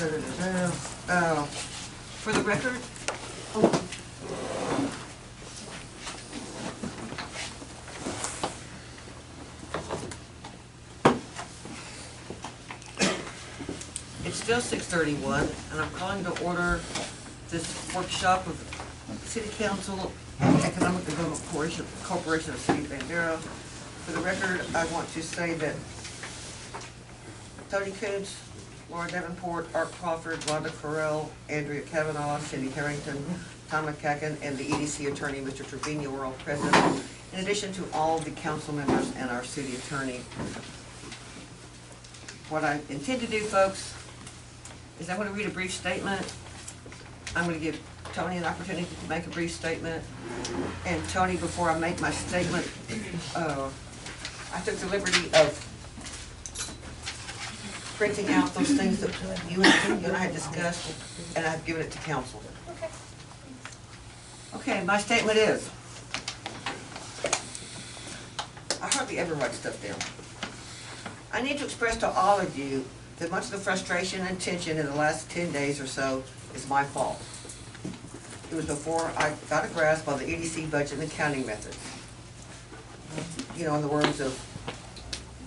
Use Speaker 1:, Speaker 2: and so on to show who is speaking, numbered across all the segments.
Speaker 1: For the record, it's still 6:31, and I'm calling to order this workshop of City Council and Economic Development Corporation of City of Bandera. For the record, I want to say that Tony Coontz, Laura Davenport, Art Crawford, Rhonda Farrell, Andrea Kavanaugh, Cindy Harrington, Tom McCacken, and the EDC attorney, Mr. Trevino, were all present, in addition to all the council members and our city attorney. What I intend to do, folks, is I'm going to read a brief statement. I'm going to give Tony an opportunity to make a brief statement. And Tony, before I make my statement, I took the liberty of printing out those things that you and I had discussed, and I've given it to council. Okay, my statement is, I hardly ever write stuff down. I need to express to all of you that much of the frustration and tension in the last 10 days or so is my fault. It was before I got a grasp on the EDC budget and accounting methods. You know, in the words of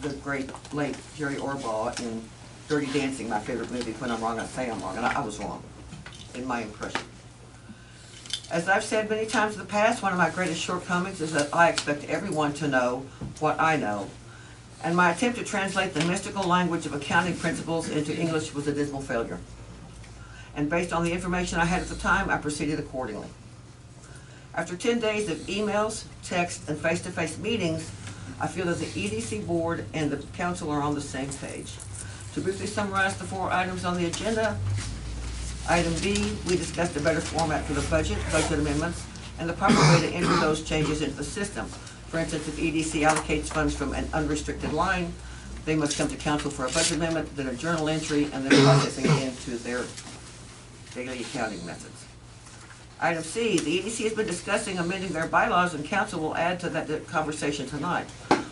Speaker 1: the great late Jerry Orbaugh in Dirty Dancing, my favorite movie, when I'm wrong, I say I'm wrong, and I was wrong in my impression. As I've said many times in the past, one of my greatest shortcomings is that I expect everyone to know what I know, and my attempt to translate the mystical language of accounting principles into English was a dismal failure. And based on the information I had at the time, I proceeded accordingly. After 10 days of emails, texts, and face-to-face meetings, I feel that the EDC board and the council are on the same page. To briefly summarize the 4 items on the agenda, item B, we discussed a better format for the budget amendments, and the proper way to enter those changes into the system. For instance, if EDC allocates funds from an unrestricted line, they must come to council for a budget amendment, then a journal entry, and then processing into their daily accounting methods. Item C, the EDC has been discussing amending their bylaws, and council will add to that conversation tonight.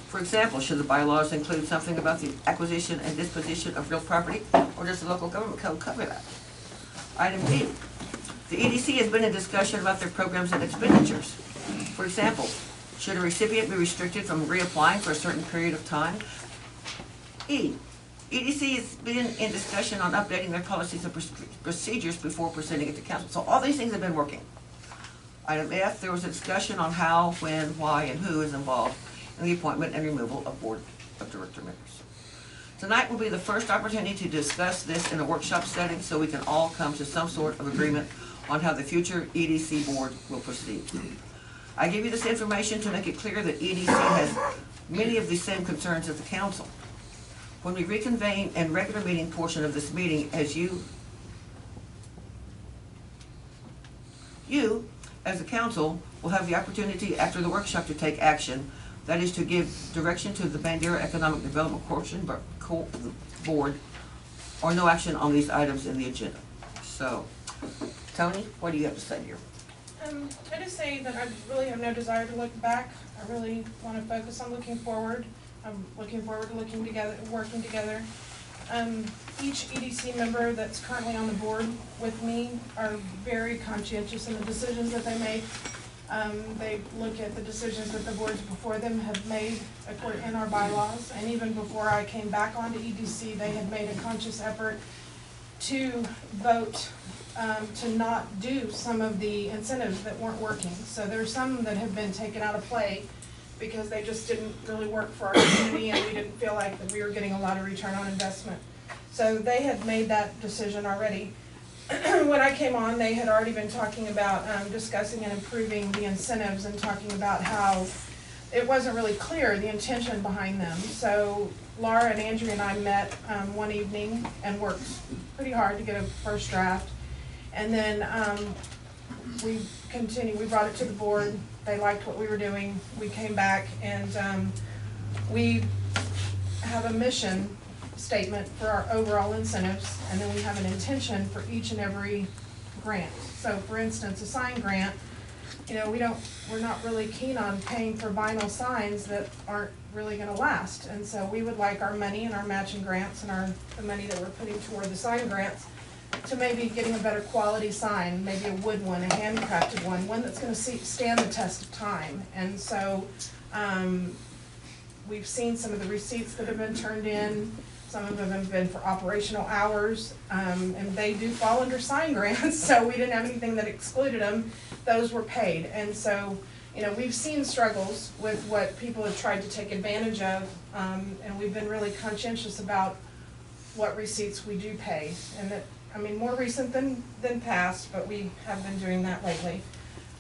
Speaker 1: For example, should the bylaws include something about the acquisition and disposition of real property, or does the local government code cover that? Item D, the EDC has been in discussion about their programs and expenditures. For example, should a recipient be restricted from reapplying for a certain period of time? E, EDC has been in discussion on updating their policies and procedures before presenting it to council. So all these things have been working. Item F, there was a discussion on how, when, why, and who is involved in the appointment and removal of board of director members. Tonight will be the first opportunity to discuss this in a workshop setting so we can all come to some sort of agreement on how the future EDC board will proceed. I give you this information to make it clear that EDC has many of the same concerns as the council. When we reconvene in regular meeting portion of this meeting, as you as a council will have the opportunity after the workshop to take action, that is to give direction to the Bandera Economic Development Board, or no action on these items in the agenda. So, Tony, what do you have to say here?
Speaker 2: I just say that I really have no desire to look back. I really want to focus on looking forward. I'm looking forward to working together. Each EDC member that's currently on the board with me are very conscientious in the decisions that they make. They look at the decisions that the boards before them have made in our bylaws, and even before I came back onto EDC, they had made a conscious effort to vote to not do some of the incentives that weren't working. So there's some that have been taken out of play because they just didn't really work for our community, and we didn't feel like that we were getting a lot of return on investment. So they had made that decision already. When I came on, they had already been talking about discussing and improving the incentives and talking about how it wasn't really clear the intention behind them. So Laura and Andrea and I met one evening and worked pretty hard to get a first draft. And then we continued, we brought it to the board. They liked what we were doing. We came back and we have a mission statement for our overall incentives, and then we have an intention for each and every grant. So for instance, a sign grant, you know, we're not really keen on paying for vinyl signs that aren't really going to last. And so we would like our money and our matching grants and the money that we're putting toward the sign grants to maybe getting a better quality sign, maybe a wood one, a handcrafted one that's gonna stand the test of time. And so, we've seen some of the receipts that have been turned in. Some of them have been for operational hours, and they do fall under sign grants, so we didn't have anything that excluded them. Those were paid, and so, we've seen struggles with what people have tried to take advantage of, and we've been really conscientious about what receipts we do pay. And that, more recent than past, but we have been doing that lately.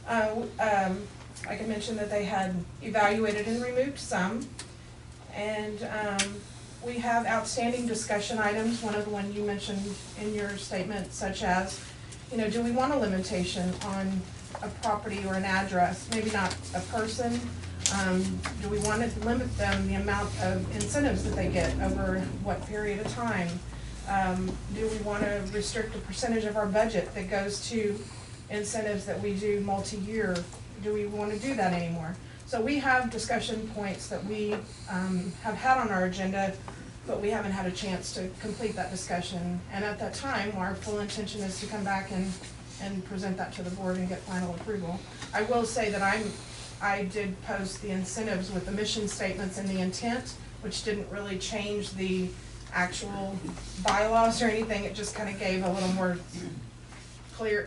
Speaker 2: I can mention that they had evaluated and removed some, and we have outstanding discussion items. One of the ones you mentioned in your statement, such as, do we want a limitation on a property or an address? Maybe not a person. Do we want to limit them the amount of incentives that they get over what period of time? Do we want to restrict a percentage of our budget that goes to incentives that we do multi-year? Do we want to do that anymore? So we have discussion points that we have had on our agenda, but we haven't had a chance to complete that discussion. And at that time, our full intention is to come back and present that to the board and get final approval. I will say that I did post the incentives with the mission statements and the intent, which didn't really change the actual bylaws or anything. It just kind of gave a little more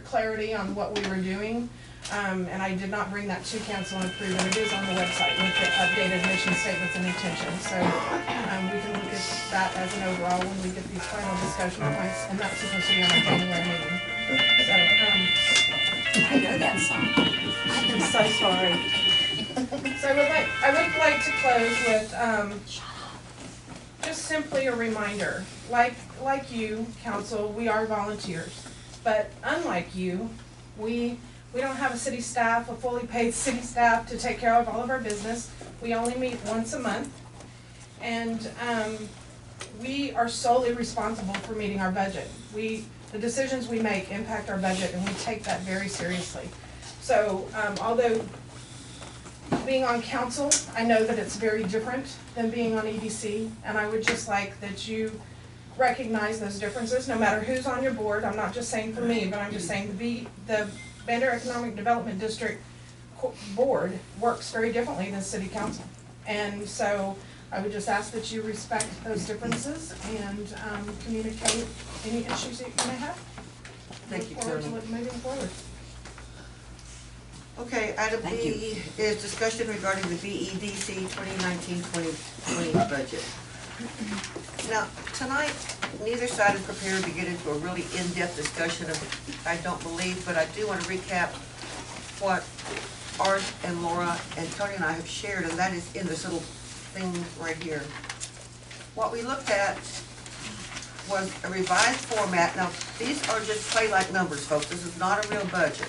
Speaker 2: clarity on what we were doing. And I did not bring that to council and approve, and it is on the website with the updated mission statements and intentions. So we can look at that as an overall when we get these final discussion points, and that's supposed to be on our January meeting. So,
Speaker 3: I know that song. I'm so sorry.
Speaker 2: So I would like to close with just simply a reminder. Like you, council, we are volunteers, but unlike you, we don't have a city staff, a fully paid city staff to take care of all of our business. We only meet once a month, and we are solely responsible for meeting our budget. The decisions we make impact our budget, and we take that very seriously. So although being on council, I know that it's very different than being on EDC, and I would just like that you recognize those differences, no matter who's on your board. I'm not just saying for me, but I'm just saying the Bandera Economic Development District Board works very differently than City Council. And so I would just ask that you respect those differences and communicate any issues that you may have.
Speaker 1: Thank you,
Speaker 2: Look forward to
Speaker 1: Tony.
Speaker 2: moving forward.
Speaker 1: Okay, item B is discussion regarding the BEDC 2019-2020 budget. Now, tonight, neither side is prepared to get into a really in-depth discussion of, I don't believe, but I do want to recap what Art and Laura and Tony and I have shared, and that is in this little thing right here. What we looked at was a revised format. Now, these are just play-like numbers, folks. This is not a real budget.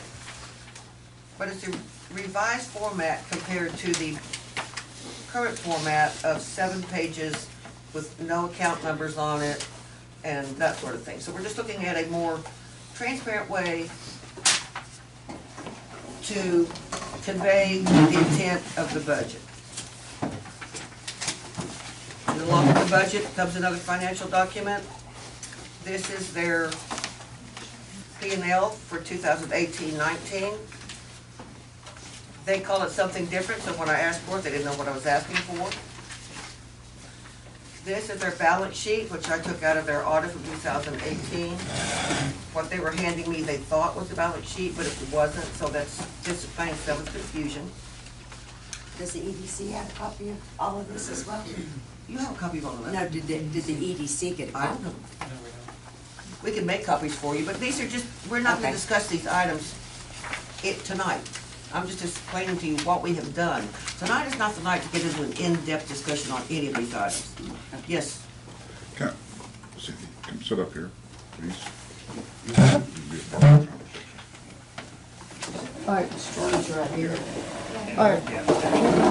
Speaker 1: But it's a revised format compared to the current format of 7 pages with no account numbers on it and that sort of thing. So we're just looking at a more transparent way to convey the intent of the budget. And along with the budget comes another financial document. This is their P&L for 2018-19. They call it something different, so when I asked for it, they didn't know what I was asking for. This is their balance sheet, which I took out of their audit from 2018. What they were handing me, they thought was the balance sheet, but it wasn't, so that's just plain some confusion.
Speaker 3: Does the EDC have a copy of all of this as well?
Speaker 1: You have a copy of all of that?
Speaker 3: No, did the EDC get a copy?
Speaker 1: I don't know. We can make copies for you, but these are just, we're not going
Speaker 3: Okay.
Speaker 1: to discuss these items tonight. I'm just explaining to you what we have done. Tonight is not the night to get into an in-depth discussion on any of these items. Yes?
Speaker 4: Cindy, come sit up here, please. This will be a part of the conversation.
Speaker 5: All right,
Speaker 3: Storage right here.
Speaker 5: all right.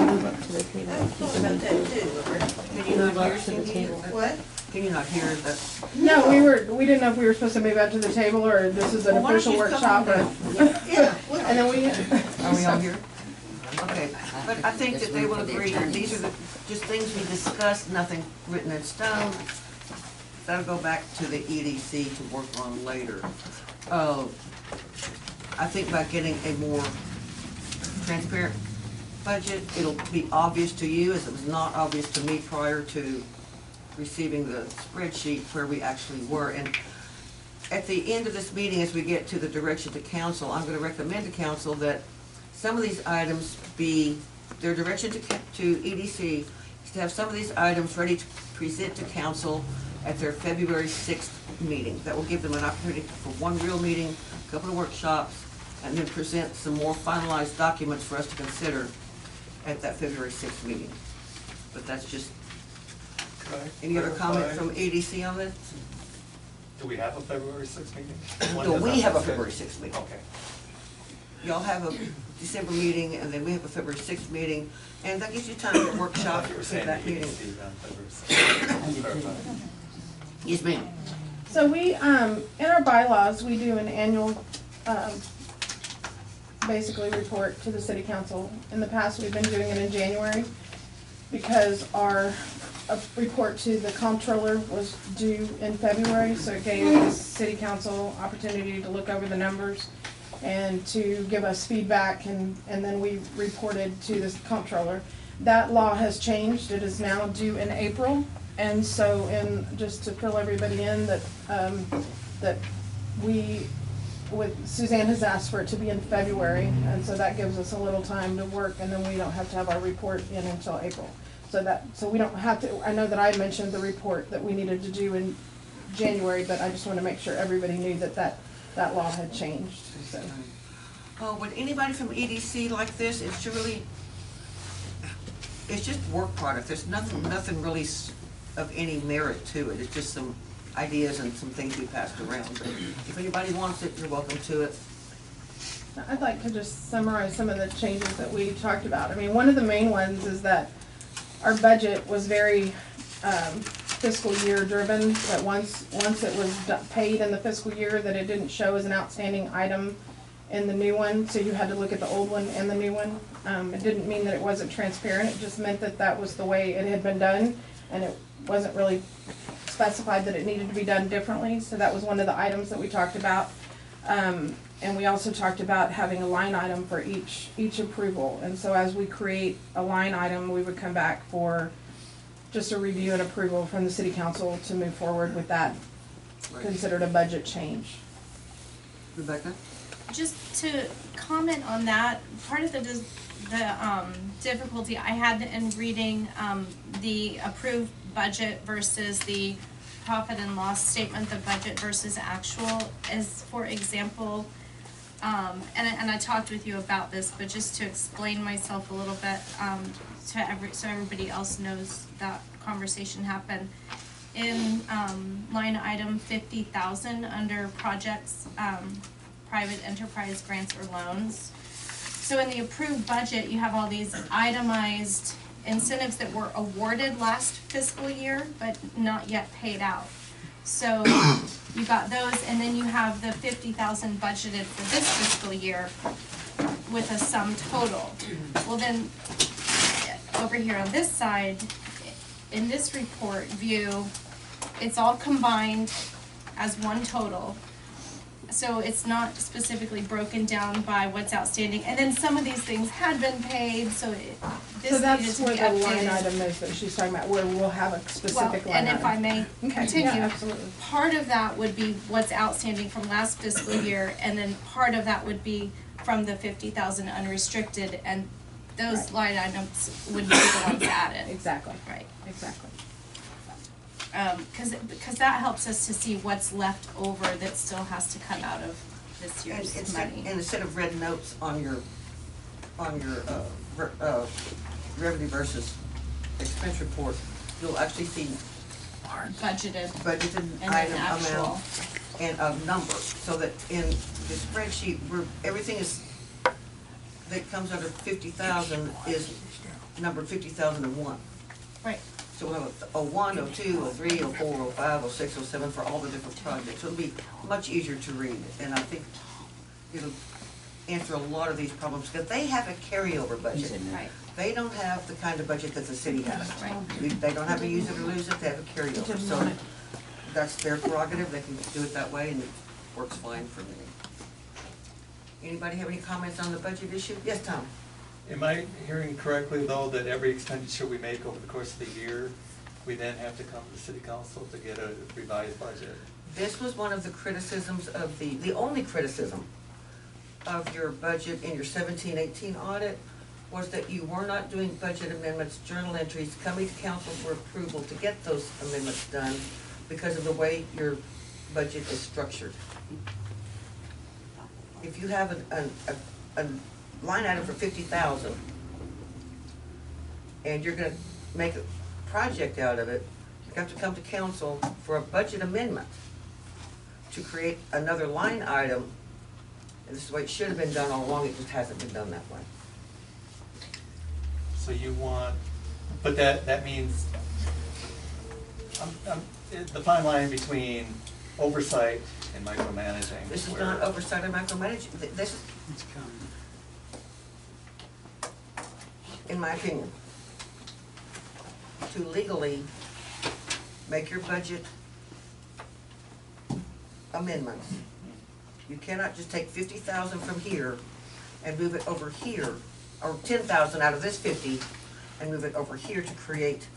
Speaker 5: Move up to the table.
Speaker 1: About that too, Can you
Speaker 5: Move
Speaker 1: not hear
Speaker 5: up to the
Speaker 1: Cindy?
Speaker 5: table.
Speaker 1: What? Can you not hear that?
Speaker 2: No, we didn't know if we were supposed to move out to the table or this is an
Speaker 1: Well, why don't
Speaker 2: official
Speaker 1: you just come
Speaker 2: workshop.
Speaker 1: on
Speaker 2: Or,
Speaker 1: down? Yeah.
Speaker 2: and then we.
Speaker 1: Are we all here? Okay, but I think that they will agree, these are just things we discussed, nothing written in stone. that'll go back to the EDC to work on later. I think by getting a more transparent budget, it'll be obvious to you, as it was not obvious to me prior to receiving the spreadsheet where we actually were. And at the end of this meeting, as we get to the direction to council, I'm gonna recommend to council that some of these items be, their direction to EDC is to have some of these items ready to present to council at their February 6th meeting. That will give them an opportunity for one real meeting, a couple of workshops, and then present some more finalized documents for us to consider at that February 6th meeting. But that's just, any other comment from EDC on this?
Speaker 6: Do we have a February 6th meeting?
Speaker 1: No, we have a February 6th meeting.
Speaker 6: Okay.
Speaker 1: Y'all have a December meeting, and then we have a February 6th meeting, and that gives you time to workshop
Speaker 6: You were
Speaker 1: for
Speaker 6: saying
Speaker 1: that
Speaker 6: the
Speaker 1: meeting.
Speaker 6: EDC on February 6th.
Speaker 1: Yes, ma'am.
Speaker 2: So we, in our bylaws, we do an annual, basically report to the city council. In the past, we've been doing it in January because our report to the comptroller was due in February, so it gave the city council opportunity to look over the numbers and to give us feedback, and then we reported to the comptroller. That law has changed. It is now due in April. And so, just to fill everybody in, that Suzanne has asked for it to be in February, and so that gives us a little time to work, and then we don't have to have our report in until April. So we don't have to, I know that I mentioned the report that we needed to do in January, but I just want to make sure everybody knew that law had changed, so.
Speaker 1: Oh, would anybody from EDC like this? It's really, it's just work product. There's nothing really of any merit to it. It's just some ideas and some things we passed around. But if anybody wants it, you're welcome to it.
Speaker 2: I'd like to just summarize some of the changes that we talked about. I mean, one of the main ones is that our budget was very fiscal year driven, that once it was paid in the fiscal year, that it didn't show as an outstanding item in the new one, so you had to look at the old one and the new one. It didn't mean that it wasn't transparent, it just meant that that was the way it had been done, and it wasn't really specified that it needed to be done differently, so that was one of the items that we talked about. And we also talked about having a line item for each approval, and so as we create a line item, we would come back for just a review and approval from the city council to move forward with that, considered a budget change.
Speaker 1: Rebecca?
Speaker 7: Just to comment on that, part of the difficulty I had in reading the approved budget versus the profit and loss statement, the budget versus actual, is, for example, and I talked with you about this, but just to explain myself a little bit, so everybody else knows that conversation happened. In line item 50,000 under projects, private enterprise grants or loans. So in the approved budget, you have all these itemized incentives that were awarded last fiscal year, but not yet paid out. So you got those, and then you have the 50,000 budgeted for this fiscal year with a sum total. Well then, over here on this side, in this report view, it's all combined as one total. So it's not specifically broken down by what's outstanding, and then some of these things had been paid, so this
Speaker 2: So that's
Speaker 7: needed to
Speaker 2: where
Speaker 7: be
Speaker 2: the line
Speaker 7: updated.
Speaker 2: item is that she's talking about, where we'll have a specific
Speaker 7: Well,
Speaker 2: line
Speaker 7: and
Speaker 2: item.
Speaker 7: if I may
Speaker 2: Okay,
Speaker 7: continue,
Speaker 2: yeah, absolutely.
Speaker 7: part of that would be what's outstanding from last fiscal year, and then part of that would be from the 50,000 unrestricted, and those
Speaker 2: Right.
Speaker 7: line items would be the ones added.
Speaker 2: Exactly,
Speaker 7: Right.
Speaker 2: exactly.
Speaker 7: Because that helps us to see what's left over that still has to come out of this
Speaker 1: And
Speaker 7: year's
Speaker 1: instead,
Speaker 7: money.
Speaker 1: and instead of red notes on your revenue versus expense report, you'll actually see
Speaker 7: Budgeted
Speaker 1: budgeted
Speaker 7: and then
Speaker 1: item
Speaker 7: actual.
Speaker 1: amount and a number, so that in the spreadsheet, everything is, that comes under 50,000 is numbered 50,001.
Speaker 7: Right.
Speaker 1: So we'll have a 01, 02, 03, 04, 05, 06, 07 for all the different projects. So it'll be much easier to read, and I think it'll answer a lot of these problems, because they have a carryover budget.
Speaker 7: Right.
Speaker 1: They don't have the kind of budget that the city has.
Speaker 7: Right.
Speaker 1: They don't have to use it or lose it, they have a carryover.
Speaker 2: Didn't
Speaker 1: So
Speaker 2: want it.
Speaker 1: that's their prerogative, they can do it that way, and it works fine for me. Anybody have any comments on the budget issue? Yes, Tom?
Speaker 6: Am I hearing correctly, though, that every expenditure we make over the course of the year, we then have to come to city council to get a revised budget?
Speaker 1: This was one of the criticisms of the only criticism of your budget in your 17-18 audit was that you were not doing budget amendments, journal entries, coming to council for approval to get those amendments done because of the way your budget is structured. If you have a line item for 50,000 and you're gonna make a project out of it, you have to come to council for a budget amendment to create another line item. And this is the way it should have been done all along, it just hasn't been done that way.
Speaker 6: So you want, but that means, the fine line between oversight and micromanaging.
Speaker 1: This is
Speaker 6: where-
Speaker 1: not oversight or micromanaging, this is, in my opinion, to legally make your budget amendments. You cannot just take 50,000 from here and move it over here, or 10,000 out of this 50 and move it over here to create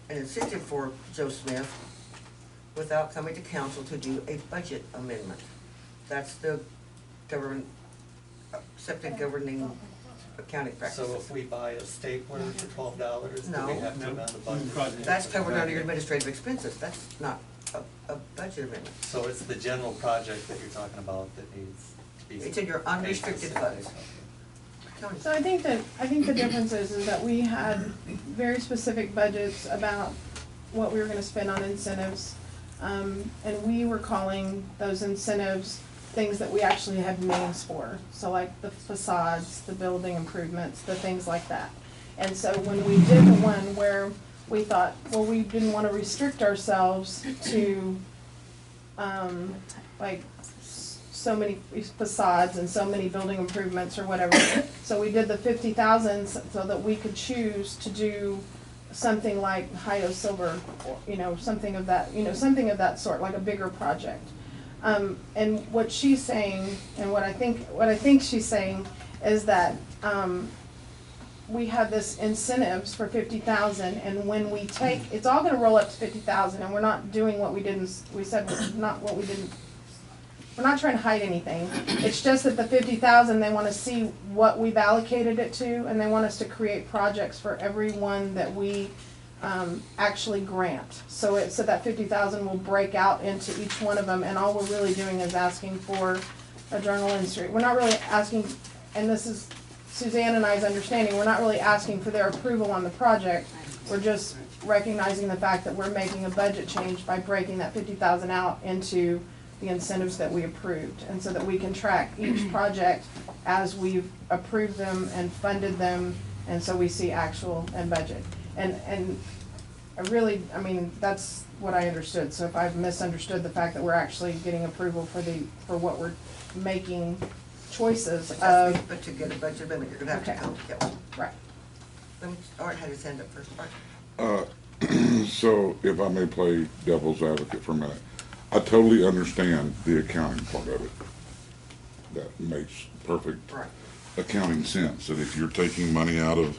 Speaker 1: an incentive for Joe Smith without coming to council to do a budget amendment. That's the accepted governing accounting practice.
Speaker 6: So if we buy a stapler for $12, do
Speaker 1: No.
Speaker 6: we have to amend the budget?
Speaker 1: That's covered under your administrative expenses, that's not a budget amendment.
Speaker 6: So it's the general project that you're talking about that needs to be.
Speaker 1: It's in your unrestricted funds. Tony?
Speaker 2: So I think the difference is that we had very specific budgets about what we were gonna spend on incentives. And we were calling those incentives things that we actually had names for. So like the facades, the building improvements, the things like that. And so when we did the one where we thought, well, we didn't wanna restrict ourselves to, like, so many facades and so many building improvements or whatever. So we did the 50,000 so that we could choose to do something like Hio Silver, or, something of that sort, like a bigger project. And what she's saying, and what I think she's saying is that, we have this incentives for 50,000, and when we take, it's all gonna roll up to 50,000, and we're not doing what we didn't, we said not what we didn't, we're not trying to hide anything. It's just that the 50,000, they wanna see what we've allocated it to, and they want us to create projects for every one that we, actually grant. So that 50,000 will break out into each one of them, and all we're really doing is asking for a journal entry. We're not really asking, and this is Suzanne and I's understanding, we're not really asking for their approval on the project. We're just recognizing the fact that we're making a budget change by breaking that 50,000 out into the incentives that we approved, and so that we can track each project as we've approved them and funded them, and so we see actual and budget. And I mean, that's what I understood. So if I've misunderstood the fact that we're actually getting approval for what we're making choices of.
Speaker 1: But to get a budget amendment, you're gonna have to
Speaker 2: Okay.
Speaker 1: come to council.
Speaker 2: Right.
Speaker 1: Art had his hand up first. Art?
Speaker 4: So if I may play devil's advocate for a minute, I totally understand the accounting part of it. That makes perfect
Speaker 1: Right.
Speaker 4: accounting sense, that if you're taking money out of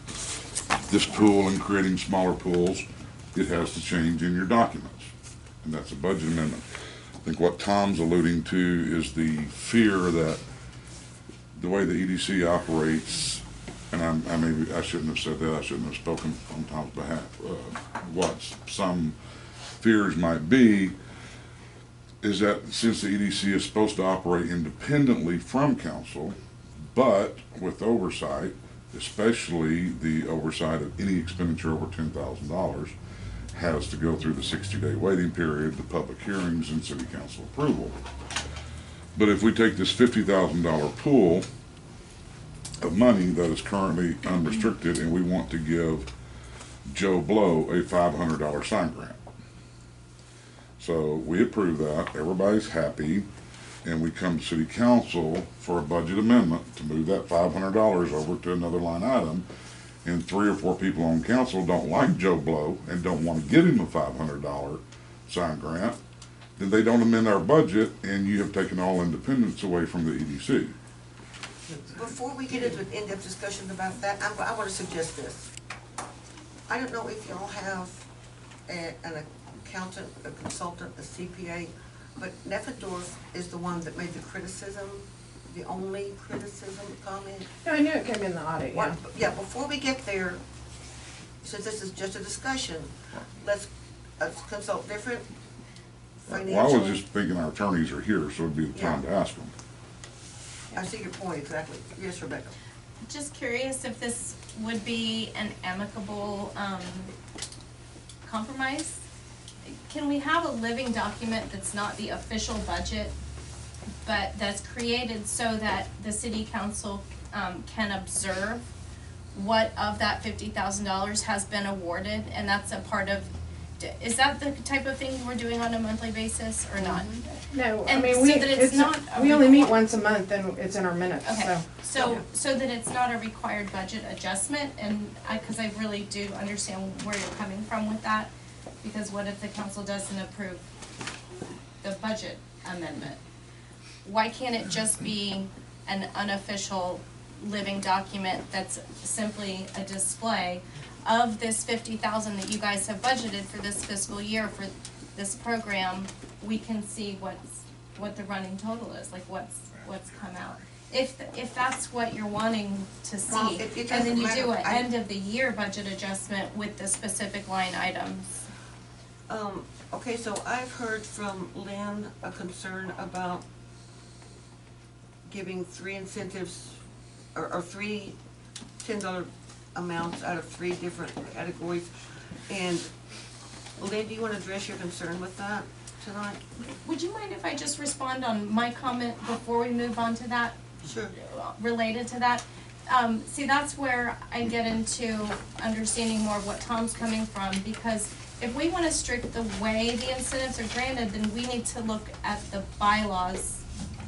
Speaker 4: this pool and creating smaller pools, it has to change in your documents, and that's a budget amendment. I think what Tom's alluding to is the fear that the way the EDC operates, and I shouldn't have said that, I shouldn't have spoken on Tom's behalf, what some fears might be is that since the EDC is supposed to operate independently from council, but with oversight, especially the oversight of any expenditure over $10,000, has to go through the 60-day waiting period, the public hearings, and city council approval. But if we take this $50,000 pool of money that is currently unrestricted and we want to give Joe Blow a $500 sign grant. So we approve that, everybody's happy, and we come to city council for a budget amendment to move that $500 over to another line item, and 3 or 4 people on council don't like Joe Blow and don't want to give him a $500 sign grant, then they don't amend our budget, and you have taken all independence away from the EDC.
Speaker 1: Before we get into an in-depth discussion about that, I want to suggest this. I don't know if y'all have an accountant, a consultant, a CPA, but Neffendorf is the one that made the criticism, the only criticism comment.
Speaker 2: No, I knew it came in the audit, yeah.
Speaker 1: Yeah, before we get there, since this is just a discussion, let's consult different financial.
Speaker 4: Well, I was just thinking our attorneys are here, so it'd be the time to ask them.
Speaker 1: I see your point, exactly. Yes, Rebecca.
Speaker 7: Just curious if this would be an amicable, compromise? Can we have a living document that's not the official budget, but that's created so that the city council, can observe what of that $50,000 has been awarded, and that's a part of, is that the type of thing we're doing on a monthly basis or not?
Speaker 2: No, I
Speaker 7: And
Speaker 2: mean,
Speaker 7: so
Speaker 2: we,
Speaker 7: that it's not a
Speaker 2: we only meet
Speaker 7: requir-
Speaker 2: once a month and it's in our minutes,
Speaker 7: Okay,
Speaker 2: so.
Speaker 7: so that it's not a required budget adjustment, and cause I really do understand where you're coming from with that, because what if the council doesn't approve the budget amendment? Why can't it just be an unofficial living document that's simply a display of this 50,000 that you guys have budgeted for this fiscal year for this program? We can see what the running total is, like what's come out. If that's what you're wanting to
Speaker 1: Well,
Speaker 7: see,
Speaker 1: it
Speaker 7: and then you
Speaker 1: doesn't
Speaker 7: do
Speaker 1: matter.
Speaker 7: an end of the year budget adjustment with the specific line items.
Speaker 1: Okay, so I've heard from Lynn a concern about giving 3 incentives, or 3 $10 amounts out of 3 different categories. And Lynn, do you want to address your concern with that tonight?
Speaker 7: Would you mind if I just respond on my comment before we move on to that?
Speaker 1: Sure.
Speaker 7: Related to that? See, that's where I get into understanding more of what Tom's coming from, because if we want to strict the way the incentives are granted, then we need to look at the bylaws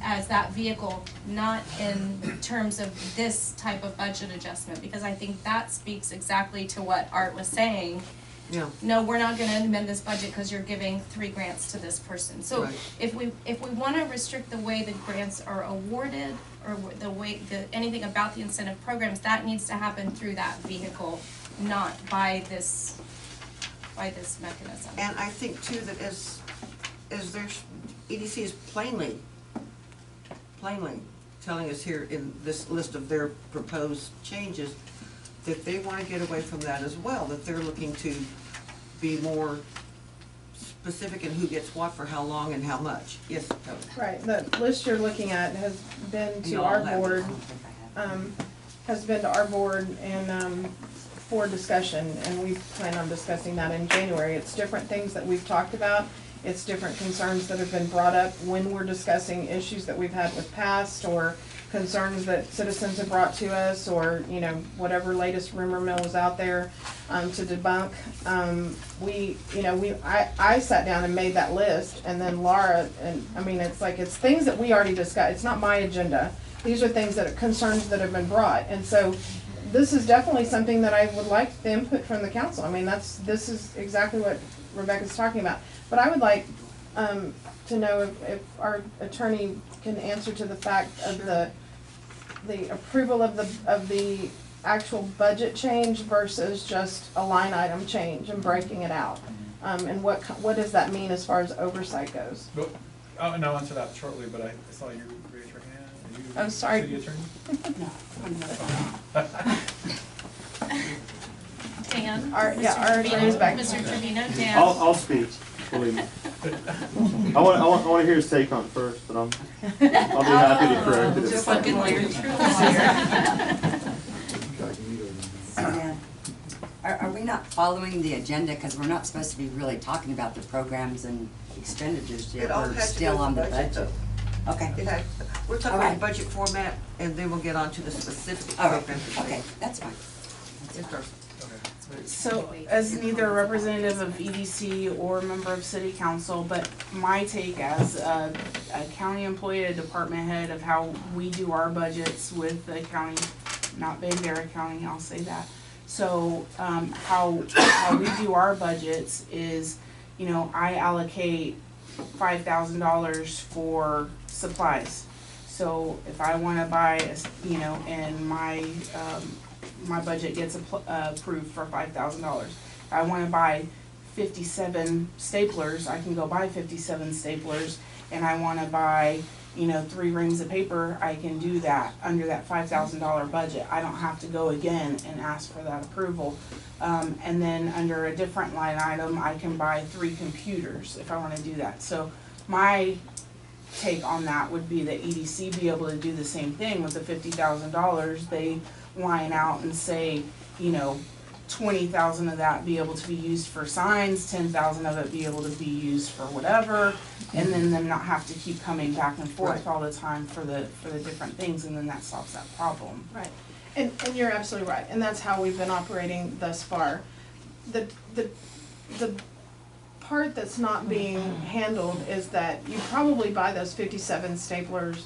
Speaker 7: as that vehicle, not in terms of this type of budget adjustment, because I think that speaks exactly to what Art was saying.
Speaker 1: Yeah.
Speaker 7: No, we're not gonna amend this budget because you're giving 3 grants to this person. So
Speaker 1: Right.
Speaker 7: if we wanna restrict the way the grants are awarded, or the way, anything about the incentive programs, that needs to happen through that vehicle, not by this mechanism.
Speaker 1: And I think too that as there's, EDC is plainly telling us here in this list of their proposed changes that they want to get away from that as well, that they're looking to be more specific in who gets what for how long and how much. Yes, Tony?
Speaker 2: Right, the list you're looking at has been
Speaker 1: You
Speaker 2: to
Speaker 1: all
Speaker 2: our
Speaker 1: have it.
Speaker 2: board, has been to our board and, for discussion, and we plan on discussing that in January. It's different things that we've talked about, it's different concerns that have been brought up when we're discussing issues that we've had with past, or concerns that citizens have brought to us, or, you know, whatever latest rumor mill is out there, to debunk. I sat down and made that list, and then Laura, and, I mean, it's like, it's things that we already discussed, it's not my agenda. These are things that are concerns that have been brought, and so this is definitely something that I would like the input from the council. I mean, this is exactly what Rebecca's talking about. But I would like, to know if our attorney can answer to the fact of the approval of the actual budget change versus just a line item change and breaking it out. And what does that mean as far as oversight goes?
Speaker 6: And I'll answer that shortly, but I saw you raise your hand. Are you
Speaker 2: I'm sorry.
Speaker 6: city attorney?
Speaker 3: No, I'm not.
Speaker 7: Dan?
Speaker 2: Our attorney's back.
Speaker 7: Mr. Trevino, Dan?
Speaker 8: I'll speak, believe me. I want to hear his take on it first, but I'll be happy to correct it.
Speaker 7: Just fucking lawyer.
Speaker 3: Yeah. Are we not following the agenda, because we're not supposed to be really talking about the programs and expenditures yet,
Speaker 1: It all
Speaker 3: we're
Speaker 1: has to
Speaker 3: still
Speaker 1: do
Speaker 3: on
Speaker 1: with
Speaker 3: the
Speaker 1: budget
Speaker 3: budget?
Speaker 1: though.
Speaker 3: Okay,
Speaker 1: We're talking
Speaker 3: All
Speaker 1: about
Speaker 3: right.
Speaker 1: budget format, and then we'll get on to the specific
Speaker 3: all right,
Speaker 1: programs.
Speaker 3: okay, that's fine.
Speaker 1: Yes, sir.
Speaker 5: So, as neither a representative of EDC or a member of city council, but my take as a county employee, a department head of how we do our budgets with the county, not Bandera County, I'll say that. So, how we do our budgets is, you know, I allocate $5,000 for supplies. So if I wanna buy, you know, and my budget gets approved for $5,000. If I wanna buy 57 staplers, I can go buy 57 staplers, and I wanna buy, you know, 3 rings of paper, I can do that under that $5,000 budget. I don't have to go again and ask for that approval. And then under a different line item, I can buy 3 computers if I wanna do that. So my take on that would be that EDC be able to do the same thing with the $50,000. They line out and say, you know, 20,000 of that be able to be used for signs, 10,000 of it be able to be used for whatever, and then them not have to keep coming back and forth all the time for the different things, and then that solves that problem.
Speaker 2: Right, and you're absolutely right, and that's how we've been operating thus far. The part that's not being handled is that you probably buy those 57 staplers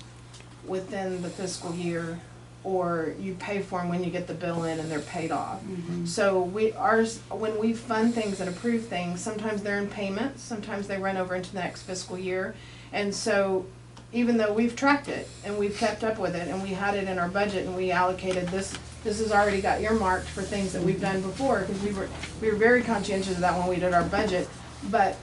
Speaker 2: within the fiscal year, or you pay for them when you get the bill in and they're paid off. So when we fund things and approve things, sometimes they're in payments, sometimes they run over into the next fiscal year. And so even though we've tracked it and we've kept up with it and we had it in our budget and we allocated this has already got earmarked for things that we've done before, because we were very conscientious of that when we did our budget. But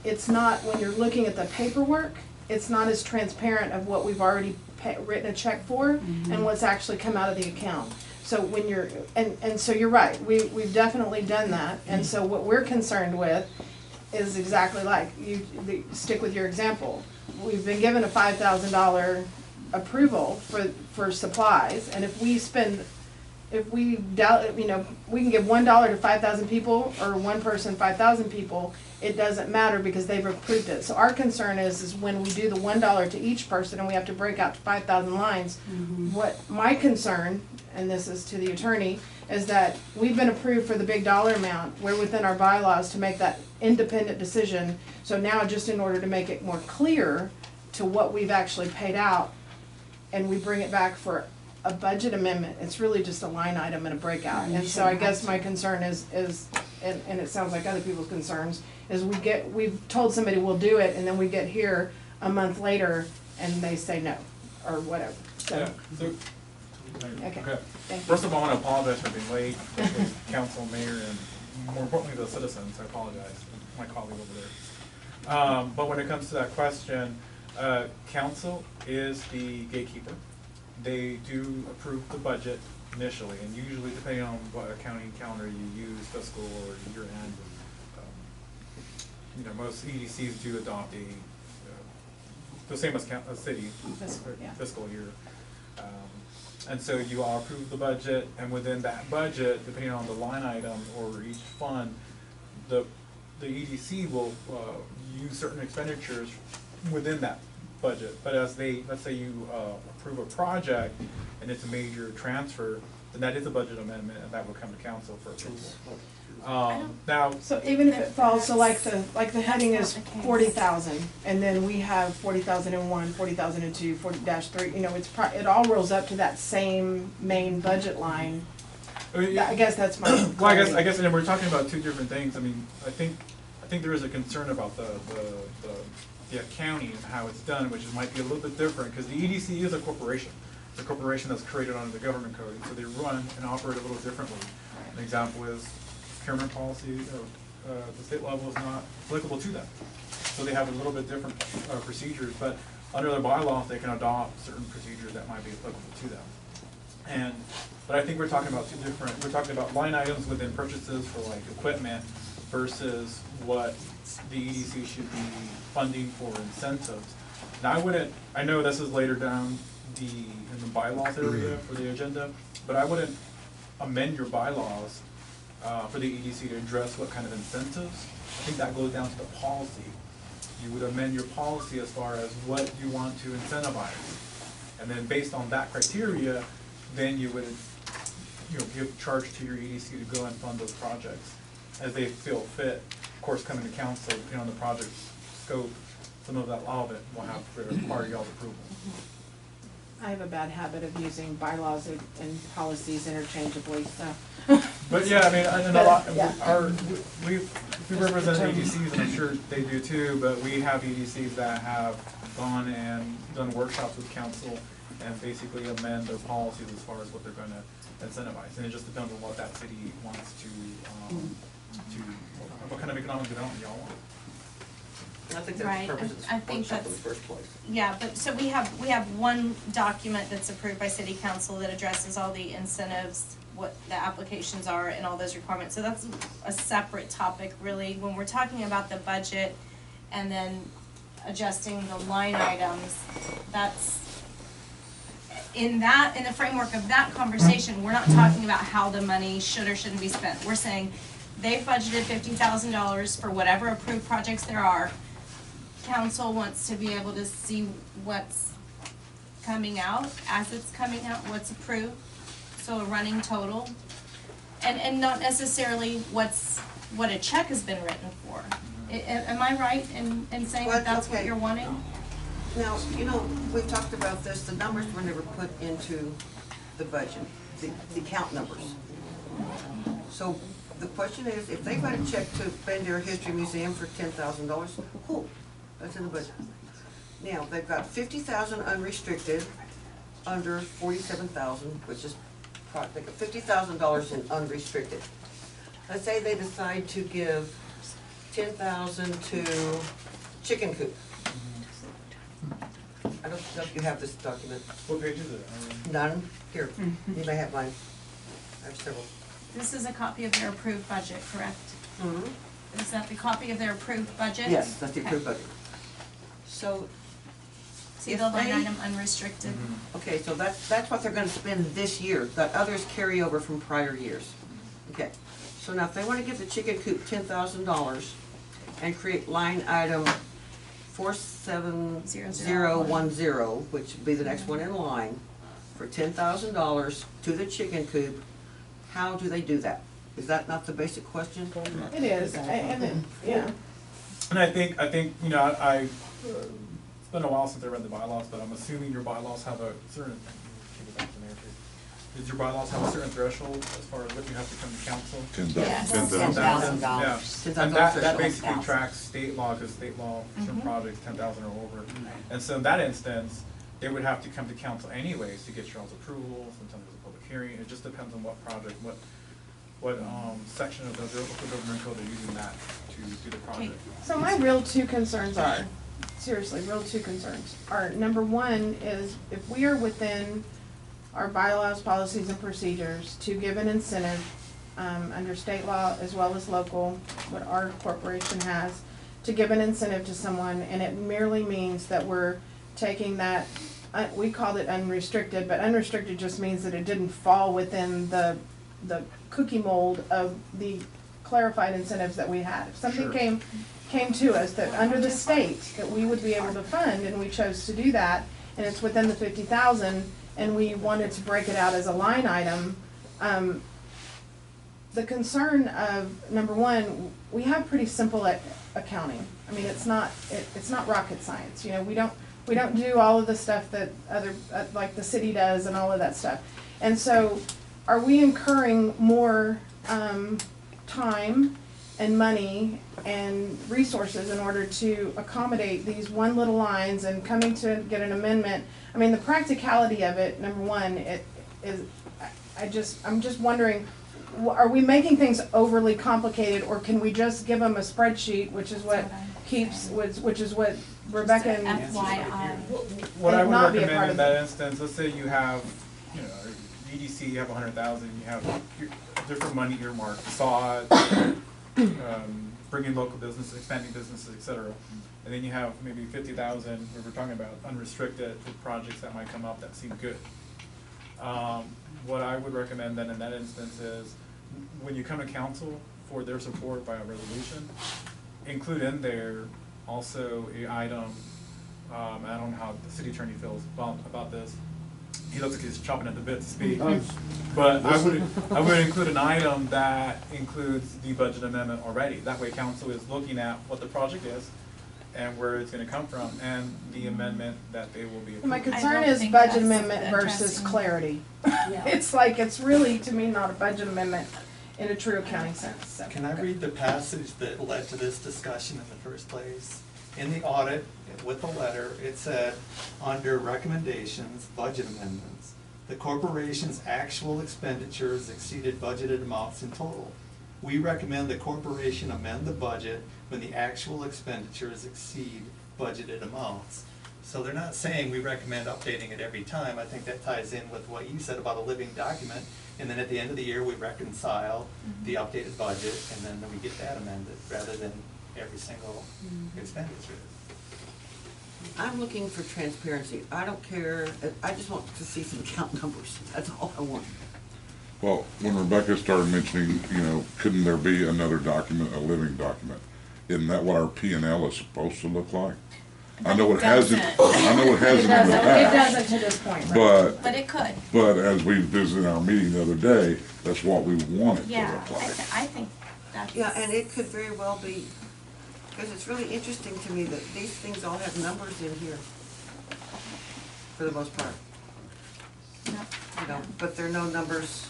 Speaker 2: it's not, when you're looking at the paperwork, it's not as transparent of what we've already written a check for and what's actually come out of the account. So when you're, and so you're right, we've definitely done that. And so what we're concerned with is exactly like, stick with your example. We've been given a $5,000 approval for supplies, and if we spend, we can give $1 to 5,000 people, or one person 5,000 people, it doesn't matter because they've approved it. So our concern is when we do the $1 to each person and we have to break out to 5,000 lines, what my concern, and this is to the attorney, is that we've been approved for the big dollar amount. We're within our bylaws to make that independent decision. So now, just in order to make it more clear to what we've actually paid out, and we bring it back for a budget amendment, it's really just a line item and a breakout. And so I guess my concern is and it sounds like other people's concerns, is we've told somebody we'll do it, and then we get here a month later and they say no, or whatever. So,
Speaker 9: Yeah,
Speaker 2: okay. Thank you.
Speaker 9: First of all, I want to apologize for being late, council, mayor, and more importantly, the citizens. I apologize, my colleague over there. But when it comes to that question, council is the gatekeeper. They do approve the budget initially, and usually depending on what accounting calendar you use, fiscal or year end, most EDCs do adopt the same as city fiscal year. And so you all approve the budget, and within that budget, depending on the line item or each fund, the EDC will use certain expenditures within that budget. But as let's say you approve a project and it's a major transfer, then that is a budget amendment, and that will come to council for approval. Now,
Speaker 2: So even if it falls, so like the heading is 40,000, and then we have 40,001, 40,002, 40-3. It all rolls up to that same main budget line. I guess that's my.
Speaker 9: Well, I guess, and we're talking about two different things. I mean, I think there is a concern about the accounting and how it's done, which might be a little bit different, because the EDC is a corporation. It's a corporation that's created under the government code, so they run and operate a little differently. An example is procurement policy. The state level is not applicable to them, so they have a little bit different procedures. But under their bylaws, they can adopt certain procedures that might be applicable to them. But I think we're talking about two different. We're talking about line items within purchases for like equipment versus what the EDC should be funding for incentives. Now I know this is later down in the bylaws area for the agenda, but I wouldn't amend your bylaws for the EDC to address what kind of incentives. I think that goes down to the policy. You would amend your policy as far as what you want to incentivize. And then based on that criteria, then you would give charge to your EDC to go and fund those projects as they feel fit. Of course, coming to council, depending on the project scope, some of that, all of it will have to require y'all's approval.
Speaker 2: I have a bad habit of using bylaws and policies interchangeably, so.
Speaker 9: But yeah, I mean, and a lot,
Speaker 2: Yeah.
Speaker 9: We represent EDCs, and I'm sure they do too, but we have EDCs that have gone and done workshops with council and basically amend their policies as far as what they're gonna incentivize. And it just depends on what that city wants to, what kind of economic development y'all want.
Speaker 1: I think that's
Speaker 7: Right,
Speaker 1: the purpose of
Speaker 7: I
Speaker 1: this
Speaker 7: think
Speaker 1: workshop in the
Speaker 7: that's-
Speaker 1: first place.
Speaker 7: Yeah, but so we have one document that's approved by city council that addresses all the incentives, what the applications are and all those requirements. So that's a separate topic really. When we're talking about the budget and then adjusting the line items, that's, in the framework of that conversation, we're not talking about how the money should or shouldn't be spent. We're saying they've budgeted $50,000 for whatever approved projects there are. Council wants to be able to see what's coming out, as it's coming out, what's approved, so a running total. And not necessarily what a check has been written for. Am I right in saying
Speaker 1: Well,
Speaker 7: that that's what
Speaker 1: okay.
Speaker 7: you're wanting?
Speaker 1: Now, you know, we've talked about this, the numbers were never put into the budget, the count numbers. So the question is, if they write a check to Bandera History Museum for $10,000, cool, that's in the budget. Now, they've got 50,000 unrestricted, under 47,000, which is, they got $50,000 in unrestricted. Let's say they decide to give 10,000 to Chicken Coop. I don't know if you have this document.
Speaker 9: What page is it?
Speaker 1: None? Here, you may have mine. I have several.
Speaker 7: This is a copy of their approved budget, correct?
Speaker 1: Mm-hmm.
Speaker 7: Is that the copy of their approved budget?
Speaker 1: Yes, that's the
Speaker 7: Okay.
Speaker 1: approved budget. So,
Speaker 7: See
Speaker 1: if
Speaker 7: the line
Speaker 1: they-
Speaker 7: item unrestricted?
Speaker 1: okay, so that's what they're gonna spend this year. The others carry over from prior years. Okay, so now if they wanna give the Chicken Coop $10,000 and create line item 47010, which would be the next one in line, for $10,000 to the Chicken Coop, how do they do that? Is that not the basic question?
Speaker 2: It is, and then, yeah.
Speaker 9: And I think, you know, it's been a while since I read the bylaws, but I'm assuming your bylaws have a certain, give it back to Mayor, please. Does your bylaws have a certain threshold as far as what you have to come to council?
Speaker 7: Yes.
Speaker 3: $10,000.
Speaker 9: Yeah,
Speaker 1: $10,000
Speaker 9: and that
Speaker 1: threshold.
Speaker 9: basically
Speaker 3: 10,000.
Speaker 9: tracks state law, because state law, certain
Speaker 7: Mhm.
Speaker 9: projects, 10,000 or over. And so in that instance, they would have to come to council anyways to get y'all's approval, sometimes there's a public hearing, it just depends on what project, what section of the local government code they're using that to do the project.
Speaker 2: So my real two concerns are, seriously, real two concerns are, number one is if we are within our bylaws, policies, and procedures to give an incentive, under state law as well as local, what our corporation has, to give an incentive to someone, and it merely means that we're taking that, we called it unrestricted, but unrestricted just means that it didn't fall within the cookie mold of the clarified incentives that we had. If something
Speaker 9: Sure.
Speaker 2: came to us that under the state that we would be able to fund, and we chose to do that, and it's within the 50,000, and we wanted to break it out as a line item, the concern of, number one, we have pretty simple accounting. I mean, it's not rocket science, you know, we don't do all of the stuff that other, like the city does and all of that stuff. And so, are we incurring more, time and money and resources in order to accommodate these one little lines and coming to get an amendment? I mean, the practicality of it, number one, I'm just wondering, are we making things overly complicated, or can we just give them a spreadsheet, which is what which is what Rebecca and
Speaker 7: FYI.
Speaker 9: What I
Speaker 2: and
Speaker 9: would
Speaker 2: not be a
Speaker 9: recommend
Speaker 2: part
Speaker 9: in
Speaker 2: of
Speaker 9: that
Speaker 2: it.
Speaker 9: instance, let's say you have, you know, EDC, you have 100,000, you have your different money earmarked, facade, bringing local businesses, expanding businesses, et cetera. And then you have maybe 50,000, we were talking about unrestricted projects that might come up that seem good. What I would recommend then in that instance is, when you come to council for their support by a resolution, include in there also a item, I don't know how the city attorney feels about this. He looks like he's chopping at the bit to speak. But I would include an item that includes the budget amendment already. That way council is looking at what the project is and where it's gonna come from, and the amendment that they will be approving.
Speaker 2: My concern
Speaker 7: don't
Speaker 2: is
Speaker 7: think
Speaker 2: budget
Speaker 7: that's
Speaker 2: amendment versus
Speaker 7: addressing-
Speaker 2: clarity. It's like, it's really, to me, not a budget amendment. in a true accounting sense, so.
Speaker 6: Can I read the passage that led to this discussion in the first place? In the audit, with the letter, it said, under recommendations, budget amendments, the corporation's actual expenditures exceeded budgeted amounts in total. We recommend the corporation amend the budget when the actual expenditures exceed budgeted amounts. So they're not saying we recommend updating it every time. I think that ties in with what you said about a living document. And then at the end of the year, we reconcile the updated budget, and then we get that amended, rather than every single expenditure.
Speaker 1: I'm looking for transparency. I don't care, I just want to see some count numbers. That's all I want.
Speaker 4: Well, when Rebecca started mentioning, you know, couldn't there be another document, a living document? Isn't that what our P and L is supposed to look like? I know it hasn't, I know it hasn't in the
Speaker 2: It
Speaker 4: past,
Speaker 2: doesn't to this point, right?
Speaker 7: But it could.
Speaker 4: but as we visited our meeting the other day, that's what we want it to
Speaker 7: Yeah,
Speaker 4: look like.
Speaker 7: I think that's.
Speaker 1: Yeah, and it could very well be, because it's really interesting to me that these things all have numbers in here, for the most part.
Speaker 7: Yep.
Speaker 1: You know, but there are no numbers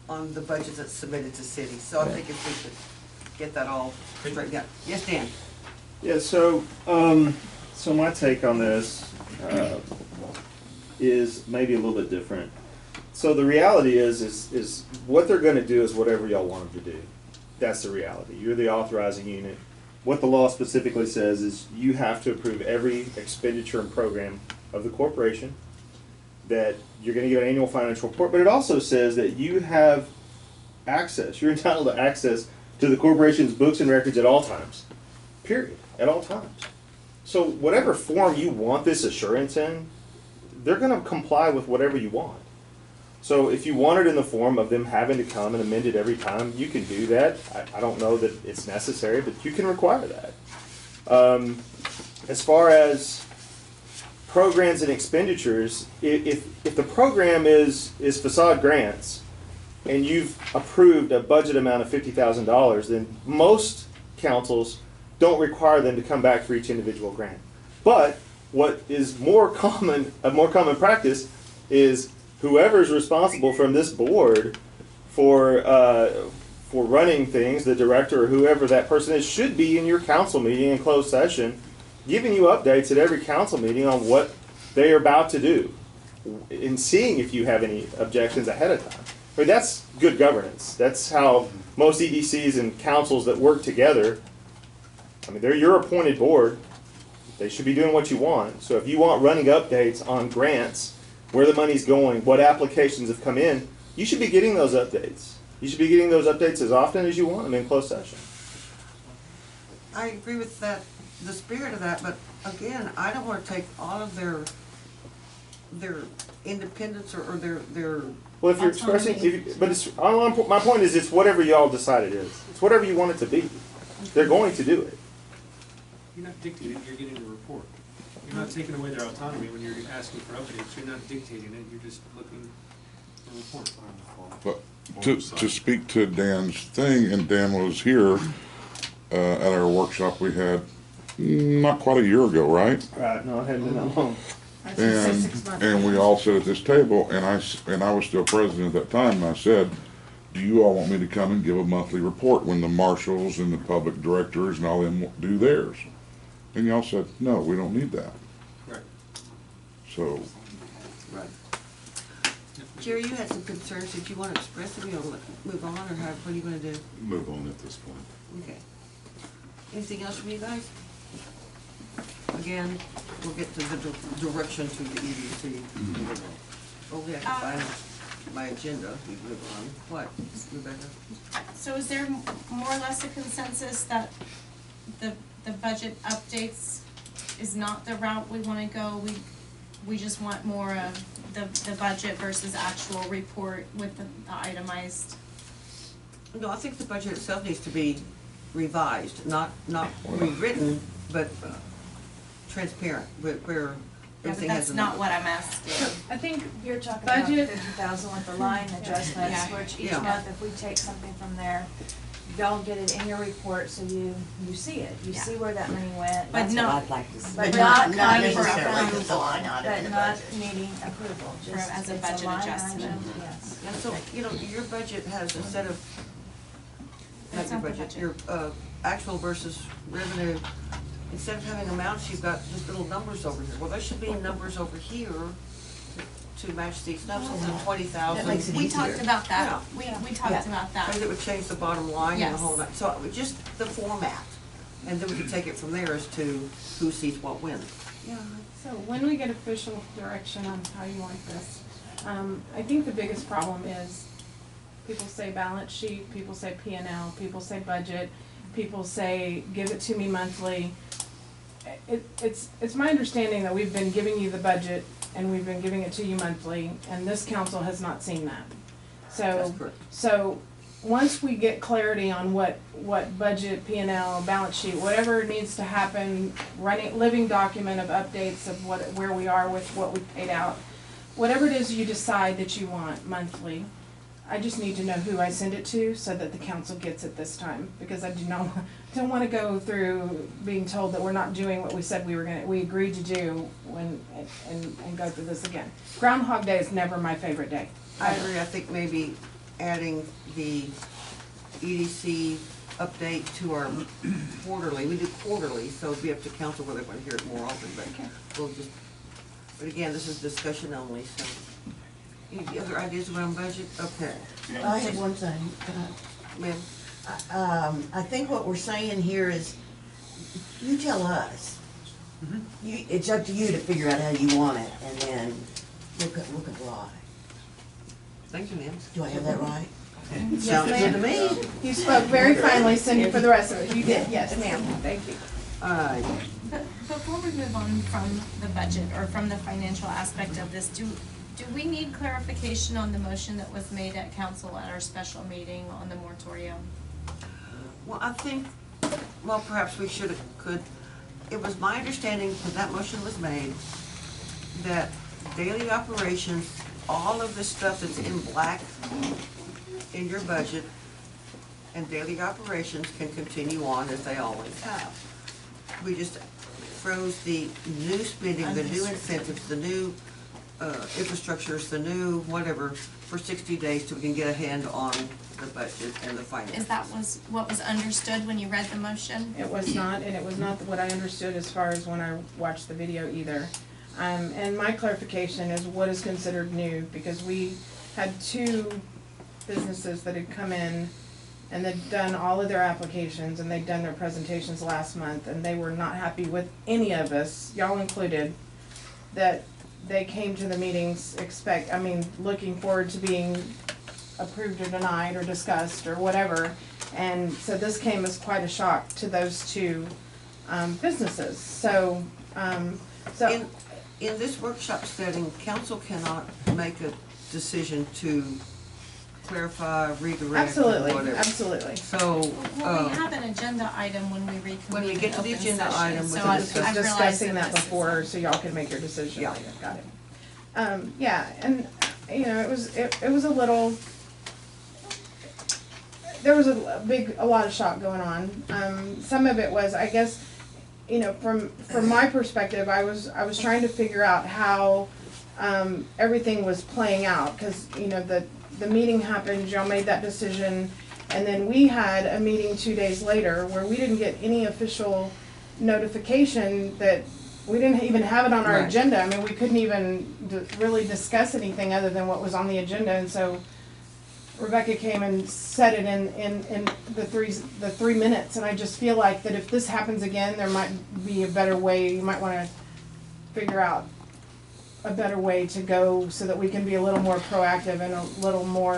Speaker 1: on the budget that's submitted to city, so I think if we could get that all straightened out. Yes, Dan?
Speaker 8: Yeah, so, so my take on this, is maybe a little bit different. So the reality is what they're gonna do is whatever y'all want them to do. That's the reality. You're the authorizing unit. What the law specifically says is you have to approve every expenditure and program of the corporation, that you're gonna get an annual financial report, but it also says that you have access, you're entitled to access to the corporation's books and records at all times, period, at all times. So whatever form you want this assurance in, they're gonna comply with whatever you want. So if you want it in the form of them having to come and amend it every time, you can do that. I don't know that it's necessary, but you can require that. As far as programs and expenditures, if the program is facade grants, and you've approved a budget amount of $50,000, then most councils don't require them to come back for each individual grant. But what is a more common practice is whoever's responsible from this board for running things, the director or whoever that person is, should be in your council meeting in closed session, giving you updates at every council meeting on what they are about to do, and seeing if you have any objections ahead of time. I mean, that's good governance. That's how most EDCs and councils that work together, I mean, they're your appointed board. They should be doing what you want. So if you want running updates on grants, where the money's going, what applications have come in, you should be getting those updates. You should be getting those updates as often as you want them in closed session.
Speaker 1: I agree with that, the spirit of that, but again, I don't want to take all of their independence or their
Speaker 8: Well, if you're expressing, but it's, my point is, it's whatever y'all decide it is. It's whatever you want it to be. They're going to do it.
Speaker 10: You're not dictating, you're getting a report. You're not taking away their autonomy when you're asking for updates. You're not dictating it, you're just looking for a report.
Speaker 4: But to speak to Dan's thing, and Dan was here at our workshop we had not quite a year ago, right?
Speaker 8: Right, no, it hadn't been that long.
Speaker 4: And we all sat at this table, and I was still president at that time, and I said, do you all want me to come and give a monthly report when the marshals and the public directors and all them do theirs? And y'all said, no, we don't need that.
Speaker 10: Right.
Speaker 4: So,
Speaker 1: Right. Jerry, you had some concerns. Did you want to express them? You want to move on, or what are you going to do?
Speaker 11: Move on at this point.
Speaker 1: Okay. Anything else from you guys? Again, we'll get to the direction to the EDC. Oh, yeah, I can find my agenda. We move on. What, Rebecca?
Speaker 7: So is there more or less a consensus that the budget updates is not the route we wanna go? We just want more of the budget versus actual report with the itemized?
Speaker 1: No, I think the budget itself needs to be revised, not rewritten, but transparent, where
Speaker 7: Yeah, but
Speaker 1: everything has
Speaker 7: that's
Speaker 1: a
Speaker 7: not
Speaker 1: number.
Speaker 7: what I'm asking.
Speaker 12: I think you're talking about
Speaker 2: Budget.
Speaker 12: 50,000 with the line adjustments,
Speaker 7: Yeah.
Speaker 12: which each
Speaker 1: Yeah.
Speaker 12: month, if we take something from there, y'all get it in your report, so you see it, you
Speaker 7: Yeah.
Speaker 12: see where that money went.
Speaker 7: But
Speaker 3: That's
Speaker 7: no-
Speaker 3: what I'd like to see.
Speaker 12: But
Speaker 1: not
Speaker 12: not
Speaker 1: necessarily
Speaker 12: needing
Speaker 1: just a line item in
Speaker 12: but
Speaker 1: the
Speaker 12: not
Speaker 1: budget.
Speaker 12: needing approval, just
Speaker 7: as a
Speaker 12: it's
Speaker 7: budget
Speaker 12: line
Speaker 7: adjustment.
Speaker 12: item, yes.
Speaker 1: And so, you know, your budget has a set of
Speaker 7: That's
Speaker 1: your
Speaker 7: not the
Speaker 1: budget,
Speaker 7: budget.
Speaker 1: your, actual versus revenue. Instead of having amounts, you've got just little numbers over here. Well, there should be numbers over here to match these numbers, so 20,000.
Speaker 12: That makes it
Speaker 7: We talked about that,
Speaker 1: Yeah.
Speaker 7: we talked about that.
Speaker 1: Maybe it would change the bottom line and the whole
Speaker 7: Yes.
Speaker 1: night. So it would just the format. And then we could take it from there as to who sees what when.
Speaker 2: So when we get official direction on how you want this, I think the biggest problem is people say balance sheet, people say P&L, people say budget, people say give it to me monthly. It's my understanding that we've been giving you the budget and we've been giving it to you monthly, and this council has not seen that.
Speaker 1: That's
Speaker 2: So,
Speaker 1: correct.
Speaker 2: so, once we get clarity on what budget, P&L, balance sheet, whatever needs to happen, living document of updates of where we are with what we paid out, whatever it is you decide that you want monthly, I just need to know who I send it to so that the council gets it this time, because I don't wanna go through being told that we're not doing what we said we agreed to do and go through this again. Groundhog Day is never my favorite day.
Speaker 1: I agree. I think maybe adding the EDC update to our quarterly, we do quarterly, so it'd be up to council whether they want to hear it more often, but we'll just, but again, this is discussion only, so. Any other ideas around budget? Okay.
Speaker 13: I have one thing.
Speaker 1: Ma'am?
Speaker 13: I think what we're saying here is, you tell us. It's up to you to figure out how you want it, and then we'll comply.
Speaker 1: Thank you, ma'am.
Speaker 13: Do I have that right?
Speaker 1: Sounds good to me.
Speaker 2: You spoke very kindly, Cindy, for the rest of it. You did, yes, ma'am. Thank you.
Speaker 1: All right.
Speaker 7: But before we move on from the budget or from the financial aspect of this, do we need clarification on the motion that was made at council at our special meeting on the moratorium?
Speaker 1: Well, I think, well, perhaps we could, it was my understanding when that motion was made that daily operations, all of the stuff that's in black in your budget and daily operations can continue on as they always have. We just froze the new spending, the new incentives, the new infrastructures, the new whatever, for 60 days till we can get a hand on the budget and the finances.
Speaker 7: Is that what was understood when you read the motion?
Speaker 2: It was not, and it was not what I understood as far as when I watched the video either. And my clarification is what is considered new, because we had 2 businesses that had come in and they'd done all of their applications and they'd done their presentations last month, and they were not happy with any of us, y'all included, that they came to the meetings looking forward to being approved or denied or discussed or whatever. And so this came as quite a shock to those 2 businesses. So,
Speaker 1: In this workshop setting, council cannot make a decision to clarify, redirect, or
Speaker 2: absolutely,
Speaker 1: whatever.
Speaker 2: absolutely.
Speaker 1: So,
Speaker 7: Well, we have an agenda item when we reconvene
Speaker 1: when we get to the
Speaker 7: in open
Speaker 1: agenda
Speaker 7: session,
Speaker 1: item with
Speaker 7: so
Speaker 1: the
Speaker 7: I've
Speaker 1: discussion.
Speaker 7: realized
Speaker 2: Discussing that
Speaker 7: this is
Speaker 2: before, so y'all can make your decision.
Speaker 1: Yeah.
Speaker 2: Got it. Yeah, and, it was a little, there was a lot of shock going on. Some of it was, I guess, from my perspective, I was trying to figure out how, everything was playing out, cause, the meeting happened, y'all made that decision, and then we had a meeting 2 days later where we didn't get any official notification that, we didn't even have it on our
Speaker 1: Right.
Speaker 2: agenda. I mean, we couldn't even really discuss anything other than what was on the agenda, and so Rebecca came and said it in the 3 minutes, and I just feel like that if this happens again, there might be a better way, you might wanna figure out a better way to go so that we can be a little more proactive and a little more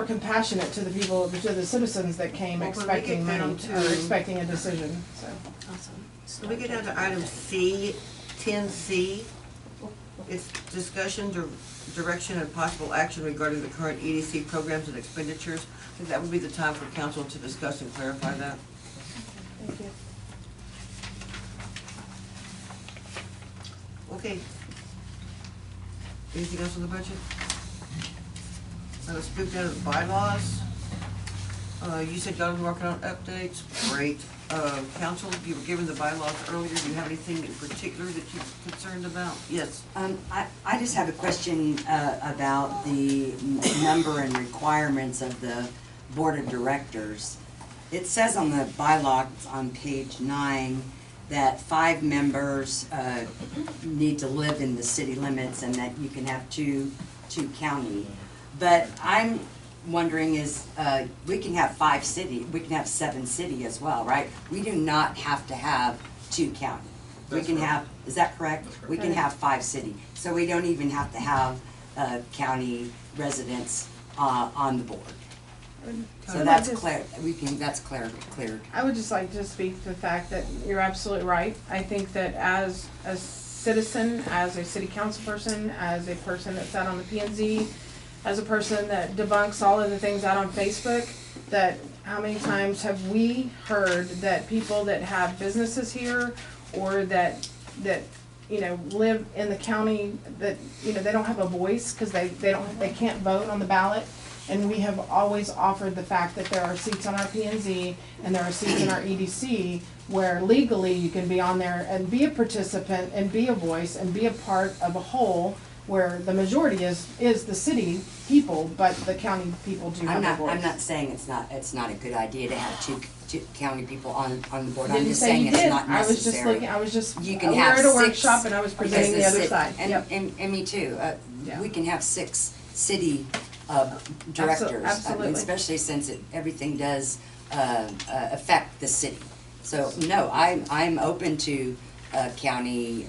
Speaker 2: compassionate to the people, to the citizens that came
Speaker 1: Well, when we
Speaker 2: expecting
Speaker 1: get
Speaker 2: money,
Speaker 1: down
Speaker 2: or
Speaker 1: to-
Speaker 2: expecting a decision, so.
Speaker 1: When we get down to item C, 10C, it's discussion, direction, and possible action regarding the current EDC programs and expenditures. I think that would be the time for council to discuss and clarify that.
Speaker 2: Thank you.
Speaker 1: Okay. Anything else on the budget? Let's move down to the bylaws. You said y'all were working on updates, great. Council, you were given the bylaws earlier, do you have anything in particular that you're concerned about? Yes.
Speaker 3: I just have a question about the number and requirements of the board of directors, it says on the bylaws on page 9 that 5 members need to live in the city limits and that you can have two county. But I'm wondering is, we can have 5 city, we can have 7 city as well, right? We do not have to have 2 county. We
Speaker 9: That's
Speaker 3: can
Speaker 9: correct.
Speaker 3: have, is that correct?
Speaker 9: That's correct.
Speaker 3: We can have 5 city, so we don't even have to have county residents on the board. So that's clear, that's cleared.
Speaker 2: I would just like to speak to the fact that you're absolutely right. I think that as a citizen, as a city council person, as a person that sat on the P and Z, as a person that debunks all of the things out on Facebook, that how many times have we heard that people that have businesses here or that you know, live in the county, that, you know, they don't have a voice because they can't vote on the ballot. And we have always offered the fact that there are seats on our P and Z and there are seats in our EDC where legally you can be on there and be a participant and be a voice and be a part of a whole where the majority is the city people, but the county people do have a voice.
Speaker 3: I'm not saying it's not a good idea to have two county people on the board. I'm
Speaker 2: Didn't
Speaker 3: just
Speaker 2: say
Speaker 3: saying
Speaker 2: you
Speaker 3: it's
Speaker 2: did.
Speaker 3: not
Speaker 2: I was just
Speaker 3: necessary.
Speaker 2: looking, I was just,
Speaker 3: You
Speaker 2: we
Speaker 3: can
Speaker 2: were
Speaker 3: have
Speaker 2: at a
Speaker 3: 6
Speaker 2: workshop and I was presenting the other side. Yep.
Speaker 3: And me too.
Speaker 2: Yeah.
Speaker 3: We can have 6 city directors. I mean,
Speaker 2: Absolutely.
Speaker 3: especially since everything does affect the city. So, no, I'm open to county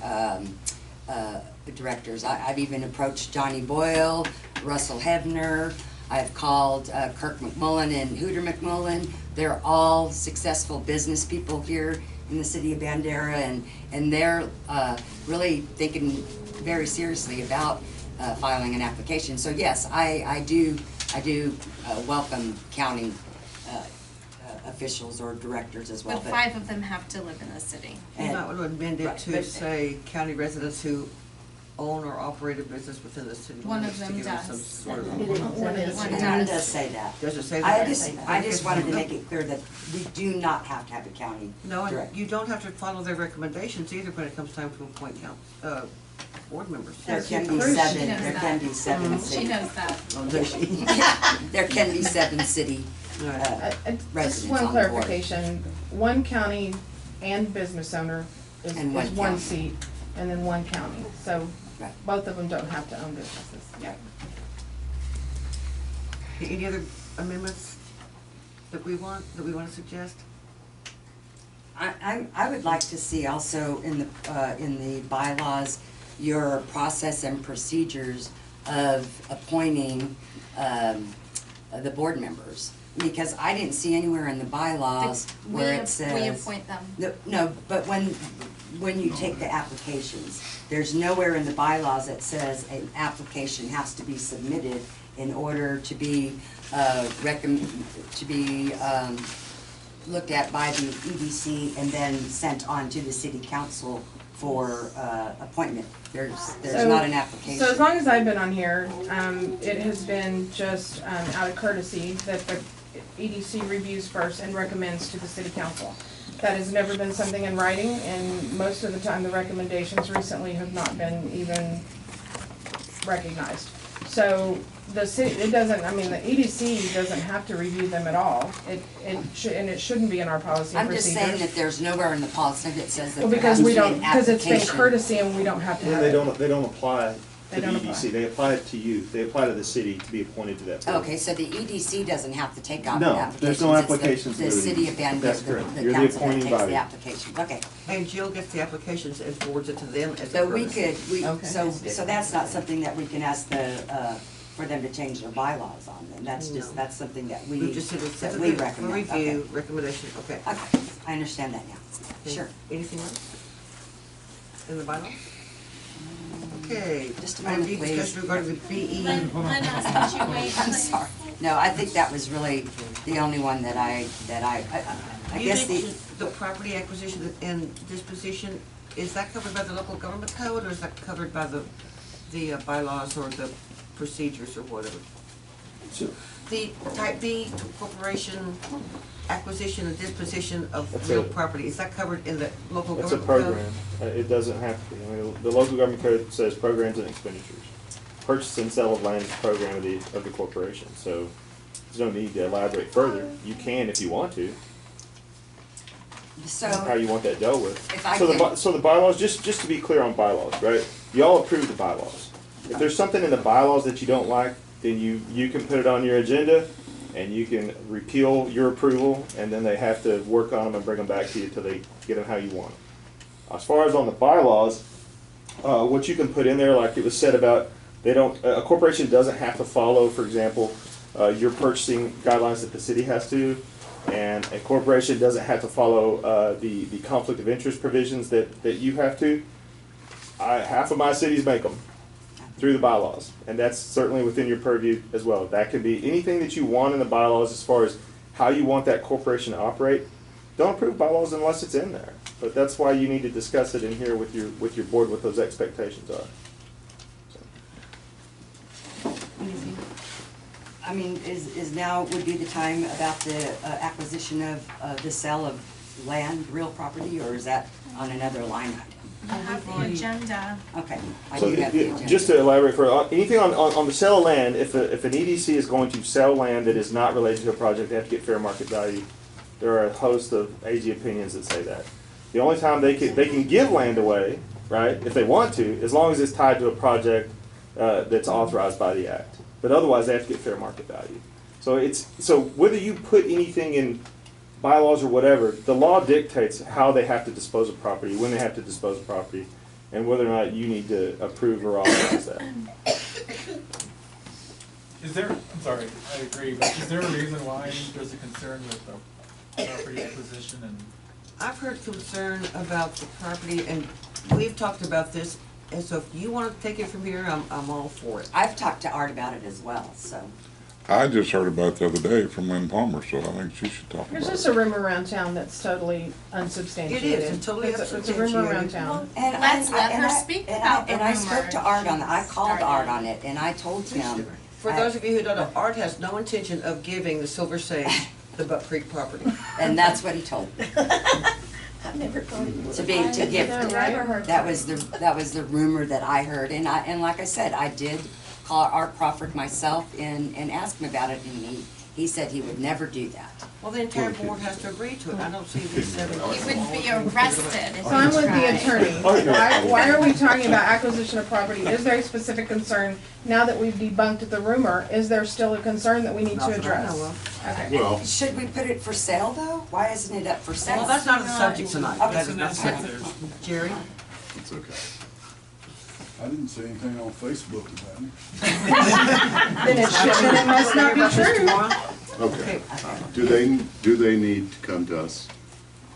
Speaker 3: directors. I've even approached Johnny Boyle, Russell Hebner. I've called Kirk McMullen and Hooter McMullen. They're all successful business people here in the city of Bandera, and they're really thinking very seriously about filing an application. So yes, I do welcome county officials or directors as well.
Speaker 7: But 5 of them have to live in the city.
Speaker 1: You might want to amend it
Speaker 3: Right,
Speaker 1: to
Speaker 3: but-
Speaker 1: say county residents who own or operate a business within the city
Speaker 7: One
Speaker 1: limits
Speaker 7: of
Speaker 1: to
Speaker 7: them
Speaker 1: give us some
Speaker 7: does.
Speaker 1: sort of.
Speaker 2: One is.
Speaker 7: One
Speaker 3: It
Speaker 7: does.
Speaker 3: does say that.
Speaker 1: Does it say that?
Speaker 3: I just wanted to make it clear that we do not have to have a county
Speaker 1: No, and
Speaker 3: director.
Speaker 1: you don't have to follow their recommendations either when it comes time to appoint board members.
Speaker 3: There can be
Speaker 2: Bruce, she
Speaker 3: 7,
Speaker 7: knows
Speaker 3: there
Speaker 7: that.
Speaker 3: can be 7
Speaker 7: She
Speaker 3: city.
Speaker 7: knows that.
Speaker 1: Oh, does she?
Speaker 3: There can be 7 city
Speaker 1: Right.
Speaker 2: Just
Speaker 3: residents
Speaker 2: one
Speaker 3: on the board.
Speaker 2: clarification, one county and business owner is
Speaker 3: And one
Speaker 2: one
Speaker 3: county.
Speaker 2: seat, and then one county, so
Speaker 3: Right.
Speaker 2: both of them don't have to own businesses. Yeah.
Speaker 1: Any other amendments that we want to suggest?
Speaker 3: I would like to see also in the bylaws, your process and procedures of appointing the board members. Because I didn't see anywhere in the bylaws where it says.
Speaker 7: We appoint them.
Speaker 3: No, but when you take the applications, there's nowhere in the bylaws that says an application has to be submitted in order to be looked at by the EDC and then sent on to the city council for appointment. There's
Speaker 2: So-
Speaker 3: not an application.
Speaker 2: So as long as I've been on here, it has been just out of courtesy that the EDC reviews first and recommends to the city council. That has never been something in writing, and most of the time, the recommendations recently have not been even recognized. So the city, it doesn't, I mean, the EDC doesn't have to review them at all. It shouldn't be in our policy and
Speaker 3: I'm just
Speaker 2: procedures.
Speaker 3: saying that there's nowhere in the policy that says that
Speaker 2: Well,
Speaker 3: there
Speaker 2: because
Speaker 3: has
Speaker 2: we
Speaker 3: to be an
Speaker 2: don't, because it's been
Speaker 3: application.
Speaker 2: courtesy and we don't have to have
Speaker 8: They
Speaker 2: it.
Speaker 8: don't apply
Speaker 2: They
Speaker 8: to the
Speaker 2: don't apply.
Speaker 8: EDC, they apply it to you, they apply to the city to be appointed to that board.
Speaker 3: Okay, so the EDC doesn't have to take out the
Speaker 8: No,
Speaker 3: applications.
Speaker 8: there's no
Speaker 3: it's the-
Speaker 8: applications
Speaker 3: The
Speaker 8: to the
Speaker 3: city of
Speaker 8: EDC.
Speaker 3: Van,
Speaker 8: That's
Speaker 3: the
Speaker 8: correct.
Speaker 3: the
Speaker 8: You're the
Speaker 3: council that
Speaker 8: appointing
Speaker 3: takes
Speaker 8: body.
Speaker 3: the application, okay.
Speaker 1: And Jill gets the applications and forwards it to them as a
Speaker 3: So we
Speaker 1: courtesy.
Speaker 3: could,
Speaker 1: Okay.
Speaker 3: so that's not something that we can ask for them to change their bylaws on, then, that's just,
Speaker 1: No.
Speaker 3: that's something that
Speaker 1: We just said it's
Speaker 3: that we recommend,
Speaker 1: for review,
Speaker 3: okay.
Speaker 1: recommendation, okay.
Speaker 3: Okay, I understand that now, sure.
Speaker 1: Anything else in the bylaws? Okay.
Speaker 3: Just a moment,
Speaker 1: Review
Speaker 3: please.
Speaker 1: discussion regarding the BE.
Speaker 7: Lynn asked that you wait,
Speaker 3: I'm
Speaker 7: please.
Speaker 3: sorry, no, I think that was really the only one that I
Speaker 1: You
Speaker 3: guess
Speaker 1: think the property acquisition and disposition, is that covered by the local government code, or is that covered by the bylaws or the procedures or whatever?
Speaker 8: So-
Speaker 1: The type B corporation acquisition and disposition of
Speaker 8: That's
Speaker 1: real
Speaker 8: it.
Speaker 1: property, is that covered in the local
Speaker 8: It's a
Speaker 1: government code?
Speaker 8: program, it doesn't have to be, I mean, the local government code says programs and expenditures. Purchase and sale of land is a program of the corporation, so There's no need to elaborate further. You can if you want to,
Speaker 3: So,
Speaker 8: how you want that dealt with.
Speaker 3: If I
Speaker 8: So
Speaker 3: can-
Speaker 8: so the bylaws, just to be clear on bylaws, right? Y'all approved the bylaws. If there's something in the bylaws that you don't like, then you can put it on your agenda and you can repeal your approval, and then they have to work on them and bring them back to you till they get them how you want them. As far as on the bylaws, what you can put in there, like it was said about, a corporation doesn't have to follow, for example, your purchasing guidelines that the city has to, and a corporation doesn't have to follow the conflict of interest provisions that you have to. Half of my cities make them through the bylaws, and that's certainly within your purview as well. That can be anything that you want in the bylaws as far as how you want that corporation to operate. Don't approve bylaws unless it's in there, but that's why you need to discuss it in here with your board, what those expectations are.
Speaker 3: I mean, is now would be the time about the acquisition of the sale of land, real property, or is that on another line item?
Speaker 7: You have the agenda.
Speaker 3: Okay, I
Speaker 8: So
Speaker 3: do have the agenda.
Speaker 8: just to elaborate further, anything on the sale of land, if an EDC is going to sell land that is not related to a project, they have to get fair market value. There are a host of AG opinions that say that. The only time they can give land away, right, if they want to, as long as it's tied to a project that's authorized by the act. But otherwise, they have to get fair market value. So whether you put anything in bylaws or whatever, the law dictates how they have to dispose of property, when they have to dispose of property, and whether or not you need to approve or authorize that.
Speaker 9: Is there, I'm sorry, I agree, but is there a reason why there's a concern with the property acquisition and?
Speaker 1: I've heard concern about the property, and we've talked about this, and so if you wanna take it from here, I'm all for it.
Speaker 3: I've talked to Art about it as well, so.
Speaker 4: I just heard about it the other day from Lynn Palmer, so I think she should talk
Speaker 2: There's
Speaker 4: about
Speaker 2: just
Speaker 4: it.
Speaker 2: a rumor around town that's totally unsubstantiated.
Speaker 1: It is, it's totally
Speaker 2: It's a rumor
Speaker 1: unsubstantiated.
Speaker 2: around town.
Speaker 3: And
Speaker 7: Let's let
Speaker 3: and
Speaker 7: her speak
Speaker 3: and
Speaker 7: about the
Speaker 3: And I spoke to
Speaker 7: rumor
Speaker 3: Art on
Speaker 7: she
Speaker 3: that, I called
Speaker 7: started.
Speaker 3: Art on it, and I told him.
Speaker 1: For those of you who don't know, Art has no intention of giving the Silver Sage the Buck Creek property.
Speaker 3: And that's what he told me,
Speaker 13: I've never thought he would.
Speaker 3: to give.
Speaker 2: Yeah, right.
Speaker 3: That was the rumor that I heard, and like I said, I did call Art Crawford myself and ask him about it, and he said he would never do that.
Speaker 1: Well, the entire board has to agree to it. I don't see these seven.
Speaker 7: He would be arrested if
Speaker 2: So I'm
Speaker 7: he
Speaker 2: with the
Speaker 7: tried.
Speaker 2: attorney. Why are we talking about acquisition of property? Is there a specific concern, now that we've debunked the rumor, is there still a concern that we need to
Speaker 1: Nothing I
Speaker 2: address?
Speaker 1: know of.
Speaker 2: Okay.
Speaker 11: Well,
Speaker 3: Should we put it for sale, though? Why isn't it up for sale?
Speaker 1: Well, that's not the subject tonight.
Speaker 3: Okay.
Speaker 1: That is not
Speaker 10: That's
Speaker 1: subject.
Speaker 10: not
Speaker 1: Jerry?
Speaker 11: it's okay. I didn't say anything on Facebook about it.
Speaker 2: Then it must not be true.
Speaker 11: Okay.
Speaker 1: Okay.
Speaker 11: Do they need to come to us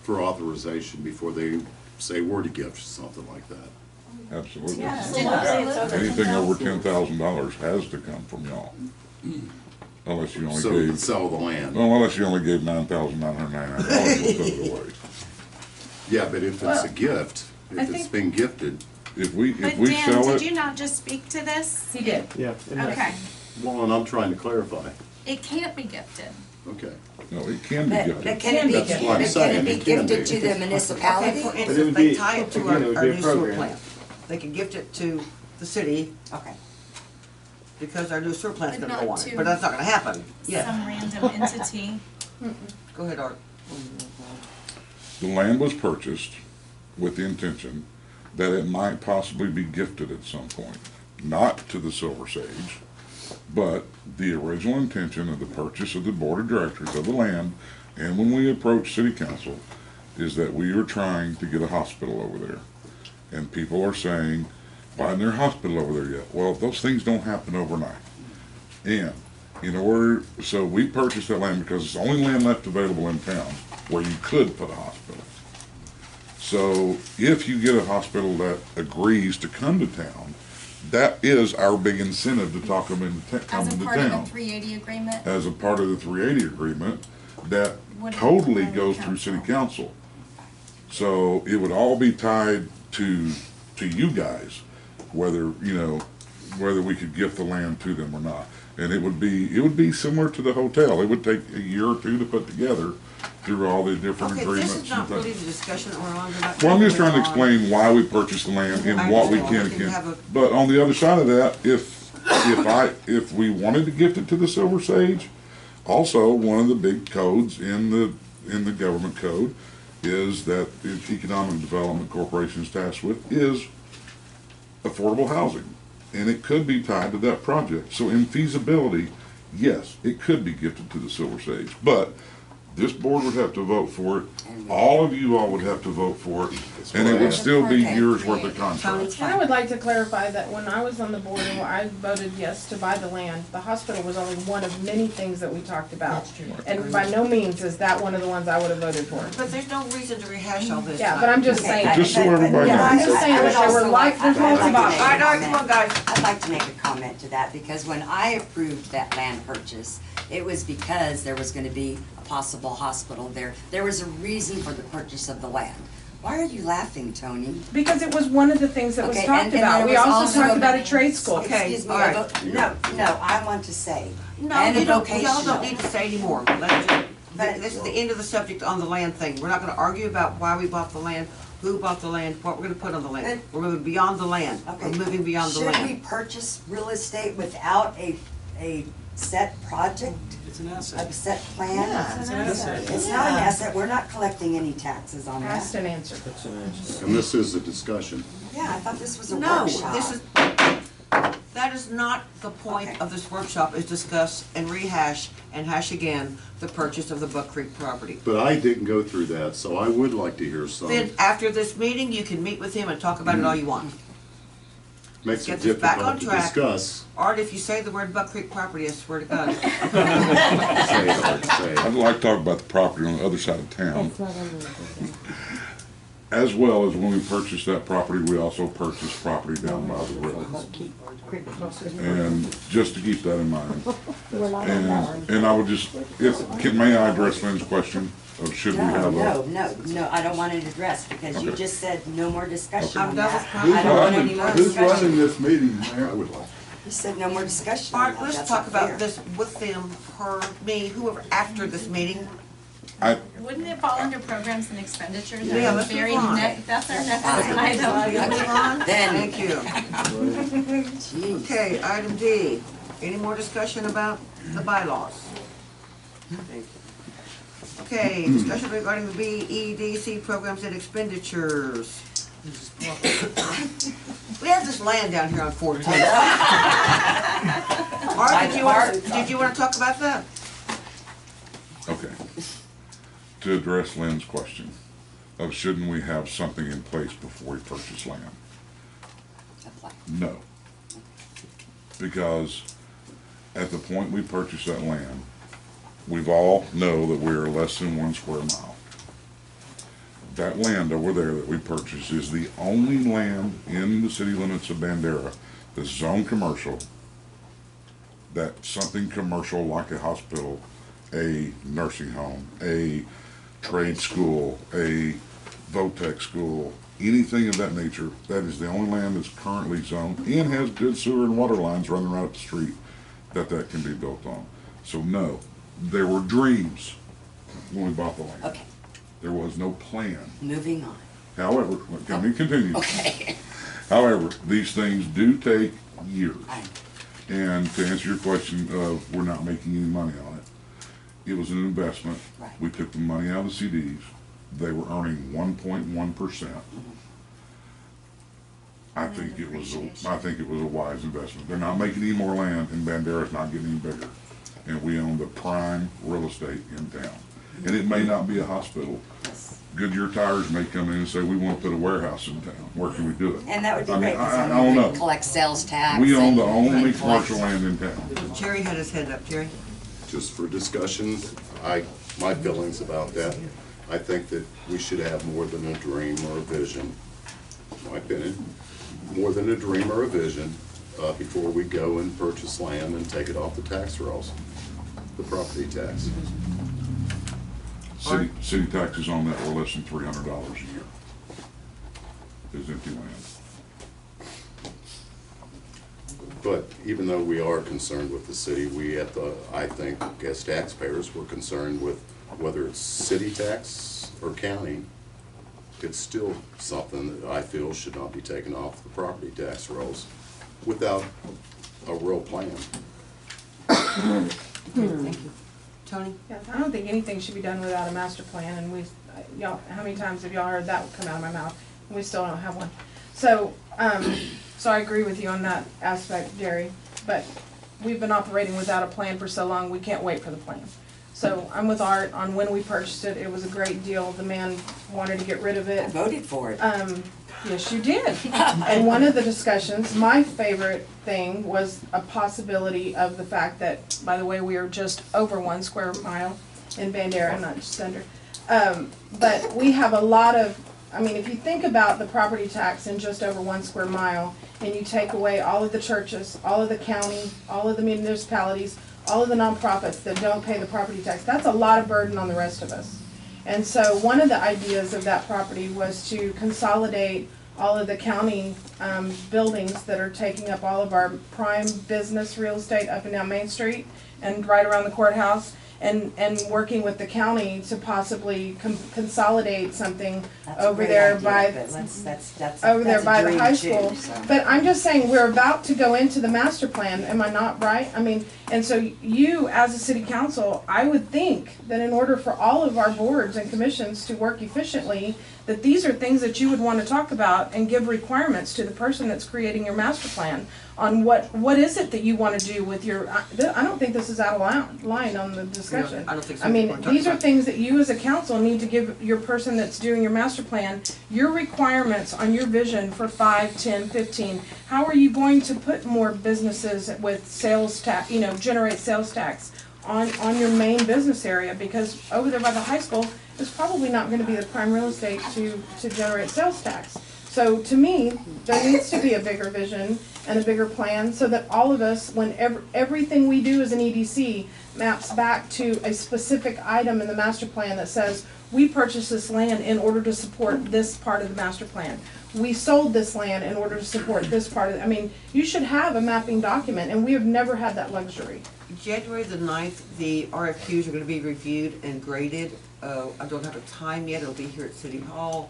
Speaker 11: for authorization before they say we're to gift, something like that?
Speaker 4: Absolutely.
Speaker 7: Didn't-
Speaker 4: Anything over $10,000 has to come from y'all. Unless you only
Speaker 11: So
Speaker 4: gave,
Speaker 11: sell the land.
Speaker 4: well, unless you only gave $9,999, we'll put it away.
Speaker 11: Yeah, but if it's a gift,
Speaker 2: I
Speaker 11: if it's
Speaker 2: think-
Speaker 11: been gifted,
Speaker 4: If we
Speaker 7: But
Speaker 4: sell
Speaker 7: Dan,
Speaker 4: it.
Speaker 7: did you not just speak to this?
Speaker 2: He did.
Speaker 8: Yeah.
Speaker 7: Okay,
Speaker 11: well, and I'm trying to clarify.
Speaker 7: it can't be gifted.
Speaker 11: Okay.
Speaker 4: No, it can be
Speaker 3: But
Speaker 4: gifted.
Speaker 3: can it be,
Speaker 11: That's what I'm saying,
Speaker 3: can it
Speaker 11: it
Speaker 3: be
Speaker 11: can
Speaker 3: gifted
Speaker 11: be.
Speaker 3: to the
Speaker 1: Okay,
Speaker 3: municipality?
Speaker 1: for
Speaker 8: But it
Speaker 1: instance,
Speaker 8: would
Speaker 1: they
Speaker 8: be-
Speaker 1: tie it to
Speaker 8: again, it would
Speaker 1: our
Speaker 8: be a
Speaker 1: new sewer
Speaker 8: program.
Speaker 1: plant. They can gift it to the city
Speaker 3: Okay.
Speaker 1: because our new sewer plant's
Speaker 7: But
Speaker 1: gonna go
Speaker 7: not
Speaker 1: on it,
Speaker 7: to
Speaker 1: but that's not gonna happen. Yeah,
Speaker 7: Some random entity.
Speaker 1: go ahead, Art.
Speaker 4: The land was purchased with the intention that it might possibly be gifted at some point, not to the Silver Sage, but the original intention of the purchase of the board of directors of the land, and when we approach city council, is that we are trying to get a hospital over there. And people are saying, why isn't there a hospital over there yet? Well, those things don't happen overnight. And in order, so we purchased that land because it's the only land left available in town where you could put a hospital. So if you get a hospital that agrees to come to town, that is our big incentive to talk them into
Speaker 7: As
Speaker 4: coming
Speaker 7: a
Speaker 4: to
Speaker 7: part of the
Speaker 4: town.
Speaker 7: 380 agreement,
Speaker 4: As a part of the 380 agreement, that
Speaker 7: Would it
Speaker 4: totally
Speaker 7: go to
Speaker 4: goes through
Speaker 7: council?
Speaker 4: city council. So it would all be tied to you guys, whether, whether we could gift the land to them or not. And it would be similar to the hotel. It would take a year or two to put together through all the different
Speaker 1: Okay,
Speaker 4: agreements.
Speaker 1: this is
Speaker 4: and
Speaker 1: not really
Speaker 4: things.
Speaker 1: the discussion that we're on tonight.
Speaker 4: Well, I'm just trying to
Speaker 1: We're on-
Speaker 4: explain why we purchased the land and
Speaker 1: I
Speaker 4: what we
Speaker 1: understand.
Speaker 4: can and
Speaker 1: We can have
Speaker 4: can't.
Speaker 1: a-
Speaker 4: But on the other side of that, if we wanted to gift it to the Silver Sage, Also, one of the big codes in the government code is that the Economic Development Corporation is tasked with is affordable housing. And it could be tied to that project. So in feasibility, yes, it could be gifted to the Silver Sage. But this board would have to vote for it. All of you all would have to vote for it. And it would still be years worth of contract.
Speaker 2: And I would like to clarify that when I was on the board and I voted yes to buy the land, the hospital was only one of many things that we talked about.
Speaker 13: That's true.
Speaker 2: And by no means is that one of the ones I would have voted for.
Speaker 1: But there's no reason to rehash all this.
Speaker 2: Yeah, but I'm just
Speaker 13: Okay,
Speaker 2: saying.
Speaker 4: Just so everybody
Speaker 2: Yeah, I'm
Speaker 4: knows.
Speaker 2: just saying that there were there's lots of options.
Speaker 1: All right, come on, guys.
Speaker 3: I'd like to make a comment to that, because when I approved that land purchase, it was because there was gonna be a possible hospital there. There was a reason for the purchase of the land. Why are you laughing, Tony?
Speaker 2: Because it was one of the things that was
Speaker 3: Okay,
Speaker 2: talked
Speaker 3: and there
Speaker 2: about. We
Speaker 3: was
Speaker 2: also
Speaker 3: also
Speaker 2: talked about
Speaker 3: a-
Speaker 2: a trade school.
Speaker 1: Okay,
Speaker 3: Excuse me,
Speaker 1: all right.
Speaker 3: no, I want to say,
Speaker 1: No,
Speaker 3: and a
Speaker 1: you don't, y'all
Speaker 3: vocational.
Speaker 1: don't need to say anymore. Let's just,
Speaker 3: But-
Speaker 1: this is the end of the subject on the land thing. We're not gonna argue about why we bought the land, who bought the land, what we're gonna put on the land.
Speaker 3: And-
Speaker 1: We're moving beyond the land.
Speaker 3: Okay.
Speaker 1: We're moving beyond the
Speaker 3: Should we
Speaker 1: land.
Speaker 3: purchase real estate without a set project,
Speaker 10: It's an
Speaker 3: a
Speaker 10: asset.
Speaker 3: set plan?
Speaker 13: Yeah.
Speaker 10: It's an asset.
Speaker 3: It's not an asset, we're not collecting any taxes on
Speaker 2: Asked
Speaker 3: that.
Speaker 2: and answered.
Speaker 11: And this is a discussion.
Speaker 3: Yeah, I thought this was a
Speaker 1: No,
Speaker 3: workshop.
Speaker 1: this is, that is not the point
Speaker 3: Okay.
Speaker 1: of this workshop, is discuss and rehash and hash again the purchase of the Buck Creek property.
Speaker 11: But I didn't go through that, so I would like to hear some.
Speaker 1: Then, after this meeting, you can meet with him and talk about it all you want.
Speaker 11: Makes
Speaker 1: get
Speaker 11: it
Speaker 1: this back on
Speaker 11: difficult to
Speaker 1: track.
Speaker 11: discuss.
Speaker 1: Art, if you say the word Buck Creek property, I swear to God.
Speaker 11: Say it, Art, say it.
Speaker 4: I'd like to talk about the property on the other side of town. As well as when we purchased that property, we also purchased property down by the river. And just to keep that in mind. And I would just, may I address Lynn's question of should we have a?
Speaker 3: No, I don't want it addressed, because you
Speaker 4: Okay.
Speaker 3: just said no more discussion
Speaker 1: I'm
Speaker 3: on
Speaker 1: done
Speaker 3: that.
Speaker 1: with
Speaker 3: I don't want any more
Speaker 11: Who's running
Speaker 3: discussion.
Speaker 11: this meeting, Mayor?
Speaker 4: I would like.
Speaker 3: You said no more discussion on
Speaker 1: Art,
Speaker 3: that,
Speaker 1: let's
Speaker 3: that's
Speaker 1: talk
Speaker 3: not fair.
Speaker 1: about this with them, her, me, whoever, after this meeting.
Speaker 7: Wouldn't it fall under programs and expenditures?
Speaker 1: Yeah, let's
Speaker 7: Very
Speaker 1: move on.
Speaker 7: That's our next
Speaker 3: Fine.
Speaker 7: item.
Speaker 1: Move on?
Speaker 3: Then-
Speaker 1: Thank you.
Speaker 3: Jeez.
Speaker 1: Okay, item D, any more discussion about the bylaws? Okay, discussion regarding the BEDC programs and expenditures. We have this land down here on 14. Art, did you want to talk about that?
Speaker 4: Okay. To address Lynn's question of shouldn't we have something in place before we purchase land? No. Because at the point we purchase that land, we've all know that we're less than 1 square mile. That land over there that we purchased is the only land in the city limits of Bandera that's zone commercial, that something commercial like a hospital, a nursing home, a trade school, a VOTEC school, anything of that nature, that is the only land that's currently zoned and has good sewer and water lines running right up the street that can be built on. So no, there were dreams when we bought the land.
Speaker 3: Okay,
Speaker 4: There was no plan.
Speaker 3: moving on.
Speaker 4: However, let me continue.
Speaker 3: Okay.
Speaker 4: However, these things do take years.
Speaker 3: Fine.
Speaker 4: And to answer your question of we're not making any money on it, it was an investment.
Speaker 3: Right.
Speaker 4: We took the money out of the CDs. They were earning 1.1%. I think it was a wise investment. They're not making any more land, and Bandera's not getting any bigger. And we own the prime real estate in town. And it may not be a hospital. Goodyear Tires may come in and say, we want to put a warehouse in town. Where can we do it?
Speaker 3: And that would be
Speaker 4: I mean,
Speaker 3: great, because
Speaker 4: I
Speaker 3: then
Speaker 4: don't
Speaker 3: we
Speaker 4: know.
Speaker 3: could collect sales tax.
Speaker 4: We own the
Speaker 3: and
Speaker 4: only
Speaker 3: collect-
Speaker 4: commercial land in town.
Speaker 1: Jerry had his hand up, Jerry.
Speaker 11: Just for discussion, my feelings about that, I think that we should have more than a dream or a vision, in my opinion, more than a dream or a vision, before we go and purchase land and take it off the tax rolls, the property tax.
Speaker 4: City taxes on that were less than $300 a year. Is empty land.
Speaker 11: But even though we are concerned with the city, I think, as taxpayers, we're concerned with whether it's city tax or county. It's still something that I feel should not be taken off the property tax rolls without a real plan.
Speaker 1: Thank you. Tony?
Speaker 2: Yes, I don't think anything should be done without a master plan, and y'all, how many times have y'all heard that come out of my mouth? And we still don't have one. So, so I agree with you on that aspect, Jerry, but we've been operating without a plan for so long, we can't wait for the plan. So I'm with Art on when we purchased it, it was a great deal, the man wanted to get rid of
Speaker 3: I
Speaker 2: it.
Speaker 3: voted for it.
Speaker 2: Yes, you did. And one of the discussions, my favorite thing was a possibility of the fact that, by the way, we are just over 1 square mile in Bandera, not just under. But we have a lot of, I mean, if you think about the property tax in just over 1 square mile, and you take away all of the churches, all of the county, all of the municipalities, all of the nonprofits that don't pay the property tax, that's a lot of burden on the rest of us. And so one of the ideas of that property was to consolidate all of the county buildings that are taking up all of our prime business real estate up and down Main Street and right around the courthouse, and working with the county to possibly consolidate something
Speaker 3: That's a
Speaker 2: over
Speaker 3: great
Speaker 2: there
Speaker 3: idea,
Speaker 2: by
Speaker 3: but that's
Speaker 2: over there
Speaker 3: a
Speaker 2: by the
Speaker 3: dream
Speaker 2: high
Speaker 3: too,
Speaker 2: school.
Speaker 3: so.
Speaker 2: But I'm just saying, we're about to go into the master plan, am I not right? I mean, and so you, as a city council, I would think that in order for all of our boards and commissions to work efficiently, that these are things that you would want to talk about and give requirements to the person that's creating your master plan on what is it that you want to do with your, I don't think this is out of line on the discussion.
Speaker 1: I don't think so.
Speaker 2: I mean,
Speaker 1: We're talking
Speaker 2: these are
Speaker 1: about-
Speaker 2: things that you as a council need to give your person that's doing your master plan, your requirements on your vision for 5, 10, 15. How are you going to put more businesses with sales tax, generate sales tax on your main business area? Because over there by the high school, it's probably not gonna be the prime real estate to generate sales tax. So to me, there needs to be a bigger vision and a bigger plan so that all of us, when everything we do as an EDC maps back to a specific item in the master plan that says, we purchased this land in order to support this part of the master plan. We sold this land in order to support this part of it. I mean, you should have a mapping document, and we have never had that luxury.
Speaker 1: January the 9th, the RFQs are gonna be reviewed and graded. I don't have a time yet, it'll be here at City Hall.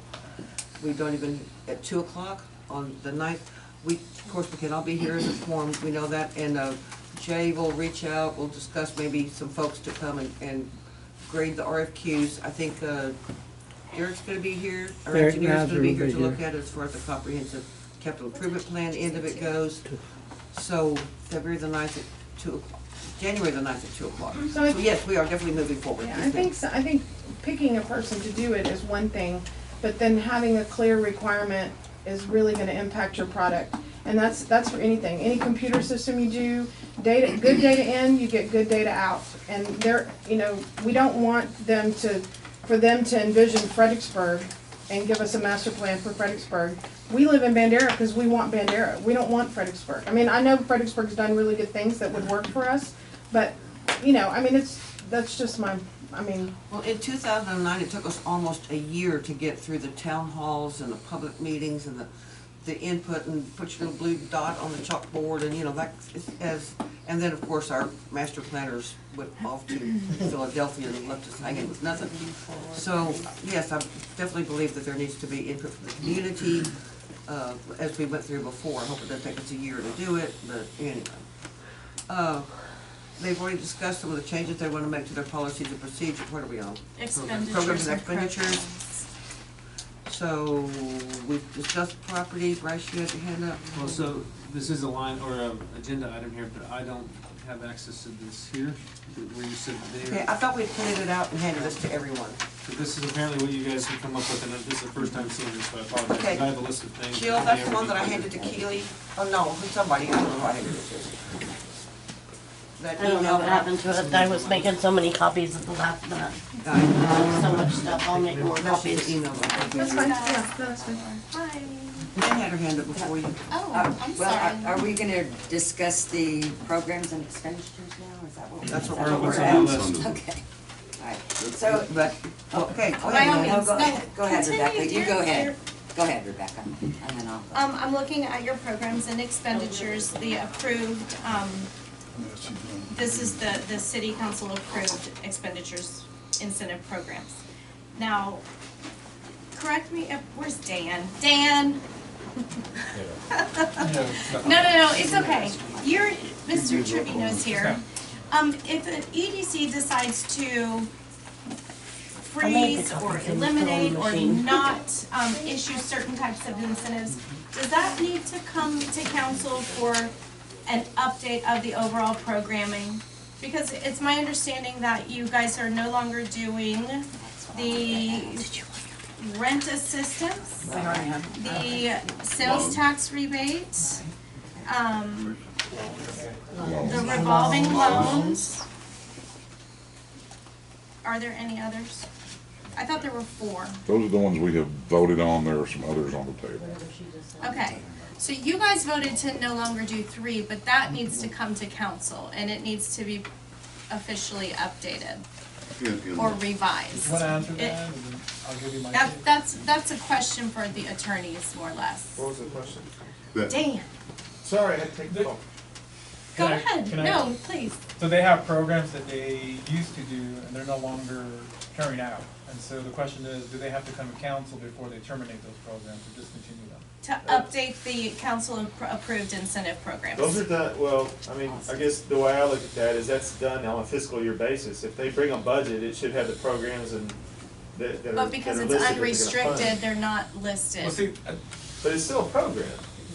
Speaker 1: We don't even, at 2 o'clock on the 9th. Of course, we can all be here as a quorum, we know that, and Jay will reach out, we'll discuss maybe some folks to come and grade the RFQs. I think Derek's gonna be here, our
Speaker 14: Derek
Speaker 1: engineer's gonna be
Speaker 14: Mazur
Speaker 1: here
Speaker 14: will
Speaker 1: to
Speaker 14: be
Speaker 1: look at as far as the comprehensive capital improvement plan, end of it goes. So February the 9th at 2 o'clock, January the 9th at 2 o'clock.
Speaker 2: So I-
Speaker 1: So yes, we are definitely moving forward.
Speaker 2: Yeah,
Speaker 1: Yes, ma'am.
Speaker 2: I think picking a person to do it is one thing, but then having a clear requirement is really gonna impact your product. And that's for anything, any computer system you do, good data in, you get good data out. And we don't want for them to envision Fredericksburg and give us a master plan for Fredericksburg. We live in Bandera because we want Bandera, we don't want Fredericksburg. I mean, I know Fredericksburg's done really good things that would work for us, but, that's just
Speaker 1: Well, in 2009, it took us almost a year to get through the town halls and the public meetings and the input and put your little blue dot on the chalkboard and, and then, of course, our master planners went off to Philadelphia and left us hanging with nothing. So, yes, I definitely believe that there needs to be input from the community, as we went through before. I hope it doesn't take us a year to do it, but anyway. They've already discussed some of the changes they want to make to their policies and procedures. What are we on?
Speaker 7: Expenditures
Speaker 1: Programs and
Speaker 7: and
Speaker 1: expenditures.
Speaker 7: programs.
Speaker 1: So, we've discussed properties, Bryce, you had your hand up?
Speaker 10: Well, so this is a line or an agenda item here, but I don't have access to this here, where you said
Speaker 1: Okay,
Speaker 10: there.
Speaker 1: I thought we'd printed it out and handed this to everyone.
Speaker 10: So this is apparently what you guys have come up with, and this is the first time seeing this, so I apologize.
Speaker 1: Okay.
Speaker 10: I have a list of things.
Speaker 1: Jill, that's the one that I handed to Keely. Oh, no, somebody, I don't know who I handed it to. That
Speaker 14: I don't know
Speaker 1: email
Speaker 14: what
Speaker 1: that
Speaker 14: happened to it. I was making so many copies at the last minute. So much stuff. I'll make more
Speaker 1: That's
Speaker 14: copies.
Speaker 1: the email that I
Speaker 2: That's
Speaker 1: handed.
Speaker 2: fine, yeah, that's fine.
Speaker 7: Hi.
Speaker 1: Jen had her hand up before you.
Speaker 7: Oh, I'm
Speaker 3: Well,
Speaker 7: sorry.
Speaker 3: are we gonna discuss the programs and expenditures now, is that what?
Speaker 1: That's what
Speaker 3: is that
Speaker 1: we're-
Speaker 10: what's
Speaker 3: at?
Speaker 10: on the list.
Speaker 3: Okay, alright, so,
Speaker 1: But, okay, go
Speaker 7: By all
Speaker 1: ahead.
Speaker 7: means,
Speaker 3: go
Speaker 7: no,
Speaker 3: ahead, go ahead,
Speaker 7: continue,
Speaker 3: Rebecca, you
Speaker 7: dear,
Speaker 3: go ahead.
Speaker 7: dear.
Speaker 3: Go ahead, Rebecca, and then I'll.
Speaker 7: I'm looking at your programs and expenditures, the approved, this is the city council approved expenditures incentive programs. Now, correct me if, where's Dan? Dan? No, it's okay. Mr. Trevino's here. If an EDC decides to
Speaker 14: I made the
Speaker 7: freeze
Speaker 14: copies
Speaker 7: or
Speaker 14: in the
Speaker 7: eliminate or
Speaker 14: sewing machine.
Speaker 7: not, issue certain types of incentives, does that need to come to council for an update of the overall programming? Because it's my understanding that you guys are no longer doing the rent assistance, the sales tax rebate, the revolving loans. Are there any others? I thought there were 4.
Speaker 4: Those are the ones we have voted on. There are some others on the table.
Speaker 7: Okay, so you guys voted to no longer do 3, but that needs to come to council and it needs to be officially updated or revised.
Speaker 9: You wanna answer
Speaker 7: It-
Speaker 9: that, and then I'll give you my.
Speaker 7: That's a question for the attorneys, more or less.
Speaker 8: What was the question?
Speaker 7: Dan,
Speaker 8: Sorry, I had to take the phone.
Speaker 7: go
Speaker 9: Can I-
Speaker 7: ahead,
Speaker 9: can I-
Speaker 7: no, please.
Speaker 9: So they have programs that they used to do, and they're no longer carrying out. And so the question is, do they have to come to council before they terminate those programs or discontinue them?
Speaker 7: To update the council approved incentive programs.
Speaker 8: Those are done, well, I mean, I guess the way I look at that is that's done on a fiscal year basis. If they bring a budget, it should have the programs and that are,
Speaker 7: But because
Speaker 8: that are
Speaker 7: it's
Speaker 8: listed that they're gonna
Speaker 7: unrestricted,
Speaker 8: fund.
Speaker 7: they're not listed.
Speaker 9: Well, see,
Speaker 8: But it's still a program.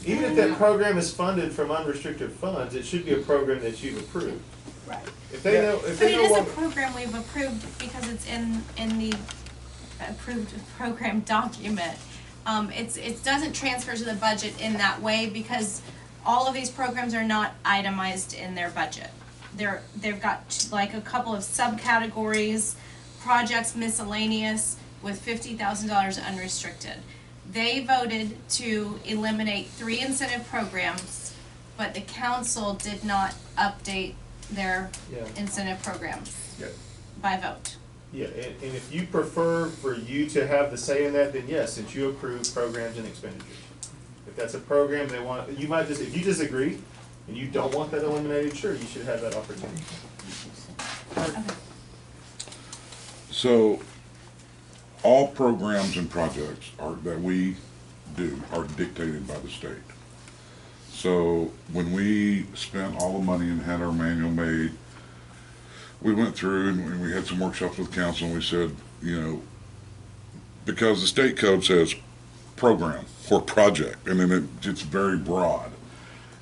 Speaker 8: Even if that program is funded from unrestricted funds, it should be a program that you've approved.
Speaker 7: Right.
Speaker 8: If they know, if
Speaker 7: But
Speaker 8: they
Speaker 7: it
Speaker 8: know
Speaker 7: is a
Speaker 8: what.
Speaker 7: program we've approved because it's in the approved program document. It doesn't transfer to the budget in that way because all of these programs are not itemized in their budget. They've got like a couple of subcategories, projects miscellaneous with $50,000 unrestricted. They voted to eliminate 3 incentive programs, but the council did not update their
Speaker 8: Yeah.
Speaker 7: incentive programs
Speaker 8: Yeah.
Speaker 7: by vote.
Speaker 8: Yeah, and if you prefer for you to have the say in that, then yes, since you approve programs and expenditures. If that's a program they want, you might just, if you disagree and you don't want that eliminated, sure, you should have that opportunity.
Speaker 7: Okay.
Speaker 4: So, all programs and projects that we do are dictated by the state. So, when we spent all the money and had our manual made, we went through and we had some workshops with council and we said, you know, because the state code says program or project, and then it's very broad.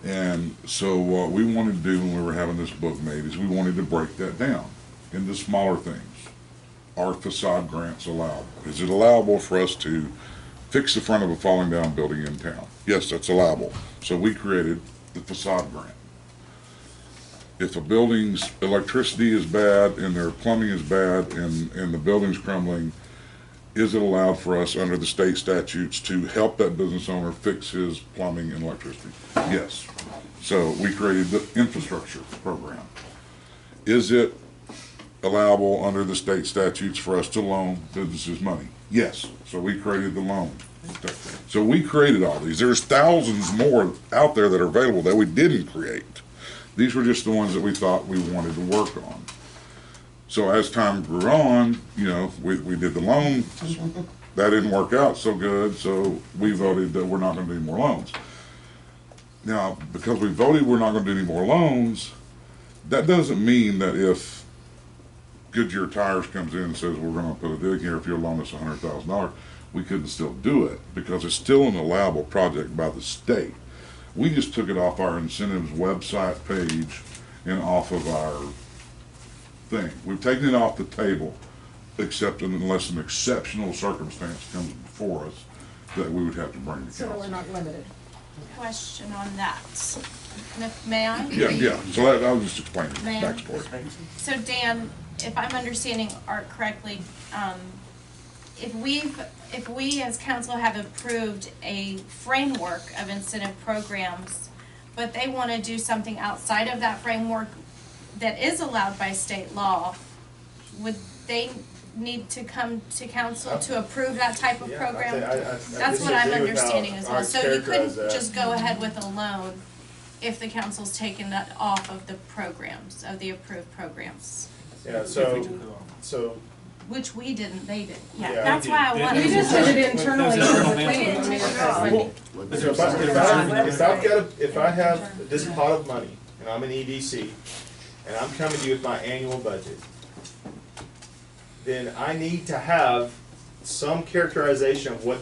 Speaker 4: And so what we wanted to do when we were having this book made is we wanted to break that down into smaller things. Are facade grants allowable? Is it allowable for us to fix the front of a falling down building in town? Yes, that's allowable. So we created the facade grant. If a building's electricity is bad and their plumbing is bad and the building's crumbling, is it allowed for us under the state statutes to help that business owner fix his plumbing and electricity? Yes. So we created the infrastructure program. Is it allowable under the state statutes for us to loan businesses money? Yes. So we created the loan. So we created all these. There's thousands more out there that are available that we didn't create. These were just the ones that we thought we wanted to work on. So as time grew on, you know, we did the loan. That didn't work out so good, so we voted that we're not gonna do any more loans. Now, because we voted we're not gonna do any more loans, that doesn't mean that if Goodyear Tires comes in and says, we're gonna put a dig here if you'll loan us $100,000, we couldn't still do it, because it's still an allowable project by the state. We just took it off our incentives website page and off of our thing. We've taken it off the table, except unless an exceptional circumstance comes before us that we would have to bring to
Speaker 2: So that we're
Speaker 7: Oh.
Speaker 2: not limited.
Speaker 7: Question on that. May I?
Speaker 4: Yeah, so that, I was just explaining the
Speaker 7: Ma'am?
Speaker 4: backstory.
Speaker 7: So Dan, if I'm understanding Art correctly, if we as council have approved a framework of incentive programs, but they wanna do something outside of that framework that is allowed by state law, would they need to come to council to approve that type of
Speaker 8: Yeah,
Speaker 7: program?
Speaker 8: I
Speaker 7: That's what I'm
Speaker 8: disagree with how
Speaker 7: understanding as well.
Speaker 8: Art
Speaker 7: So you couldn't
Speaker 8: characterized that.
Speaker 7: just go ahead with a loan if the council's taken that off of the programs, of the approved programs,
Speaker 8: Yeah,
Speaker 10: If we
Speaker 8: so,
Speaker 10: took it off.
Speaker 8: so,
Speaker 7: which we didn't, they did.
Speaker 8: Yeah,
Speaker 7: Yeah, that's
Speaker 10: we
Speaker 7: why I
Speaker 10: did.
Speaker 7: wanted
Speaker 2: We
Speaker 7: to.
Speaker 2: just did it internally.
Speaker 10: There's internal
Speaker 2: We
Speaker 10: management.
Speaker 2: didn't take it off.
Speaker 10: But there's-
Speaker 8: if I have this pot of money and I'm an EDC and I'm coming to you with my annual budget, then I need to have some characterization of what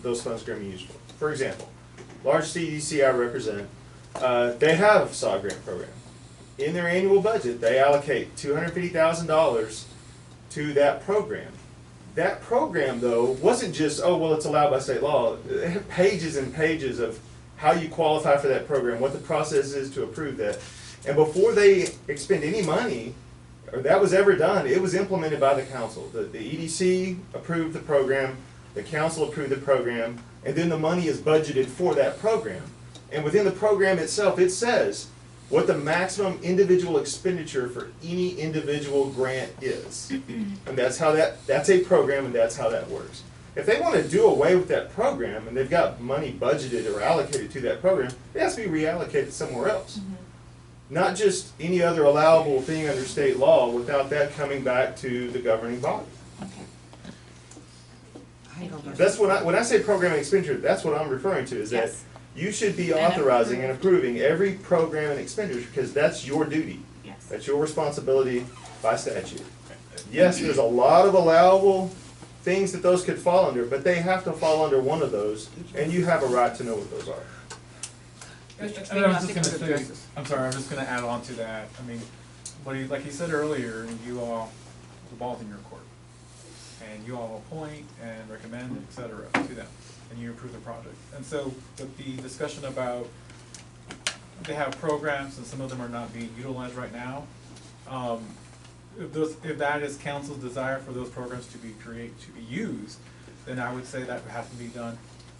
Speaker 8: those funds are gonna be used for. For example, large CDC I represent, they have a facade grant program. In their annual budget, they allocate $250,000 to that program. That program, though, wasn't just, oh, well, it's allowed by state law. It had pages and pages of how you qualify for that program, what the process is to approve that. And before they expend any money, or that was ever done, it was implemented by the council. The EDC approved the program, the council approved the program, and then the money is budgeted for that program. And within the program itself, it says what the maximum individual expenditure for any individual grant is. And that's how that's a program, and that's how that works. If they want to do away with that program, and they've got money budgeted or allocated to that program, it has to be reallocated somewhere else. Not just any other allowable thing under state law without that coming back to the governing body. That's when I say programming expenditure, that's what I'm referring to, is that
Speaker 7: Yes.
Speaker 8: you should be authorizing and approving every program and expenditure, because that's your duty.
Speaker 7: Yes.
Speaker 8: That's your responsibility by statute. Yes, there's a lot of allowable things that those could fall under, but they have to fall under one of those, and you have a right to know what those are.
Speaker 9: And I was just gonna say, I'm sorry, I'm just gonna add on to that. I mean, like you said earlier, you all, the ball's in your court. And you all appoint and recommend, et cetera, to them, and you approve the project. And so, with the discussion about, they have programs and some of them are not being utilized right now, if that is council's desire for those programs to be used, then I would say that has to be done.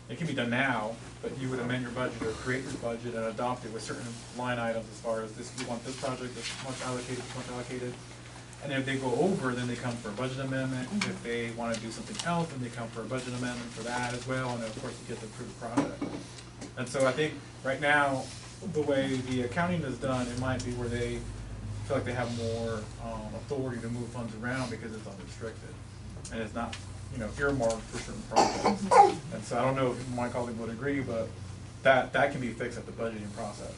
Speaker 9: It can be done now, but you would amend your budget or create your budget and adopt it with certain line items as far as this, you want this project, this much allocated, this much allocated. And if they go over, then they come for a budget amendment. If they wanna do something else, then they come for a budget amendment for that as well, and of course you get the approved project. And so I think right now, the way the accounting is done, it might be where they feel like they have more authority to move funds around because it's unrestricted. And it's not, earmarked for certain projects. And so I don't know if my colleague would agree, but that can be fixed at the budgeting process.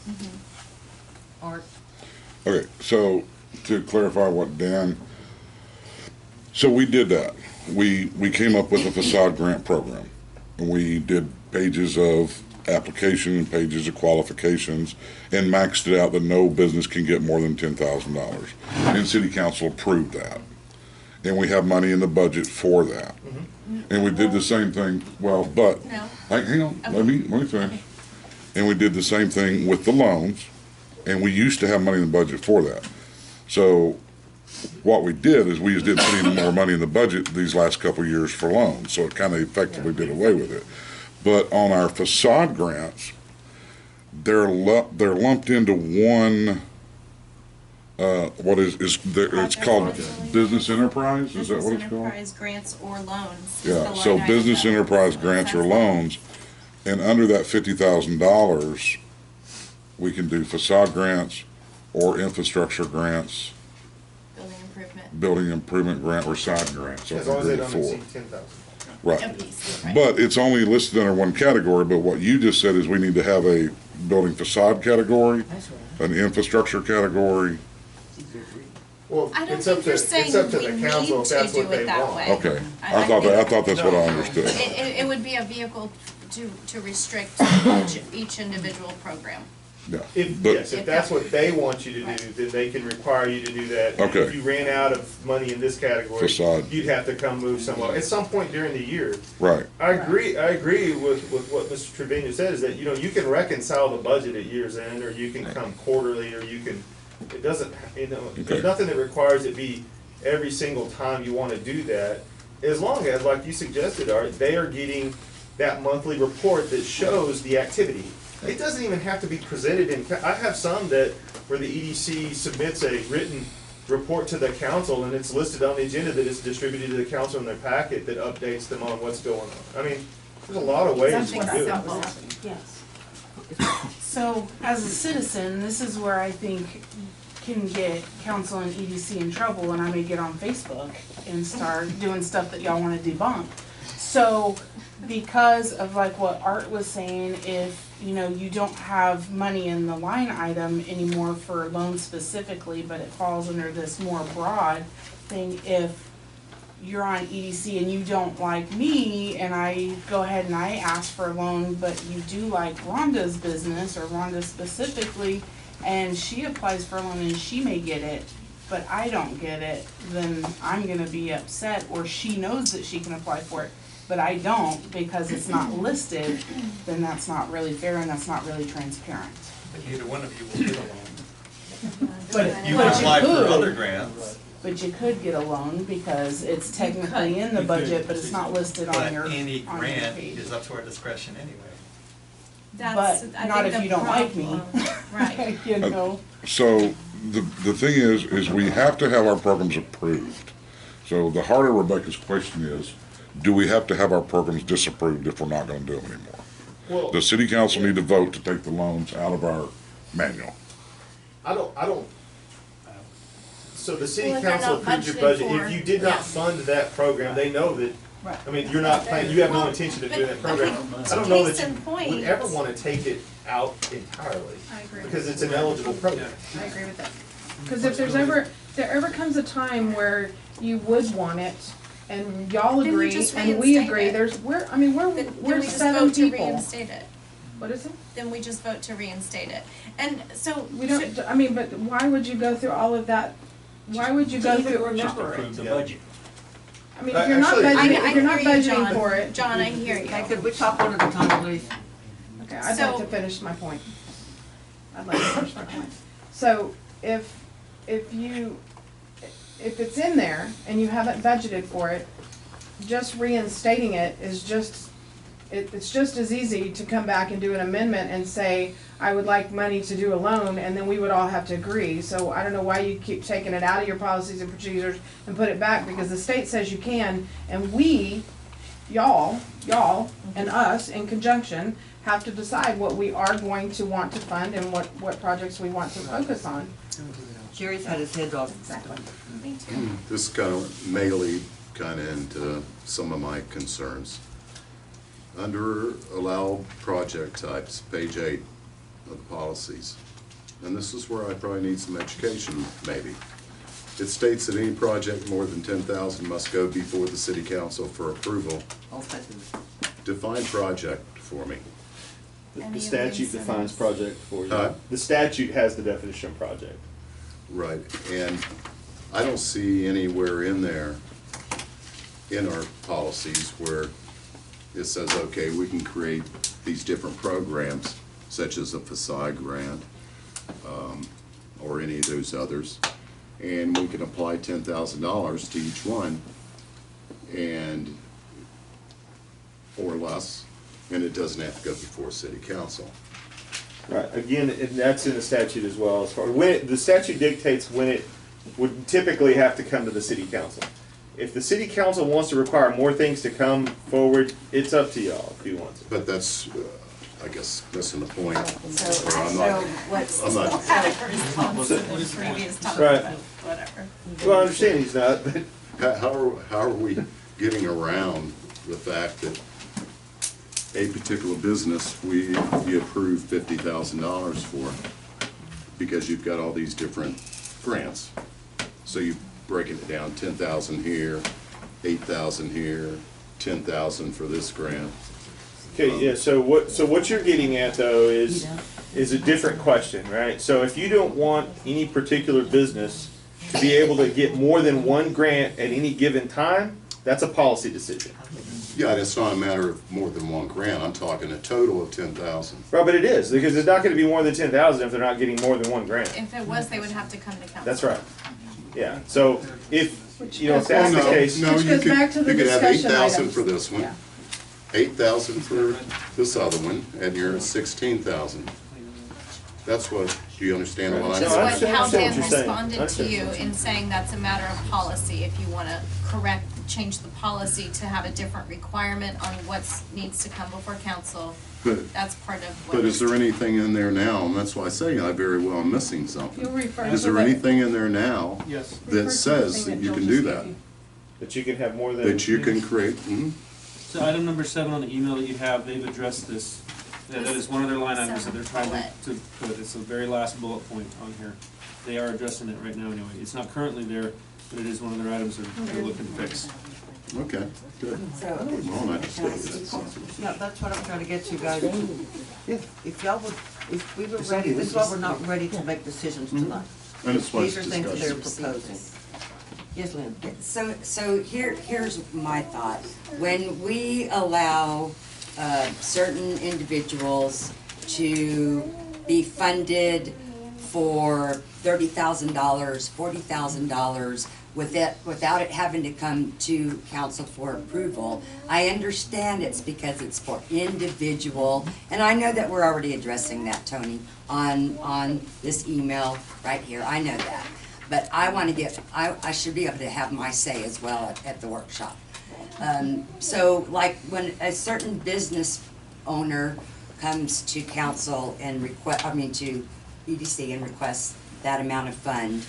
Speaker 1: Art?
Speaker 4: Okay, so to clarify what Dan, so we did that. We came up with a facade grant program. And we did pages of application and pages of qualifications and maxed it out that no business can get more than $10,000. And city council approved that. And we have money in the budget for that. And we did the same thing, but,
Speaker 7: No.
Speaker 4: hang on, let me finish. And we did the same thing with the loans, and we used to have money in the budget for that. So what we did is we just didn't put any more money in the budget these last couple of years for loans, so it kind of effectively did away with it. But on our facade grants, they're lumped into one, it's called business enterprise, is that what it's called?
Speaker 7: Business enterprise grants or loans. is the
Speaker 4: Yeah,
Speaker 7: line
Speaker 4: so
Speaker 7: item
Speaker 4: business
Speaker 7: that
Speaker 4: enterprise grants or
Speaker 7: says that.
Speaker 4: loans, and under that $50,000, we can do facade grants or infrastructure grants, building improvement grant or side grants.
Speaker 8: As long as they
Speaker 4: Grade
Speaker 8: don't
Speaker 4: 4.
Speaker 8: exceed 10,000.
Speaker 4: Right.
Speaker 7: A piece, right.
Speaker 4: But it's only listed under one category, but what you just said is we need to have a building facade category, an infrastructure category.
Speaker 8: Well,
Speaker 7: I don't
Speaker 8: it's up
Speaker 7: think
Speaker 8: to,
Speaker 7: you're
Speaker 8: it's
Speaker 7: saying
Speaker 8: up to
Speaker 7: we
Speaker 8: the
Speaker 7: need
Speaker 8: council if
Speaker 7: to
Speaker 8: that's
Speaker 7: do
Speaker 8: what they
Speaker 7: it that
Speaker 8: want.
Speaker 7: way.
Speaker 4: Okay,
Speaker 7: I
Speaker 4: I thought
Speaker 7: think-
Speaker 4: that's what I understood.
Speaker 7: It would be a vehicle to restrict each individual program.
Speaker 4: Yeah.
Speaker 8: If
Speaker 4: But,
Speaker 8: that's what they want you to do, then they can require you to do that.
Speaker 4: Okay.
Speaker 8: If you ran out of money in this category,
Speaker 4: Facade.
Speaker 8: you'd have to come move somewhere, at some point during the year.
Speaker 4: right,
Speaker 8: I agree with what Mr. Trevino said, is that, you can reconcile the budget at year's end, or you can come quarterly, or you can, it doesn't, there's nothing that requires it be every single time you wanna do that, as long as, like you suggested, Art, they are getting that monthly report that shows the activity. It doesn't even have to be presented in, I have some that, where the EDC submits a written report to the council, and it's listed on the agenda that is distributed to the council in their packet that updates them on what's going on. I mean, there's a lot of ways to do it.
Speaker 5: Yes. So, as a citizen, this is where I think can get council and EDC in trouble, and I may get on Facebook and start doing stuff that y'all wanna debunk. So, because of like what Art was saying, if, you know, you don't have money in the line item anymore for loans specifically, but it falls under this more broad thing, if you're on EDC and you don't like me, and I go ahead and I ask for a loan, but you do like Rhonda's business, or Rhonda specifically, and she applies for a loan and she may get it, but I don't get it, then I'm gonna be upset, or she knows that she can apply for it, but I don't because it's not listed, then that's not really fair and that's not really transparent.
Speaker 6: But neither one of you will get a loan.
Speaker 5: But
Speaker 6: You
Speaker 5: but
Speaker 6: can apply for
Speaker 5: could.
Speaker 6: other grants,
Speaker 5: But you could get a loan because it's technically in the
Speaker 6: You
Speaker 5: budget,
Speaker 6: could.
Speaker 5: but it's not listed on
Speaker 6: but
Speaker 5: your,
Speaker 6: any
Speaker 5: on your
Speaker 6: grant
Speaker 5: page.
Speaker 6: is up to our discretion anyway.
Speaker 7: That's,
Speaker 5: But
Speaker 7: I
Speaker 5: not
Speaker 7: think
Speaker 5: if
Speaker 7: the
Speaker 5: you don't like me.
Speaker 7: problem. Right.
Speaker 5: You know,
Speaker 4: So the thing is we have to have our programs approved. So the heart of Rebecca's question is, do we have to have our programs disapproved if we're not gonna do them anymore?
Speaker 8: Well,
Speaker 4: The city council need to vote to take the loans out of our manual.
Speaker 8: I don't. So the city
Speaker 7: Well, if they're
Speaker 8: council
Speaker 7: not
Speaker 8: approved your
Speaker 7: budgeted
Speaker 8: budget,
Speaker 7: for-
Speaker 8: if you did not
Speaker 7: yeah.
Speaker 8: fund that program, they know that,
Speaker 5: right.
Speaker 8: I mean, you're not planning, you have no intention of doing that program. I don't know
Speaker 7: Case
Speaker 8: that
Speaker 7: in
Speaker 8: you
Speaker 7: point.
Speaker 8: would ever wanna take it out entirely,
Speaker 2: I agree.
Speaker 8: because it's an eligible program.
Speaker 2: I agree with that. Cause if there ever comes a time where you would want it, and y'all
Speaker 7: Then we
Speaker 2: agree,
Speaker 7: just
Speaker 2: and we
Speaker 7: reinstate
Speaker 2: agree,
Speaker 7: it.
Speaker 2: then
Speaker 7: Then
Speaker 2: we're
Speaker 7: we just
Speaker 2: 7
Speaker 7: vote to
Speaker 2: people.
Speaker 7: reinstate it.
Speaker 2: What is it?
Speaker 7: Then we just vote to reinstate it. And so.
Speaker 2: We don't, I mean, but why would you go through all of that? Why would you go through, remember it?
Speaker 8: the budget.
Speaker 2: I mean, if you're not
Speaker 8: Actually-
Speaker 2: budgeting,
Speaker 7: I
Speaker 2: if you're not
Speaker 7: hear you,
Speaker 2: budgeting
Speaker 7: John.
Speaker 2: for it.
Speaker 7: John, I hear you.
Speaker 1: Okay, could we talk one at a time, please?
Speaker 2: Okay, I'd like
Speaker 7: So-
Speaker 2: to finish my point. I'd like to finish my point. So if it's in there and you haven't budgeted for it, just reinstating it is just, it's just as easy to come back and do an amendment and say, I would like money to do a loan, and then we would all have to agree. So I don't know why you keep taking it out of your policies and procedures and put it back, because the state says you can, and we, y'all, and us in conjunction have to decide what we are going to want to fund and what projects we want to focus on.
Speaker 1: Jerry's had his head off.
Speaker 2: Exactly.
Speaker 7: Me too.
Speaker 11: This kind of may lead kind of into some of my concerns. Under allowed project types, page 8 of the policies, and this is where I probably need some education, maybe. It states that any project more than 10,000 must go before the city council for approval. Define project for me.
Speaker 7: Any
Speaker 8: The
Speaker 7: of
Speaker 8: statute
Speaker 7: these
Speaker 8: defines
Speaker 7: sentence.
Speaker 8: project for you.
Speaker 11: Huh?
Speaker 8: The statute has the definition of project.
Speaker 11: Right, and I don't see anywhere in there, in our policies, where it says, okay, we can create these different programs, such as a facade grant, or any of those others, and we can apply $10,000 to each one, and, or less, and it doesn't have to go before city council.
Speaker 8: Right, again, and that's in the statute as well, as far, the statute dictates when it would typically have to come to the city council. If the city council wants to require more things to come forward, it's up to y'all if you want to.
Speaker 11: But that's, I guess, missing the point.
Speaker 7: So,
Speaker 11: Or I'm not-
Speaker 7: what's.
Speaker 11: I'm not-
Speaker 7: Had a response to the previous topic,
Speaker 8: Right.
Speaker 7: but whatever.
Speaker 8: Well, I understand he's not, but
Speaker 11: How are we getting around the fact that a particular business, you approve $50,000 for, because you've got all these different grants? So you breaking it down, 10,000 here, 8,000 here, 10,000 for this grant.
Speaker 8: okay, yeah, so what you're getting at though is a different question, right? So if you don't want any particular business to be able to get more than one grant at any given time, that's a policy decision.
Speaker 11: Yeah, and it's not a matter of more than one grant, I'm talking a total of 10,000.
Speaker 8: Right, but it is, because it's not gonna be more than 10,000 if they're not getting more than one grant.
Speaker 7: If it was, they would have to come to council.
Speaker 8: That's right. Yeah, so if, you know, if
Speaker 2: goes
Speaker 8: that's the
Speaker 11: No,
Speaker 8: case.
Speaker 11: no,
Speaker 2: Which
Speaker 11: you
Speaker 2: goes
Speaker 11: could,
Speaker 2: back to the
Speaker 11: you could have
Speaker 2: discussion
Speaker 11: 8,000
Speaker 2: items.
Speaker 11: for this one,
Speaker 2: Yeah.
Speaker 11: 8,000 for this other one, and you're at 16,000. That's what, do you understand what I'm
Speaker 8: No, I
Speaker 7: That's what,
Speaker 8: understand-
Speaker 7: how
Speaker 8: understand
Speaker 7: Dan
Speaker 8: what you're saying. I
Speaker 7: responded to
Speaker 8: understand
Speaker 7: you
Speaker 8: what you're
Speaker 7: in saying that's a matter of policy, if you wanna change the policy to have a different requirement on what needs to come before council,
Speaker 11: But,
Speaker 7: that's part of what.
Speaker 11: but is there anything in there now, and that's why I say I very well am missing something.
Speaker 2: You'll refer
Speaker 11: Is
Speaker 2: to
Speaker 11: there
Speaker 2: the-
Speaker 11: anything in there now
Speaker 10: Yes.
Speaker 2: refer to the
Speaker 11: that says
Speaker 2: thing
Speaker 11: that you
Speaker 2: Joel
Speaker 11: can
Speaker 2: just
Speaker 11: do
Speaker 2: gave
Speaker 11: that?
Speaker 2: you.
Speaker 8: That you can have more than.
Speaker 11: That you can create,
Speaker 10: So item number 7 on the email that you have, they've addressed this. That is one of their line items that they're trying to put. It's the very last bullet point on here. They are addressing it right now anyway. It's not currently there, but it is one of their items they're looking to fix.
Speaker 11: Okay, good. Well, I just
Speaker 1: Yeah, that's what I'm trying to get to, guys. If y'all would, if we were ready, this is why we're not ready to make decisions tonight.
Speaker 11: And it's what's
Speaker 1: These are things that they're
Speaker 11: discussed.
Speaker 1: proposing. Yes, Lynn?
Speaker 3: So here's my thought. When we allow certain individuals to be funded for $30,000, $40,000 without it having to come to council for approval, I understand it's because it's for individual, and I know that we're already addressing that, Tony, on this email right here. I know that. But I want to I should be able to have my say as well at the workshop. So like when a certain business owner comes to council and to EDC and requests that amount of fund,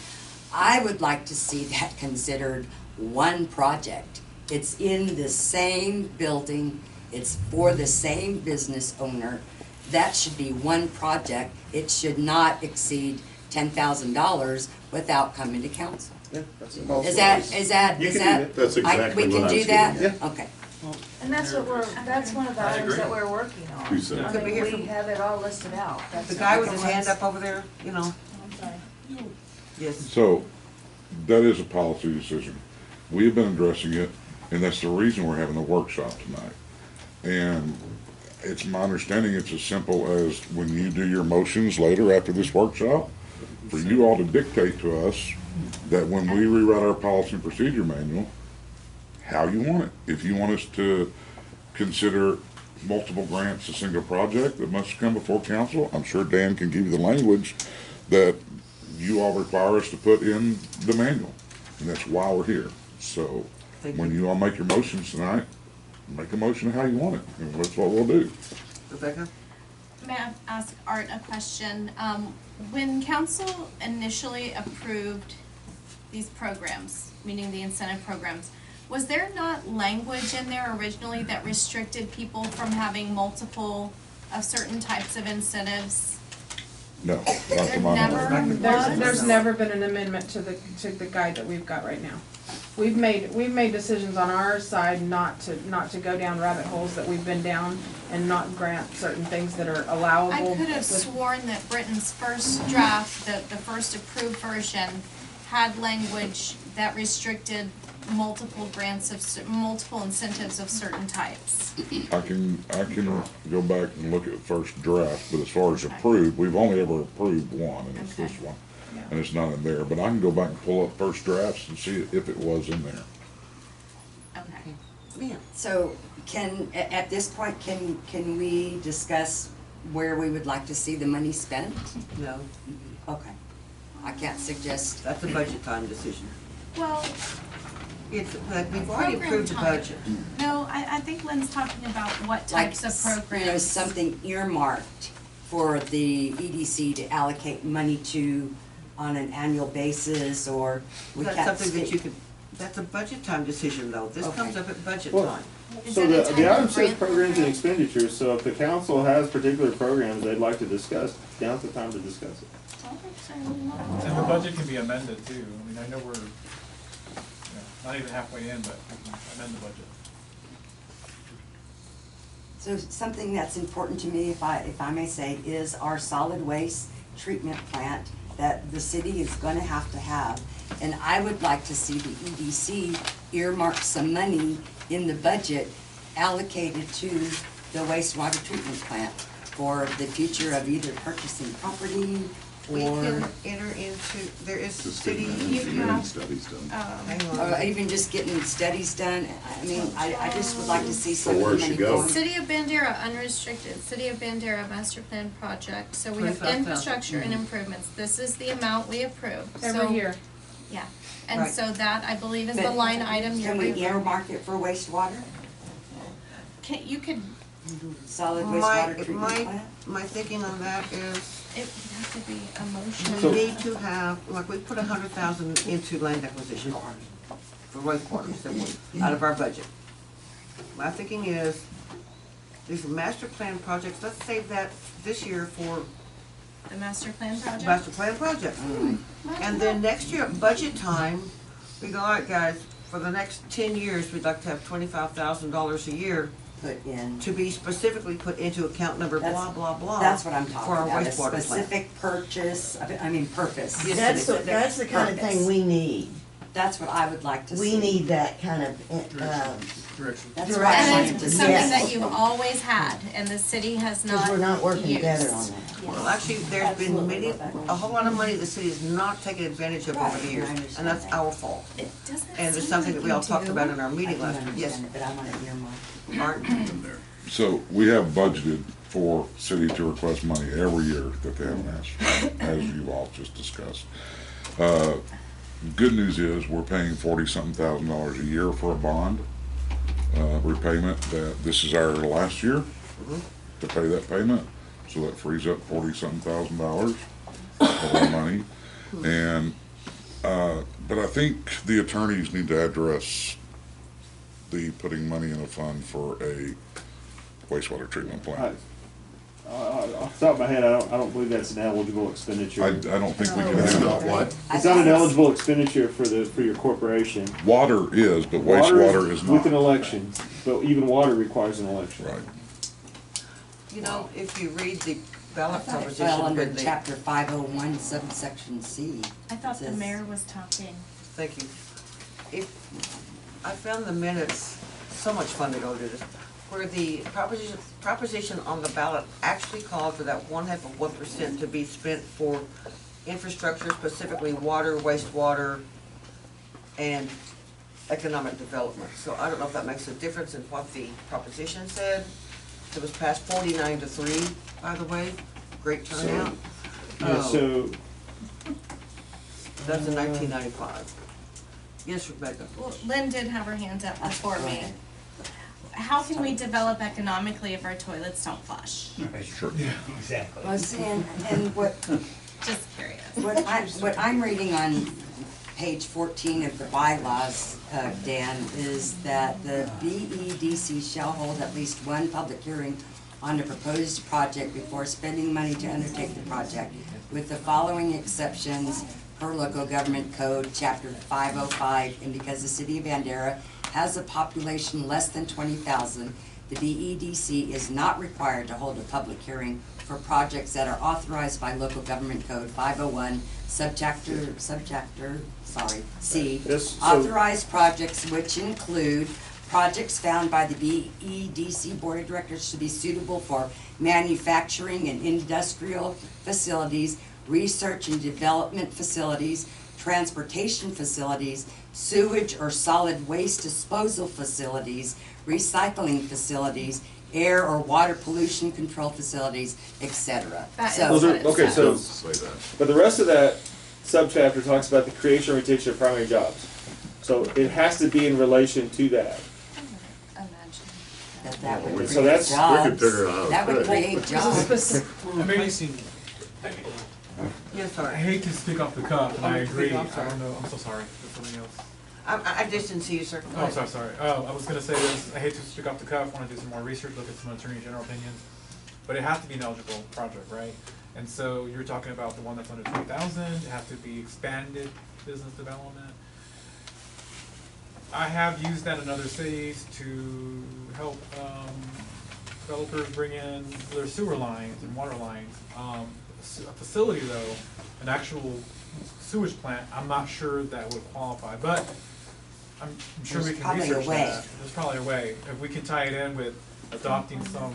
Speaker 3: I would like to see that considered one project. It's in the same building, it's for the same business owner. That should be one project. It should not exceed $10,000 without coming to council.
Speaker 8: Yeah, that's
Speaker 3: Is that?
Speaker 8: You can do that.
Speaker 11: That's exactly
Speaker 3: we
Speaker 11: what
Speaker 3: can
Speaker 11: I
Speaker 3: do
Speaker 11: was
Speaker 3: that?
Speaker 11: getting
Speaker 8: Yeah.
Speaker 3: Okay.
Speaker 12: And that's one of the items that we're working on.
Speaker 11: Who said
Speaker 12: I
Speaker 1: that?
Speaker 12: mean, we have it all listed out. That's
Speaker 1: The guy with his
Speaker 12: one of
Speaker 1: hand
Speaker 12: the
Speaker 1: up over there, you know,
Speaker 12: ones- I'm sorry.
Speaker 1: yes.
Speaker 4: So, that is a policy decision. We have been addressing it, and that's the reason we're having a workshop tonight. And it's my understanding it's as simple as when you do your motions later after this workshop, for you all to dictate to us that when we rewrite our policy and procedure manual, how you want it. If you want us to consider multiple grants a single project that must come before council, I'm sure Dan can give you the language that you all require us to put in the manual. And that's why we're here. So
Speaker 1: Thank
Speaker 4: when
Speaker 1: you.
Speaker 4: you all make your motions tonight, make a motion how you want it. And that's what we'll do.
Speaker 1: Rebecca?
Speaker 7: May I ask Art a question? When council initially approved these programs, meaning the incentive programs, was there not language in there originally that restricted people from having multiple of certain types of incentives?
Speaker 4: No, not to
Speaker 7: There
Speaker 4: my
Speaker 7: never
Speaker 4: knowledge.
Speaker 2: There's never been an amendment to the guide that we've got right now. We've made decisions on our side not to go down rabbit holes that we've been down and not grant certain things that are allowable.
Speaker 7: I could have
Speaker 2: with-
Speaker 7: sworn that Britain's first draft, the first approved version, had language that restricted multiple grants of, multiple incentives of certain types.
Speaker 4: I can go back and look at first draft, but as far as approved, we've only ever approved one, and it's this
Speaker 7: Okay.
Speaker 4: one. And it's not in there, but I can go back and pull up first drafts and see if it was in there.
Speaker 7: Okay.
Speaker 1: Yeah.
Speaker 3: So at this point, can we discuss where we would like to see the money spent?
Speaker 1: No,
Speaker 3: Okay. I can't suggest,
Speaker 1: that's a budget time decision.
Speaker 7: Well,
Speaker 1: It's, like, we've already
Speaker 7: Program
Speaker 1: approved the
Speaker 7: time.
Speaker 1: budget.
Speaker 7: no, I think Lynn's talking about what
Speaker 3: like,
Speaker 7: types of
Speaker 3: you know,
Speaker 7: programs.
Speaker 3: something earmarked for the EDC to allocate money to on an annual basis, or we
Speaker 1: That's
Speaker 3: can't
Speaker 1: something that
Speaker 3: speak.
Speaker 1: you could, that's a budget time decision, though. This
Speaker 3: Okay.
Speaker 1: comes up at budget
Speaker 8: Well,
Speaker 1: time.
Speaker 7: Is
Speaker 8: So
Speaker 7: it a
Speaker 8: the
Speaker 7: type
Speaker 8: item
Speaker 7: of
Speaker 8: says
Speaker 7: grant
Speaker 8: programs and
Speaker 7: program?
Speaker 8: expenditures, so if the council has particular programs they'd like to discuss, now's the time to discuss it.
Speaker 9: And the budget can be amended too. I mean, I know we're, not even halfway in, but we can amend the budget.
Speaker 3: So something that's important to me, if I may say, is our solid waste treatment plant that the city is gonna have to have. And I would like to see the EDC earmark some money in the budget allocated to the wastewater treatment plant for the future of either purchasing property
Speaker 1: We
Speaker 3: or,
Speaker 1: can enter into, there is
Speaker 11: Just
Speaker 1: city,
Speaker 11: getting
Speaker 7: You
Speaker 11: engineering
Speaker 7: have-
Speaker 11: studies done.
Speaker 1: hang
Speaker 3: or
Speaker 1: on.
Speaker 3: even just getting studies done. I mean, I just would like to see
Speaker 11: So
Speaker 3: some of the
Speaker 11: where's she
Speaker 3: money
Speaker 11: go?
Speaker 3: going.
Speaker 7: City of Bandera, unrestricted, City of Bandera master plan project, so we have
Speaker 1: 25,000.
Speaker 7: infrastructure and improvements, this is the amount we approved, so.
Speaker 2: Every year.
Speaker 7: Yeah, and
Speaker 1: Right.
Speaker 7: so that, I believe, is the
Speaker 3: But
Speaker 7: line item you're.
Speaker 3: Can we earmark it for wastewater?
Speaker 7: You could,
Speaker 3: Solid
Speaker 1: My,
Speaker 3: wastewater treatment
Speaker 1: my,
Speaker 3: plant?
Speaker 1: my thinking on that is,
Speaker 7: it would have to be a
Speaker 1: we
Speaker 7: motion.
Speaker 1: need to have, like, we put 100,000 into land acquisition for wastewater, so out of our budget. my thinking is, these master plan projects, let's save that this year for
Speaker 7: The master plan project?
Speaker 1: master plan project. And then next year, at budget time, we go, all right, guys, for the next 10 years, we'd like to have $25,000 a year
Speaker 3: Put in.
Speaker 1: to be specifically put into account number blah,
Speaker 3: That's-
Speaker 1: blah, blah.
Speaker 3: That's what I'm
Speaker 1: For
Speaker 3: talking
Speaker 1: our
Speaker 3: about, a
Speaker 1: wastewater plant.
Speaker 3: specific purchase, I mean, purpose.
Speaker 1: Yes,
Speaker 13: That's the kind of thing we need.
Speaker 3: That's what I would like to see.
Speaker 13: We need that kind of,
Speaker 10: Direction.
Speaker 3: That's what I
Speaker 7: And
Speaker 3: wanted
Speaker 7: it's
Speaker 3: to see.
Speaker 7: something
Speaker 13: Yes.
Speaker 7: that you've always had, and the city has not
Speaker 13: because we're not working together
Speaker 7: used.
Speaker 13: on that.
Speaker 1: Well, actually, there's been many, a whole lot of money the city has not taken advantage of over
Speaker 3: Right,
Speaker 1: the years,
Speaker 3: I understand
Speaker 1: and that's
Speaker 3: that.
Speaker 1: our fault.
Speaker 7: It doesn't
Speaker 1: And it's
Speaker 7: seem
Speaker 1: something
Speaker 7: like
Speaker 1: that we all
Speaker 7: you
Speaker 1: talked
Speaker 7: do.
Speaker 1: about in our
Speaker 3: I
Speaker 1: meeting
Speaker 3: can
Speaker 1: last week. Yes,
Speaker 3: understand it, but I want to earmark.
Speaker 1: Art?
Speaker 4: So we have budgeted for city to request money every year that they haven't asked for, as you've all just discussed. Good news is, we're paying $40-something thousand a year for a bond repayment, that this is our last year to pay that payment, so that frees up $40-something thousand of our money. And, but I think the attorneys need to address the putting money in a fund for a wastewater treatment plant.
Speaker 8: Off the top of my head, I don't believe that's an eligible expenditure.
Speaker 4: I don't think we can
Speaker 11: It's
Speaker 4: do
Speaker 11: not
Speaker 4: that.
Speaker 11: what?
Speaker 8: It's not an eligible expenditure for your corporation.
Speaker 4: Water is, but
Speaker 8: Water
Speaker 4: wastewater is
Speaker 8: with an
Speaker 4: not.
Speaker 8: election, but even water requires an election.
Speaker 4: Right.
Speaker 1: You know, if you read the ballot
Speaker 3: I thought it
Speaker 1: proposition
Speaker 3: fell under
Speaker 1: with the,
Speaker 3: chapter 501 subsection C.
Speaker 7: I thought the
Speaker 3: Says-
Speaker 7: mayor was talking.
Speaker 1: thank you. I found the minutes, so much fun to go to this, where the proposition on the ballot actually called for that 0.5% to be spent for infrastructure, specifically water, wastewater, and economic development. So I don't know if that makes a difference in what the proposition said. It was passed 49-3, by the way, great turnout.
Speaker 8: Yeah, so,
Speaker 1: That's in 1995. Yes, Rebecca?
Speaker 7: Well, Lynn did have her hands up before me. How can we develop economically if our toilets don't flush?
Speaker 4: Sure.
Speaker 3: Well, see, and what,
Speaker 7: Just curious.
Speaker 3: what I'm reading on page 14 of the bylaws, Dan, is that the BEDC shall hold at least one public hearing on a proposed project before spending money to undertake the project, with the following exceptions per local government code, chapter 505, and because the city of Bandera has a population less than 20,000, the BEDC is not required to hold a public hearing for projects that are authorized by local government code 501, subchapter, C.
Speaker 8: Yes, so-
Speaker 3: Authorized projects which include projects found by the BEDC Board of Directors to be suitable for manufacturing and industrial facilities, research and development facilities, transportation facilities, sewage or solid waste disposal facilities, recycling facilities, air or water pollution control facilities, etc.
Speaker 7: That is
Speaker 3: So,
Speaker 8: Those are-
Speaker 7: what it
Speaker 8: okay,
Speaker 7: says.
Speaker 8: so-
Speaker 11: Say that.
Speaker 8: but the rest of that subchapter talks about the creation or retention of primary jobs. So it has to be in relation to that.
Speaker 7: Imagine.
Speaker 3: that would
Speaker 11: We
Speaker 3: create
Speaker 8: So that's-
Speaker 11: we
Speaker 3: jobs.
Speaker 11: could figure it out.
Speaker 3: That would create jobs.
Speaker 1: Yes,
Speaker 9: I
Speaker 1: sorry.
Speaker 9: hate to speak off the cuff, and I
Speaker 1: Oh, speak
Speaker 9: agree, I
Speaker 1: off, sorry.
Speaker 9: don't know, I'm so sorry, there's something else.
Speaker 1: I just didn't see you, sir.
Speaker 9: Oh, sorry. I was gonna say this, I hate to speak off the cuff, wanna do some more research, look at some attorney general opinions, but it has to be an eligible project, right? And so you're talking about the one that's under 20,000, it has to be expanded business development. I have used that in other cities to help, developers bring in their sewer lines and water lines. A facility though, an actual sewage plant, I'm not sure that would qualify, but I'm sure we
Speaker 3: There's
Speaker 9: can
Speaker 3: probably a
Speaker 9: research
Speaker 3: way.
Speaker 9: that. There's probably a way. If we can tie it in with adopting some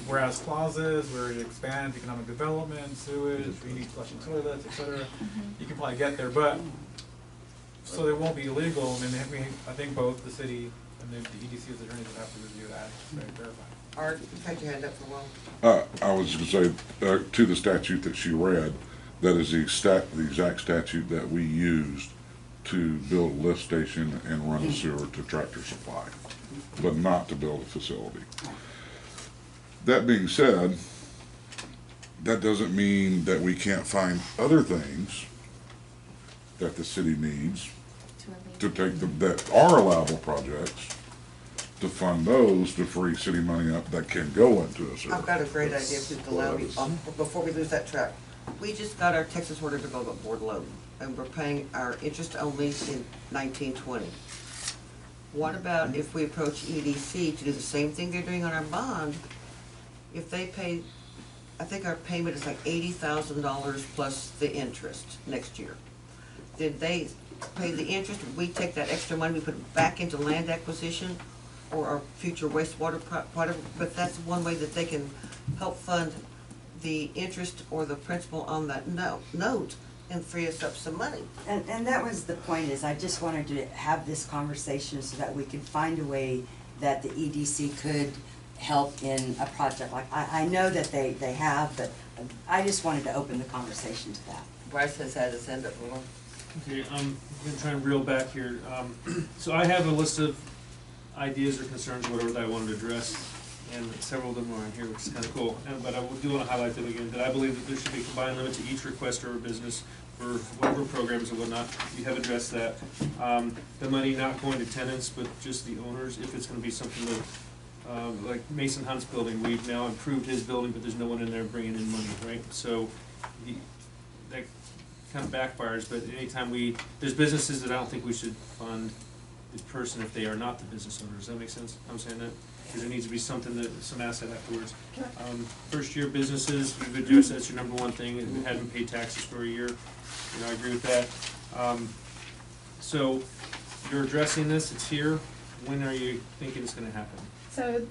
Speaker 9: whereas clauses where it expands economic development, sewage, we need flushing toilets, et cetera, you can probably get there, but, so it won't be illegal, and then I think both the city and the EDC's attorneys would have to review that, and verify.
Speaker 1: Art, you had your hand up for a while.
Speaker 4: I was gonna say, to the statute that she read, that is the exact statute that we used to build a lift station and run a sewer to Tractor Supply, but not to build a facility. That being said, that doesn't mean that we can't find other things that the city needs to take them, that are allowable projects, to fund those to free city money up that can go into a service.
Speaker 1: I've got a great idea, if you'd allow me, before we lose that track. We just got our Texas Water Development Board loan, and we're paying our interest only in 1920. What about if we approach EDC to do the same thing they're doing on our bond? If they pay, I think our payment is like $80,000 plus the interest next year. Did they pay the interest, we take that extra money, we put it back into land acquisition or our future wastewater whatever, but that's one way that they can help fund the interest or the principal on that note and free us up some money.
Speaker 3: And that was the point, is I just wanted to have this conversation so that we could find a way that the EDC could help in a project like, I know that they have, but I just wanted to open the conversation to that.
Speaker 1: Bryce has had his hand up a little.
Speaker 10: Okay, I'm gonna try and reel back here. So I have a list of ideas or concerns, whatever that I wanted to address, and several of them are in here, which is kind of cool. But I do want to highlight them again, that I believe that there should be a combined limit to each requester or business for whatever programs and whatnot. You have addressed that. The money not going to tenants, but just the owners, if it's gonna be something like Mason Hunt's building, we've now improved his building, but there's no one in there bringing in money, right? So that kind of backfires, but anytime there's businesses that I don't think we should fund the person if they are not the business owner. Does that make sense? I'm saying that? Because there needs to be something some asset afterwards. First year businesses, you've addressed, that's your number one thing, and we hadn't paid taxes for a year. I agree with that. So you're addressing this, it's here. When are you thinking it's gonna happen?
Speaker 2: So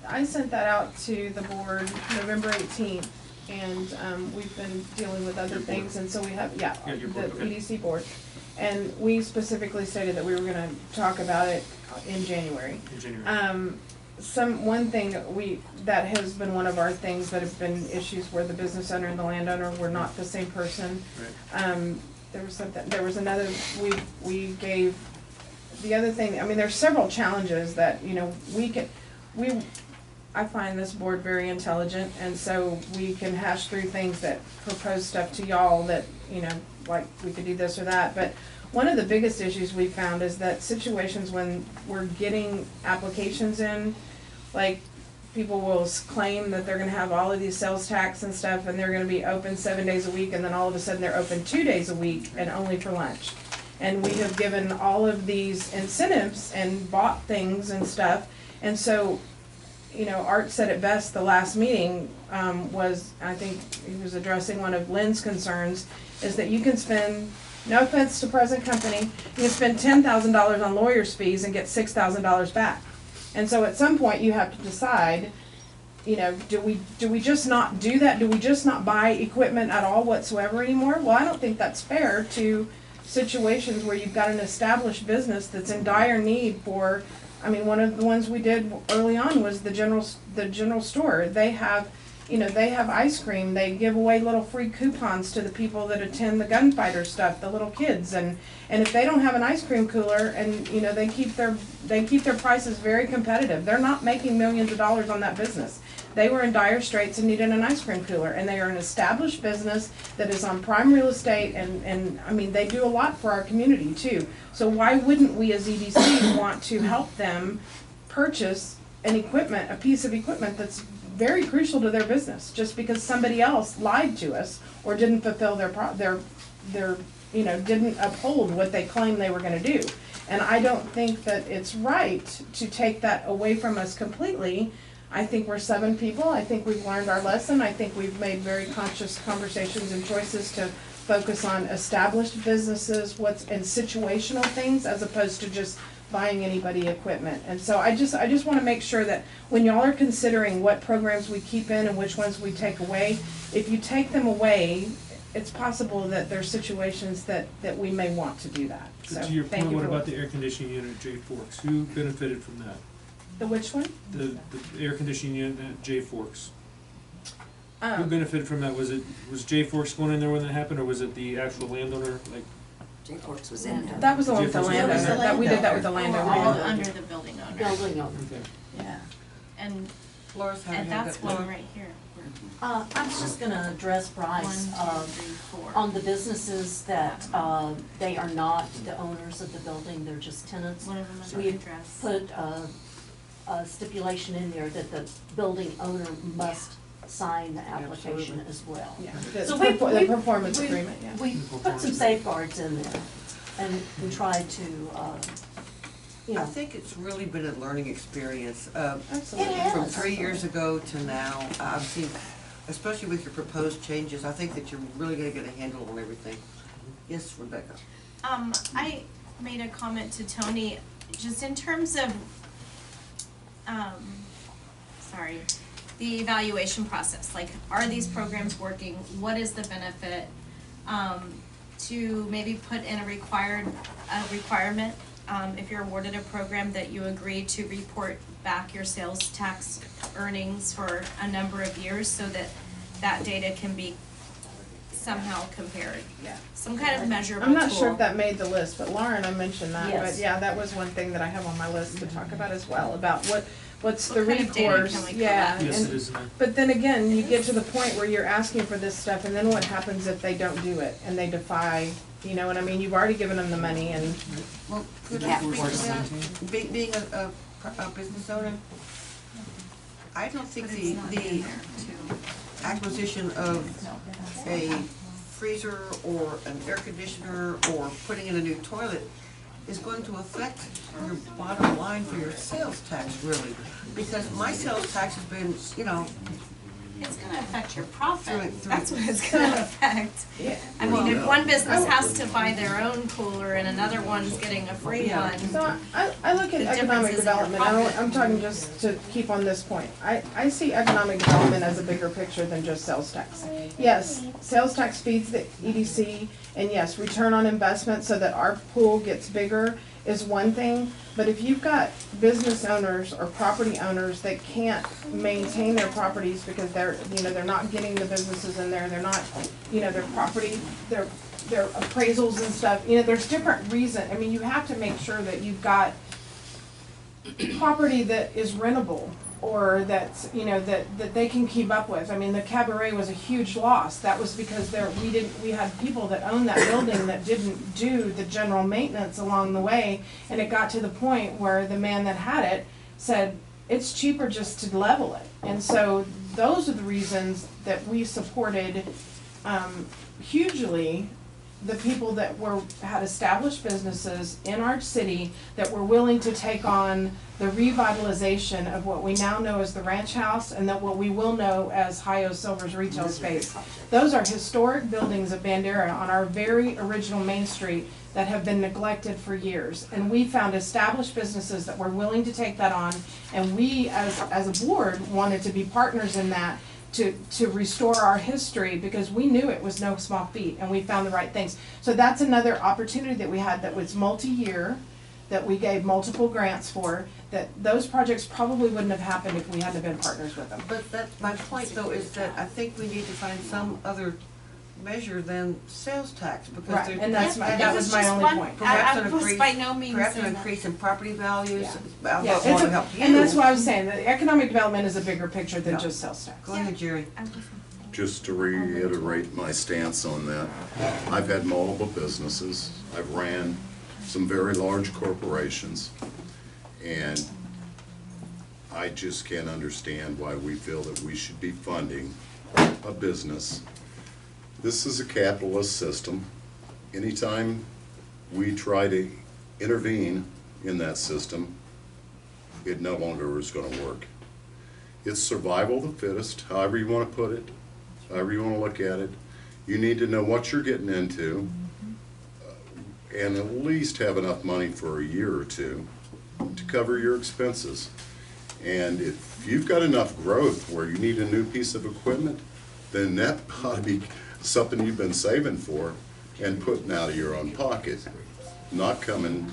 Speaker 2: I sent that out to the board November 18th, and we've been dealing with other things, and so we have,
Speaker 10: Yeah, your board,
Speaker 2: the
Speaker 10: okay.
Speaker 2: EDC board. And we specifically stated that we were gonna talk about it in January.
Speaker 10: In January.
Speaker 2: One thing that has been one of our things that have been issues where the business owner and the landowner were not the same person.
Speaker 10: Right.
Speaker 2: There was another, we gave, the other thing, I mean, there's several challenges that, I find this board very intelligent, and so we can hash through things that propose stuff to y'all that, like we could do this or that, but one of the biggest issues we found is that situations when we're getting applications in, like, people will claim that they're gonna have all of these sales tax and stuff, and they're gonna be open 7 days a week, and then all of a sudden they're open 2 days a week and only for lunch. And we have given all of these incentives and bought things and stuff, and so, Art said it best the last meeting, I think he was addressing one of Lynn's concerns, is that you can spend, no offense to present company, you can spend $10,000 on lawyer's fees and get $6,000 back. And so at some point you have to decide, do we just not do that? Do we just not buy equipment at all whatsoever anymore? Well, I don't think that's fair to situations where you've got an established business that's in dire need for, one of the ones we did early on was the general store. They have ice cream. They give away little free coupons to the people that attend the gunfighter stuff, the little kids. And if they don't have an ice cream cooler, and they keep their prices very competitive. They're not making millions of dollars on that business. They were in dire straits and needed an ice cream cooler, and they are an established business that is on prime real estate, and they do a lot for our community too. So why wouldn't we as EDC want to help them purchase a piece of equipment that's very crucial to their business, just because somebody else lied to us or didn't fulfill didn't uphold what they claimed they were gonna do. And I don't think that it's right to take that away from us completely. I think we're 7 people. I think we've learned our lesson. I think we've made very conscious conversations and choices to focus on established businesses, and situational things, as opposed to just buying anybody equipment. And so I just want to make sure that when y'all are considering what programs we keep in and which ones we take away, if you take them away, it's possible that there's situations that we may want to do that. So
Speaker 10: to your
Speaker 2: thank
Speaker 10: point,
Speaker 2: you
Speaker 10: what
Speaker 2: for
Speaker 10: about the
Speaker 2: listening.
Speaker 10: air conditioning unit at J Forks? Who benefited from that?
Speaker 2: The which one?
Speaker 10: The air conditioning unit at J Forks. Who benefited from that? Was J Forks going in there when that happened, or was it the actual landowner?
Speaker 3: J Forks was in there.
Speaker 2: That was the one with the
Speaker 10: J Forks was
Speaker 2: landowner.
Speaker 10: in there?
Speaker 2: That we did that with the
Speaker 7: All
Speaker 2: landowner.
Speaker 7: under the building owner.
Speaker 14: Building owner.
Speaker 10: Okay.
Speaker 14: Yeah.
Speaker 7: And
Speaker 1: Laura's having
Speaker 7: and
Speaker 1: her
Speaker 7: that's
Speaker 1: good-
Speaker 7: one right here.
Speaker 14: I was just gonna address Bryce,
Speaker 7: 1, 2, 3, 4.
Speaker 14: on the businesses that, they are not the owners of the building, they're just tenants.
Speaker 7: One of them is
Speaker 14: We
Speaker 7: address.
Speaker 14: put, a stipulation in there that the building owner must sign the application as well.
Speaker 2: Yeah,
Speaker 14: So
Speaker 2: the
Speaker 14: we-
Speaker 2: performance
Speaker 14: we-
Speaker 2: agreement, yeah.
Speaker 14: We put some safeguards in there, and we tried to, you
Speaker 1: I
Speaker 14: know,
Speaker 1: think it's really been a learning experience.
Speaker 2: Absolutely.
Speaker 14: It has.
Speaker 1: From 3 years ago to now, I've seen, especially with your proposed changes, I think that you're really gonna get a handle on everything. Yes, Rebecca?
Speaker 7: I made a comment to Tony, just in terms of, sorry, the evaluation process, like, are these programs working? What is the benefit? To maybe put in a requirement, if you're awarded a program, that you agree to report back your sales tax earnings for a number of years, so that that data can be somehow compared.
Speaker 2: Yeah.
Speaker 7: Some kind of measurable
Speaker 2: I'm not
Speaker 7: tool.
Speaker 2: sure if that made the list, but Lauren, I mentioned that, but
Speaker 14: Yes.
Speaker 2: yeah, that was one thing that I have on my list to talk about as well, about what's the
Speaker 7: What kind of data
Speaker 2: recourse,
Speaker 7: can we
Speaker 2: yeah.
Speaker 10: Yes,
Speaker 2: and-
Speaker 10: it is in there.
Speaker 2: But then again, you get to the point where you're asking for this stuff, and then what happens if they don't do it, and they defy, you know what I mean? You've already given them the money, and
Speaker 1: Well, could I
Speaker 3: Yeah,
Speaker 1: speak
Speaker 3: of
Speaker 1: to that? Being a business owner, I don't think
Speaker 7: But it's not in
Speaker 1: the
Speaker 7: there too.
Speaker 1: acquisition of a freezer or an air conditioner or putting in a new toilet is going to affect your bottom line for your sales tax, really. Because my sales tax has been, you know,
Speaker 7: It's gonna affect your profit,
Speaker 1: Through-
Speaker 7: that's what it's gonna affect.
Speaker 2: yeah.
Speaker 7: I mean, if one business has to buy their own cooler and another one's getting a free
Speaker 1: Yeah.
Speaker 7: one,
Speaker 2: So I look at
Speaker 7: The
Speaker 2: economic
Speaker 7: difference is in your
Speaker 2: development,
Speaker 7: profit.
Speaker 2: I'm talking just to keep on this point. I see economic development as a bigger picture than just sales tax. Yes, sales tax feeds the EDC, and yes, return on investment so that our pool gets bigger is one thing. But if you've got business owners or property owners that can't maintain their properties because they're not getting the businesses in there, they're not, their property, their appraisals and stuff, there's different reasons. I mean, you have to make sure that you've got property that is rentable, or that's, that they can keep up with. I mean, the cabaret was a huge loss. That was because we had people that owned that building that didn't do the general maintenance along the way, and it got to the point where the man that had it said, it's cheaper just to level it. And so those are the reasons that we supported, hugely the people that had established businesses in our city that were willing to take on the revitalization of what we now know as the Ranch House, and that what we will know as Hi-Yo Silver's retail space. Those are historic buildings of Bandera on our very original Main Street that have been neglected for years. And we found established businesses that were willing to take that on, and we as a board wanted to be partners in that, to restore our history, because we knew it was no small feat, and we found the right things. So that's another opportunity that we had that was multi-year, that we gave multiple grants for, that those projects probably wouldn't have happened if we hadn't been partners with them.
Speaker 1: but my point though is that I think we need to find some other measure than sales tax, because
Speaker 2: Right,
Speaker 1: there.
Speaker 2: and that's
Speaker 7: Yeah,
Speaker 2: that
Speaker 7: it
Speaker 2: was
Speaker 7: was
Speaker 2: my
Speaker 7: just
Speaker 2: only
Speaker 7: one-
Speaker 2: point.
Speaker 1: Perhaps
Speaker 7: I
Speaker 1: an
Speaker 7: was
Speaker 1: increase,
Speaker 7: by no means
Speaker 1: perhaps an
Speaker 7: saying that.
Speaker 1: increase in property values,
Speaker 2: Yeah.
Speaker 1: that
Speaker 2: Yeah,
Speaker 1: will help you.
Speaker 2: and that's why I was saying, that economic development is a bigger picture than
Speaker 1: Yeah.
Speaker 2: just sales tax.
Speaker 1: Go ahead, Jerry.
Speaker 11: Just to reiterate my stance on that, I've had multiple businesses. I've ran some very large corporations, and I just can't understand why we feel that we should be funding a business. This is a capitalist system. Anytime we try to intervene in that system, it no longer is gonna work. It's survival of the fittest, however you wanna put it, however you wanna look at it. You need to know what you're getting into, and at least have enough money for a year or two to cover your expenses. And if you've got enough growth where you need a new piece of equipment, then that ought to be something you've been saving for and putting out of your own pocket, not coming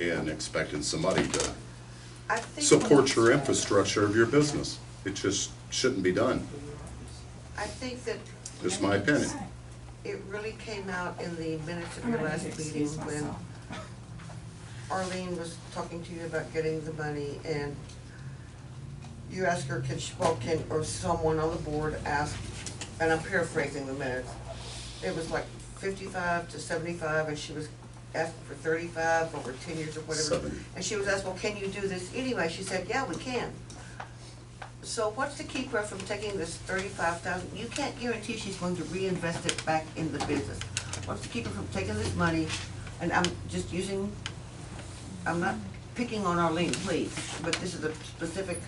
Speaker 11: and expecting somebody to
Speaker 1: I think
Speaker 11: support your infrastructure of your business. It just shouldn't be done.
Speaker 1: I think that
Speaker 11: Just my opinion.
Speaker 1: it really came out in the minutes of
Speaker 2: I'm
Speaker 1: your
Speaker 2: gonna
Speaker 1: last
Speaker 2: need to
Speaker 1: meeting
Speaker 2: excuse
Speaker 1: when
Speaker 2: myself.
Speaker 1: Arlene was talking to you about getting the money, and you asked her, or someone on the board asked, and I'm paraphrasing the minutes, it was like 55 to 75, and she was asked for 35 over 10 years or whatever.
Speaker 11: 70.
Speaker 1: And she was asked, well, can you do this anyway? She said, yeah, we can. So what's to keep her from taking this 35,000? You can't guarantee she's going to reinvest it back in the business. What's to keep her from taking this money? And I'm just using, I'm not picking on Arlene, please, but this is a specific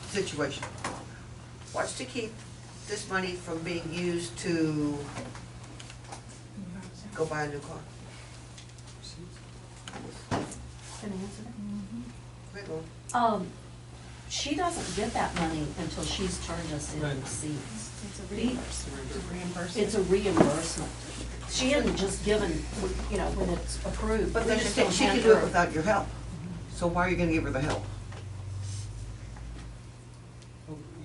Speaker 1: situation. What's to keep this money from being used to go buy a new car? Quick one.
Speaker 14: She doesn't get that money until she's turned us in
Speaker 10: Right.
Speaker 14: receipts.
Speaker 2: It's a reimbursement.
Speaker 14: It's a reimbursement. She isn't just given, you know, when it's approved.
Speaker 1: But
Speaker 14: We
Speaker 1: then
Speaker 14: just
Speaker 1: she
Speaker 14: don't
Speaker 1: can
Speaker 14: hand
Speaker 1: do it
Speaker 14: her-
Speaker 1: without your help. So why are you gonna give her the help?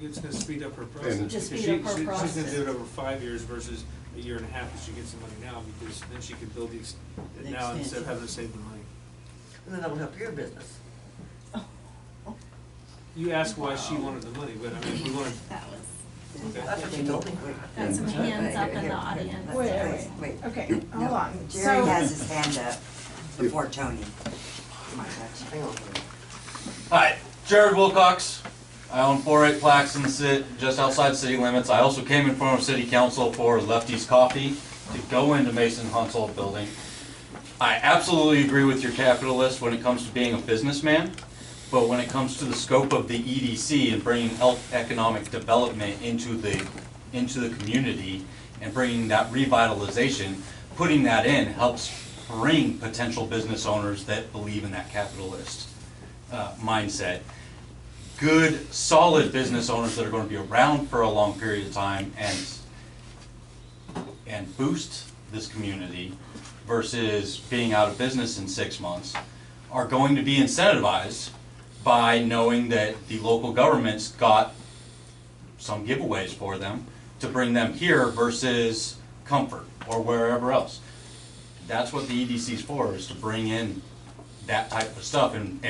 Speaker 10: It's gonna speed up her process.
Speaker 11: And-
Speaker 14: Just
Speaker 10: because
Speaker 14: speed up her
Speaker 10: She's gonna
Speaker 14: process.
Speaker 10: do it over 5 years versus a year and a half if she gets the money now, because then she can build it now instead of having to save the money.
Speaker 1: And then that'll help your business.
Speaker 10: You asked why she wanted the money, but I mean, if we wanted,
Speaker 7: That was,
Speaker 10: okay.
Speaker 1: That's what she told me.
Speaker 7: got some hands up in the audience.
Speaker 2: Wait. Okay, hold on.
Speaker 3: Jerry
Speaker 2: So-
Speaker 3: has his hand up before Tony.
Speaker 1: Hang on.
Speaker 15: Hi, Jared Wilcox. I own 4-8 plaques in the city, just outside city limits. I also came in front of city council for Lefty's Coffee to go into Mason Hunsell building. I absolutely agree with your capitalist when it comes to being a businessman, but when it comes to the scope of the EDC and bringing economic development into the community and bringing that revitalization, putting that in helps bring potential business owners that believe in that capitalist mindset. Good, solid business owners that are going to be around for a long period of time and boost this community versus being out of business in 6 months are going to be incentivized by knowing that the local government's got some giveaways for them to bring them here versus Comfort or wherever else. That's what the EDC's for, is to bring in that type of stuff and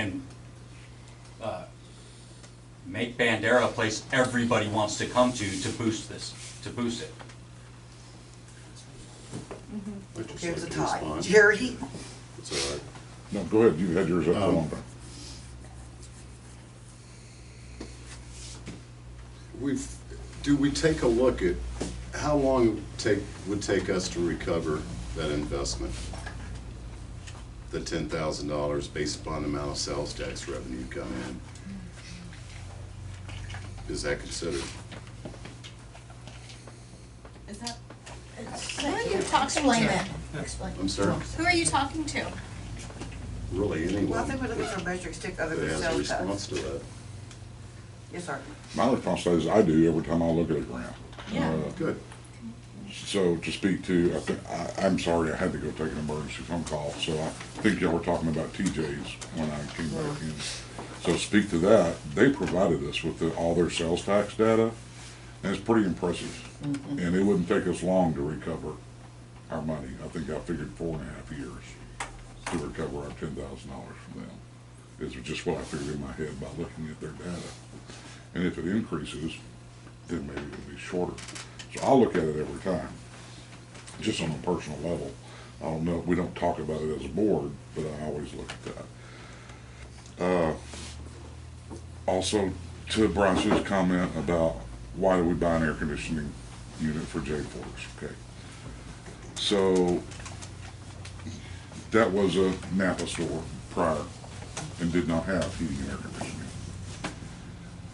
Speaker 15: make Bandera a place everybody wants to come to boost this, to boost it.
Speaker 11: I'd just
Speaker 1: Here's
Speaker 11: like
Speaker 1: a
Speaker 11: to
Speaker 1: tie.
Speaker 11: respond.
Speaker 1: Jerry?
Speaker 11: It's all right.
Speaker 4: No, go ahead, you had yours up for a long time.
Speaker 11: Do we take a look at how long would take us to recover that investment? The $10,000 based upon the amount of sales tax revenue come in? Is that considered?
Speaker 7: Is that, who are you talking
Speaker 13: Explain
Speaker 7: to?
Speaker 13: that. Explain.
Speaker 11: I'm sorry?
Speaker 7: Who are you talking to?
Speaker 11: Really,
Speaker 1: Well, I
Speaker 11: anyone
Speaker 1: think we're looking for a measuring stick other
Speaker 11: that
Speaker 1: than
Speaker 11: has a
Speaker 1: sales tax.
Speaker 11: response to that?
Speaker 1: Yes, sir.
Speaker 4: My response is I do every time I look at a grant.
Speaker 7: Yeah.
Speaker 11: Good.
Speaker 4: So to speak to, I'm sorry, I had to go take an emergency phone call, so I think y'all were talking about TJ's when I came back in. So speak to that, they provided us with all their sales tax data, and it's pretty impressive. And it wouldn't take us long to recover our money. I think I figured 4.5 years to recover our $10,000 from them. Is just what I figured in my head by looking at their data. And if it increases, then maybe it'll be shorter. So I'll look at it every time, just on a personal level. I don't know, we don't talk about it as a board, but I always look at that. Also, to Brian Sue's comment about why do we buy an air conditioning unit for J-Force, okay? So, that was a Napa store prior and did not have heating and air conditioning.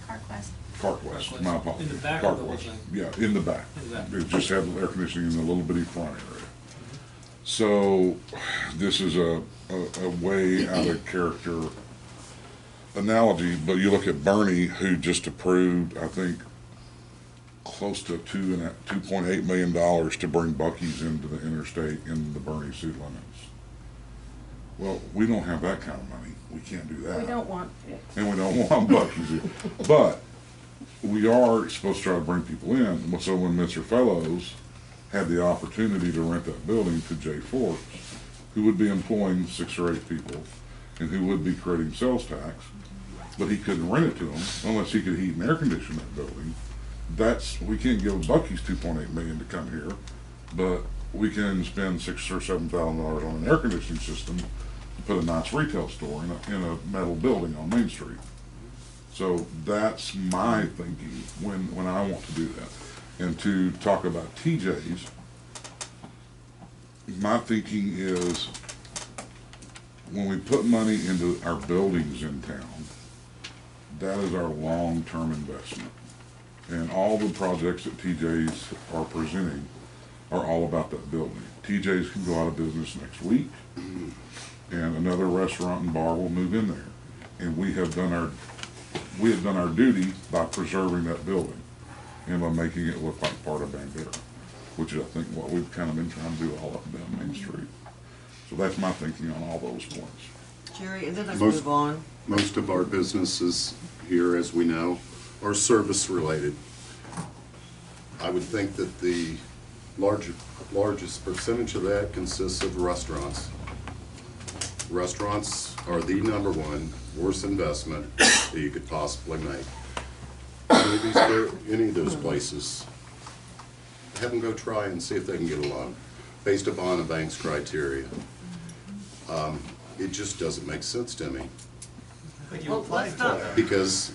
Speaker 7: CarQuest.
Speaker 4: CarQuest, my apologies.
Speaker 10: In the back of the whole
Speaker 4: CarQuest.
Speaker 10: thing?
Speaker 4: Yeah, in the back.
Speaker 10: In the back.
Speaker 4: It just had air conditioning in the little bitty front area. So, this is a way out of character analogy, but you look at Bernie, who just approved, I think, close to $2.8 million to bring Buc-ee's into the interstate in the Bernie city limits. Well, we don't have that kind of money. We can't do that.
Speaker 5: We don't want it.
Speaker 4: And we don't want Buc-ee's here. But we are supposed to try to bring people in. So when Mr. Fellows had the opportunity to rent that building to Jay Forks, who would be employing 6 or 8 people and who would be creating sales tax, but he couldn't rent it to them unless he could heat and air condition that building. We can't give Buc-ee's $2.8 million to come here, but we can spend $6,000 or $7,000 on an air conditioning system to put a nice retail store in a metal building on Main Street. So that's my thinking when I want to do that. And to talk about TJ's, my thinking is when we put money into our buildings in town, that is our long-term investment. And all the projects that TJ's are presenting are all about that building. TJ's can go out of business next week, and another restaurant and bar will move in there. And we have done our duty by preserving that building and by making it look like part of Bandera, which is, I think, what we've kind of been trying to do all up and down Main Street. So that's my thinking on all those points.
Speaker 1: Jerry, and then let's move on.
Speaker 11: Most of our businesses here, as we know, are service-related. I would think that the largest percentage of that consists of restaurants. Restaurants are the number one worst investment that you could possibly make. Any of those places, have them go try and see if they can get a loan based upon a bank's criteria. It just doesn't make sense to me.
Speaker 6: But you applied for that.
Speaker 11: Because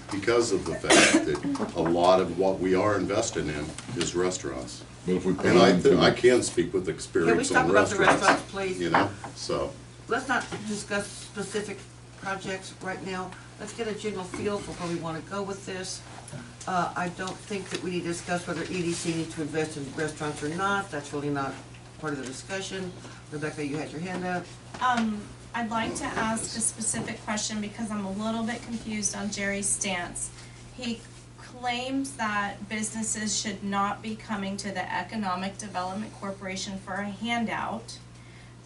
Speaker 11: of the fact that a lot of what we are investing in is restaurants.
Speaker 4: But if we put
Speaker 11: And
Speaker 4: it into
Speaker 11: I can speak with
Speaker 1: Can we
Speaker 11: experience
Speaker 1: talk
Speaker 11: on
Speaker 1: about the
Speaker 11: restaurants.
Speaker 1: restaurants, please?
Speaker 11: You know, so.
Speaker 1: Let's not discuss specific projects right now. Let's get a general feel for where we want to go with this. I don't think that we need to discuss whether EDC needs to invest in restaurants or not. That's really not part of the discussion. Rebecca, you had your hand up.
Speaker 7: I'd like to ask a specific question because I'm a little bit confused on Jerry's stance. He claims that businesses should not be coming to the Economic Development Corporation for a handout.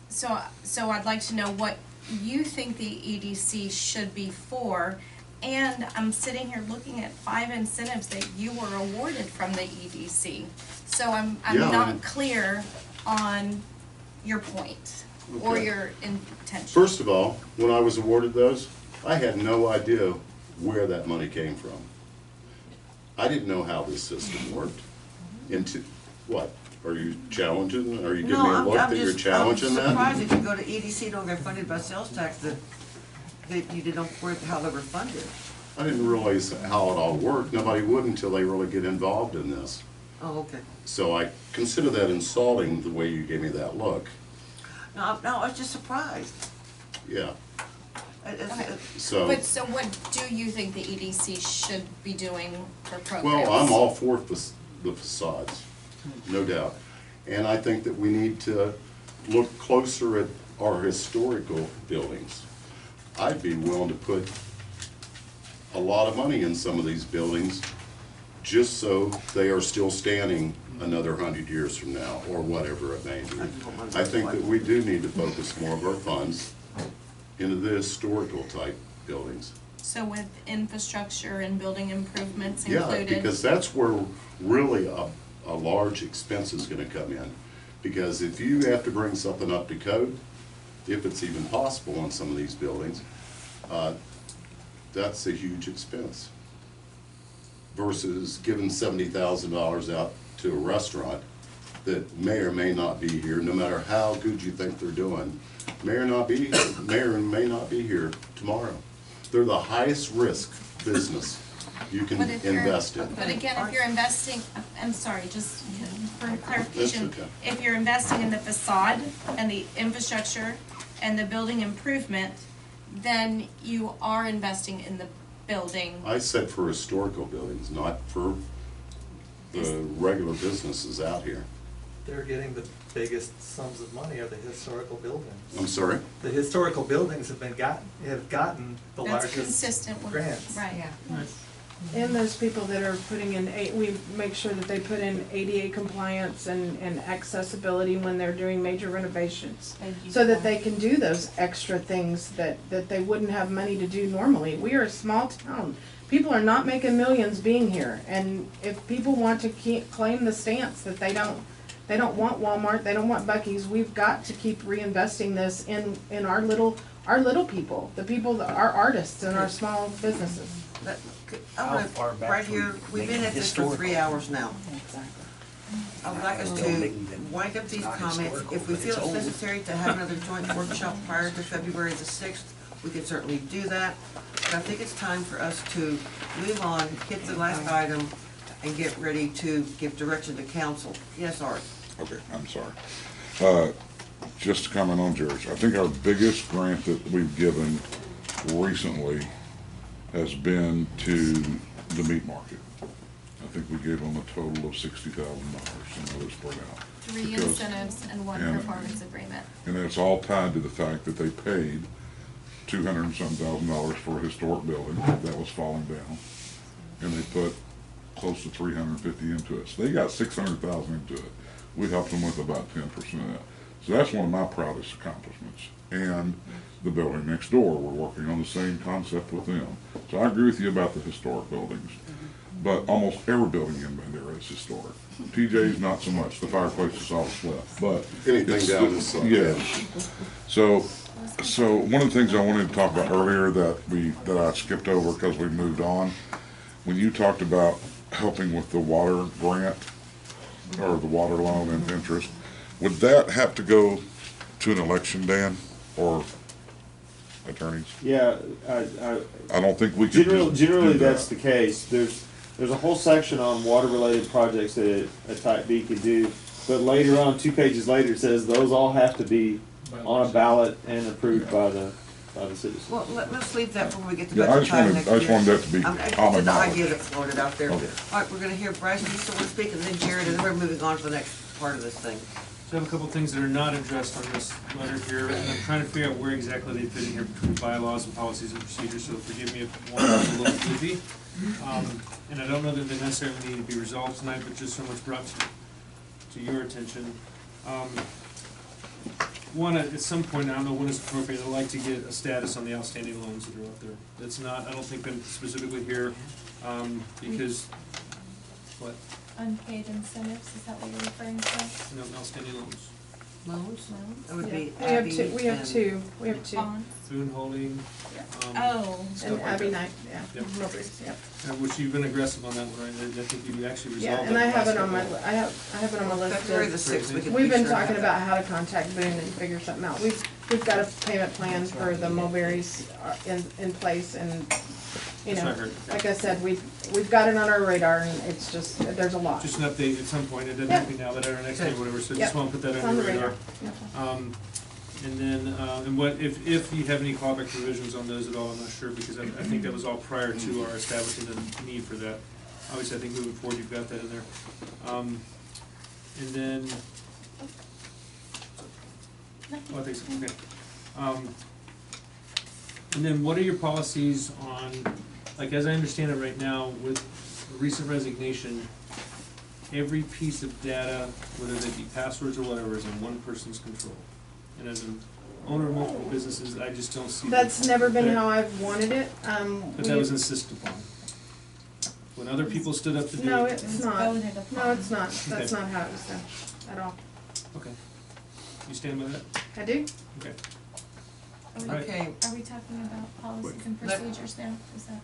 Speaker 7: So I'd like to know what you think the EDC should be for. And I'm sitting here looking at 5 incentives that you were awarded from the EDC. So I'm
Speaker 11: Yeah,
Speaker 7: not clear on your point or
Speaker 11: Okay.
Speaker 7: your intention.
Speaker 11: First of all, when I was awarded those, I had no idea where that money came from. I didn't know how this system worked. What? Are you challenging? Are you giving me a look that you're challenging that?
Speaker 1: I'm surprised if you go to EDC, don't get funded by sales tax, that you didn't know how they were funded.
Speaker 11: I didn't realize how it all worked. Nobody would until they really get involved in this.
Speaker 1: Oh, okay.
Speaker 11: So I consider that insulting the way you gave me that look.
Speaker 1: No, I was just surprised.
Speaker 11: Yeah.
Speaker 1: It's-
Speaker 11: So,
Speaker 7: So what do you think the EDC should be doing for programs?
Speaker 11: well, I'm all for the facades, no doubt. And I think that we need to look closer at our historical buildings. I'd be willing to put a lot of money in some of these buildings just so they are still standing another 100 years from now, or whatever it may be. I think that we do need to focus more of our funds into the historical type buildings.
Speaker 7: So with infrastructure and building improvements included?
Speaker 11: Yeah, because that's where really a large expense is gonna come in. Because if you have to bring something up to code, if it's even possible in some of these buildings, that's a huge expense. Versus giving $70,000 out to a restaurant that may or may not be here, no matter how good you think they're doing, may or may not be here tomorrow. They're the highest risk business you can
Speaker 7: But if you're-
Speaker 11: invest in.
Speaker 7: But again, if you're investing, I'm sorry, just for clarification,
Speaker 11: That's okay.
Speaker 7: if you're investing in the facade and the infrastructure and the building improvement, then you are investing in the building.
Speaker 11: I said for historical buildings, not for the regular businesses out here.
Speaker 6: They're getting the biggest sums of money of the historical buildings.
Speaker 11: I'm sorry?
Speaker 6: The historical buildings have gotten the
Speaker 7: That's
Speaker 6: largest
Speaker 7: consistent with,
Speaker 6: grants.
Speaker 7: right.
Speaker 2: And those people that are putting in, we make sure that they put in ADA compliance and accessibility when they're doing major renovations.
Speaker 7: Thank you
Speaker 2: So
Speaker 7: for
Speaker 2: that they can do those extra things that they wouldn't have money to do normally. We are a small town. People are not making millions being here. And if people want to claim the stance that they don't want Walmart, they don't want Buc-ee's, we've got to keep reinvesting this in our little people, the people, our artists and our small businesses.
Speaker 1: I wanna, right here, we've been at this for 3 hours now. I would like us to wind up these comments. If we feel it's necessary to have another joint workshop prior to February the 6th, we can certainly do that. But I think it's time for us to move on, hit the last item, and get ready to give direction to council. Yes, Art?
Speaker 4: Okay, I'm sorry. Just to comment on Jerry's, I think our biggest grant that we've given recently has been to the meat market. I think we gave them a total of $60,000, and those spread out.
Speaker 7: 3
Speaker 4: Because-
Speaker 7: incentives and 1
Speaker 4: and-
Speaker 7: performance agreement.
Speaker 4: And it's all tied to the fact that they paid $200 and some thousand for a historic building that was falling down. And they put close to 350 into it. So they got 600,000 into it. We helped them with about 10% of that. So that's one of my proudest accomplishments. And the building next door, we're working on the same concept with them. So I agree with you about the historic buildings. But almost every building in Bandera is historic. TJ's not so much, the fireplace is all left, but.
Speaker 11: Anything
Speaker 4: it's
Speaker 11: down
Speaker 4: the-
Speaker 11: this side.
Speaker 4: Yeah. So one of the things I wanted to talk about earlier that I skipped over because we moved on, when you talked about helping with the water grant, or the water loan and interest, would that have to go to an election, Dan, or attorneys?
Speaker 8: Yeah,
Speaker 4: I don't think we could just
Speaker 8: generally
Speaker 4: do
Speaker 8: that's
Speaker 4: that.
Speaker 8: the case. There's a whole section on water-related projects that a type B could do, but later on, 2 pages later, it says those all have to be on a ballot and approved by the citizens.
Speaker 1: Well, let's leave that when we get to
Speaker 4: Yeah, I
Speaker 1: budget
Speaker 4: just
Speaker 1: time
Speaker 4: wanted,
Speaker 1: next
Speaker 4: I
Speaker 1: year.
Speaker 4: just wanted that to be
Speaker 1: It's
Speaker 4: common
Speaker 1: an
Speaker 4: knowledge.
Speaker 1: idea that floated out there. All
Speaker 4: Okay.
Speaker 1: right, we're gonna hear Bryce, you still want to speak, and then Jared, and then we're moving on to the next part of this thing.
Speaker 10: So I have a couple things that are not addressed on this letter here, and I'm trying to figure out where exactly they fit in here between bylaws and policies and procedures, so forgive me if one is a little goofy. And I don't know that they necessarily need to be resolved tonight, but just so much brought to your attention. One, at some point, I don't know when it's appropriate, I'd like to get a status on the outstanding loans that are out there. That's not, I don't think been specifically here, because, what,
Speaker 7: Unpaid incentives, is that what you're referring to?
Speaker 10: no, outstanding loans.
Speaker 1: Loans?
Speaker 7: Loans?
Speaker 1: That would be
Speaker 2: We have
Speaker 1: Abby
Speaker 2: two, we have
Speaker 1: and-
Speaker 2: two, we have two.
Speaker 7: Bonds?
Speaker 10: Food holding,
Speaker 7: Oh,
Speaker 10: stuff
Speaker 2: And
Speaker 10: like
Speaker 2: Abby
Speaker 10: that.
Speaker 2: Knight, yeah,
Speaker 10: Yep.
Speaker 2: Roberts, yep.
Speaker 10: Which you've been aggressive on that one, right? I think you actually resolved
Speaker 2: Yeah,
Speaker 10: that.
Speaker 2: and I have
Speaker 10: last
Speaker 2: it on my,
Speaker 10: couple.
Speaker 2: I have it on my list.
Speaker 1: February the
Speaker 2: of-
Speaker 1: 6th, we could
Speaker 2: We've
Speaker 1: be
Speaker 2: been
Speaker 1: sure to have
Speaker 2: talking
Speaker 1: that.
Speaker 2: about how to contact Boone and figure something out. We've got a payment plan for the mulberries in place, and, you
Speaker 10: That's
Speaker 2: know,
Speaker 10: what I heard.
Speaker 2: like I said, we've got it on our radar, and it's just, there's a lot.
Speaker 10: Just an update at some point, it doesn't
Speaker 2: Yep.
Speaker 10: have to be now, but at our next meeting, whatever, so
Speaker 2: Yep.
Speaker 10: just wanna put that
Speaker 2: It's
Speaker 10: on your radar.
Speaker 2: Yep.
Speaker 10: And then, and what, if you have any clawback provisions on those at all, I'm not sure, because I think that was all prior to our establishing the need for that. Obviously, I think moving forward, you've got that in there. And then, oh, I think so, okay. And then what are your policies on, like, as I understand it right now, with the recent resignation, every piece of data, whether they be passwords or whatever, is in one person's control. And as an owner of multiple businesses, I just don't see.
Speaker 2: That's never been
Speaker 10: that-
Speaker 2: how I've wanted it.
Speaker 10: But that was insisted upon. When other people stood up to do.
Speaker 2: No,
Speaker 10: it.
Speaker 2: it's not.
Speaker 7: voted upon.
Speaker 2: No, it's not. That's
Speaker 10: Okay.
Speaker 2: not how it was done, at all.
Speaker 10: Okay. You stand by that?
Speaker 2: I do?
Speaker 10: Okay.
Speaker 7: Are we-
Speaker 10: Right.
Speaker 1: Okay,
Speaker 7: Are we talking about policies and
Speaker 1: Let-
Speaker 7: procedures now? Is that?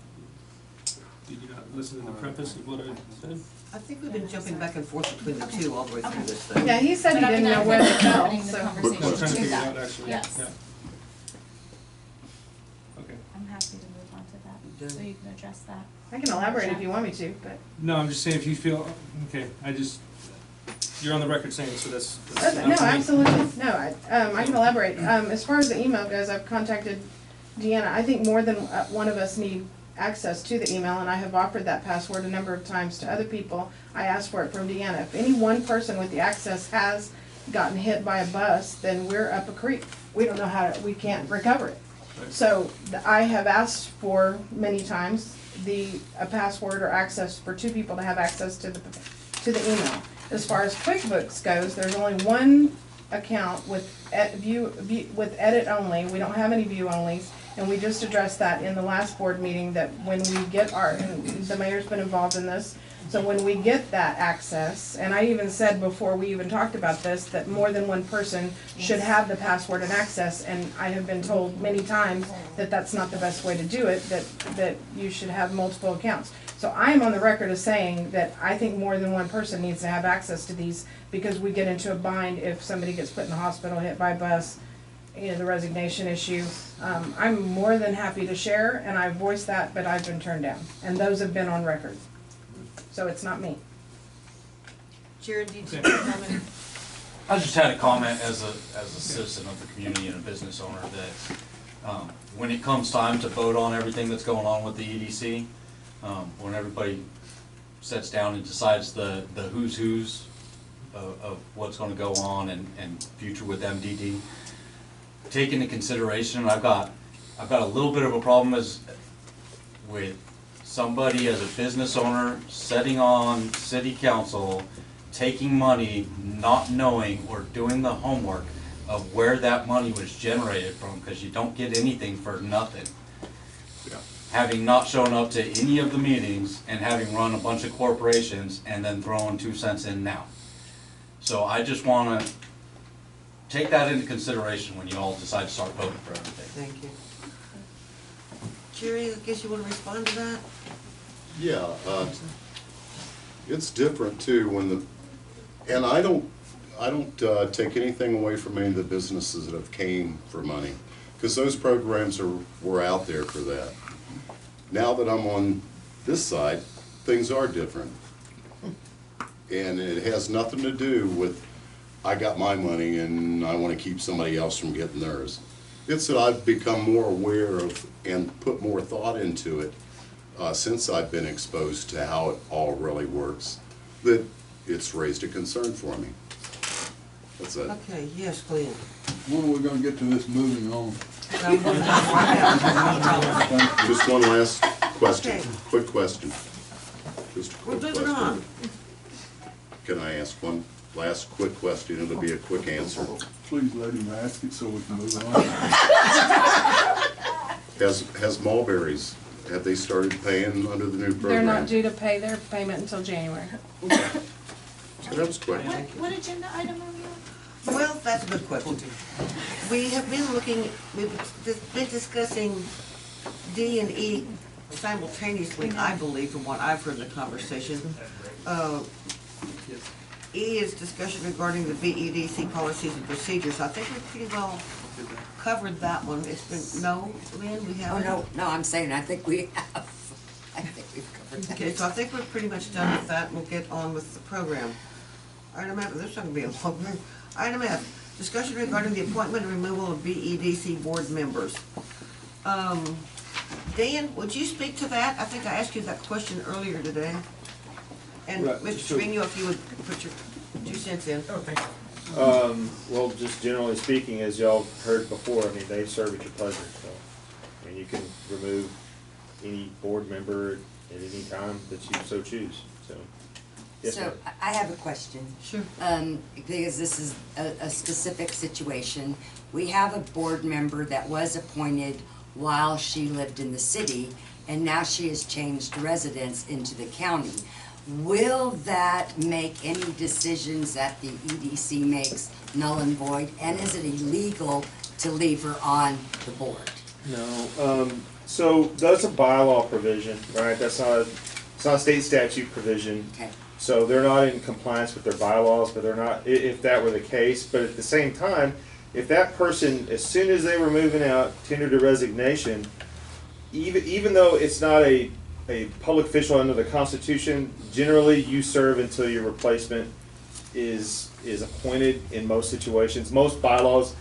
Speaker 10: Did you not listen to the preface of what I said?
Speaker 1: I think we've been jumping back and forth between the
Speaker 7: Okay.
Speaker 1: two all the way through
Speaker 7: Okay.
Speaker 1: this thing.
Speaker 2: Yeah, he said he
Speaker 7: But I
Speaker 2: didn't
Speaker 7: mean,
Speaker 2: know
Speaker 7: I
Speaker 2: where to
Speaker 7: think
Speaker 2: go,
Speaker 7: opening the
Speaker 2: so.
Speaker 10: I was
Speaker 7: conversation
Speaker 10: trying to
Speaker 7: to
Speaker 10: figure it
Speaker 7: that.
Speaker 10: out, actually.
Speaker 7: Yes.
Speaker 10: Yeah. Okay.
Speaker 7: I'm happy to move on to that, so you can address that.
Speaker 2: I can elaborate if you want me to, but.
Speaker 10: No, I'm just saying if you feel, okay, you're on the record saying, so that's
Speaker 2: No,
Speaker 10: enough for me.
Speaker 2: absolutely, no, I can elaborate. As far as the email goes, I've contacted Deanna. I think more than one of us need access to the email, and I have offered that password a number of times to other people. I asked for it from Deanna. If any one person with the access has gotten hit by a bus, then we're up a creek. We don't know how, we can't recover it.
Speaker 10: Right.
Speaker 2: So I have asked for many times a password or access for 2 people to have access to the email. As far as QuickBooks goes, there's only one account with with edit only. We don't have any view onlys, and we just addressed that in the last board meeting, that when we get and the mayor's been involved in this, so when we get that access, and I even said before we even talked about this, that more than one person should have the password and access, and I have been told many times that that's not the best way to do it, that you should have multiple accounts. So I am on the record as saying that I think more than one person needs to have access to these, because we get into a bind if somebody gets put in the hospital, hit by a bus, you know, the resignation issue. I'm more than happy to share, and I voiced that, but I've been turned down, and those have been on record. So it's not me.
Speaker 1: Jared, did you have a comment?
Speaker 15: I just had a comment as a citizen of the community and a business owner that when it comes time to vote on everything that's going on with the EDC, when everybody sits down and decides the who's of what's going to go on and future with MDD, take into consideration, I've got a little bit of a problem with somebody as a business owner sitting on city council, taking money, not knowing or doing the homework of where that money was generated from, because you don't get anything for nothing.
Speaker 11: Yeah.
Speaker 15: Having not shown up to any of the meetings and having run a bunch of corporations and then throwing 2 cents in now. So I just want to take that into consideration when you all decide to start voting for everything.
Speaker 1: Thank you. Jerry, I guess you want to respond to that?
Speaker 11: Yeah, it's different too when and I don't take anything away from any of the businesses that have came for money, because those programs were out there for that. Now that I'm on this side, things are different. And it has nothing to do with, I got my money and I want to keep somebody else from getting theirs. It's that I've become more aware of and put more thought into it since I've been exposed to how it all really works, that it's raised a concern for me. That's it.
Speaker 1: Okay, yes, Glenn.
Speaker 16: When are we gonna get to this moving on?
Speaker 11: Just one last question,
Speaker 1: Okay.
Speaker 11: quick question. Just a
Speaker 1: We're
Speaker 11: quick
Speaker 1: moving on.
Speaker 11: question. Can I ask one last quick question? It'll be a quick answer.
Speaker 16: Please let him ask it so we can move on.
Speaker 11: Has Mulberry's, have they started paying under the new
Speaker 2: They're
Speaker 11: program?
Speaker 2: not due to pay their payment until January.
Speaker 11: So that was quick.
Speaker 7: What agenda item are we on?
Speaker 1: Well, that's a good question. We have been looking, we've been discussing D and E simultaneously, I believe, from what I've heard in the conversation. E is discussion regarding the BEDC policies and procedures. I think we pretty well covered that one. It's been, no, Lynn, we
Speaker 3: Oh,
Speaker 1: haven't?
Speaker 3: no, I'm saying, I think we have. I think we've covered that.
Speaker 1: Okay, so I think we're pretty much done with that. We'll get on with the program. Item F, this is gonna be a long one. Item F, discussion regarding the appointment and removal of BEDC board members. Dan, would you speak to that? I think I asked you that question earlier today. And
Speaker 17: Right,
Speaker 1: Mr.
Speaker 17: so-
Speaker 1: Trevino, if you would put your 2 cents in.
Speaker 9: Oh, thank you.
Speaker 17: Well, just generally speaking, as y'all heard before, I mean, they serve at your pleasure, so. And you can remove any board member at any time that you so choose, so. Yes,
Speaker 3: So
Speaker 17: ma'am.
Speaker 3: I have a question.
Speaker 1: Sure.
Speaker 3: Because this is a specific situation. We have a board member that was appointed while she lived in the city, and now she has changed residence into the county. Will that make any decisions that the EDC makes null and void? And is it illegal to leave her on the board?
Speaker 17: No, so that's a bylaw provision, right? It's not a state statute provision.
Speaker 3: Okay.
Speaker 17: So they're not in compliance with their bylaws, but they're not, if that were the case. But at the same time, if that person, as soon as they were moving out, tendered a resignation, even though it's not a public official under the Constitution, generally you serve until your replacement is appointed in most situations. Most bylaws,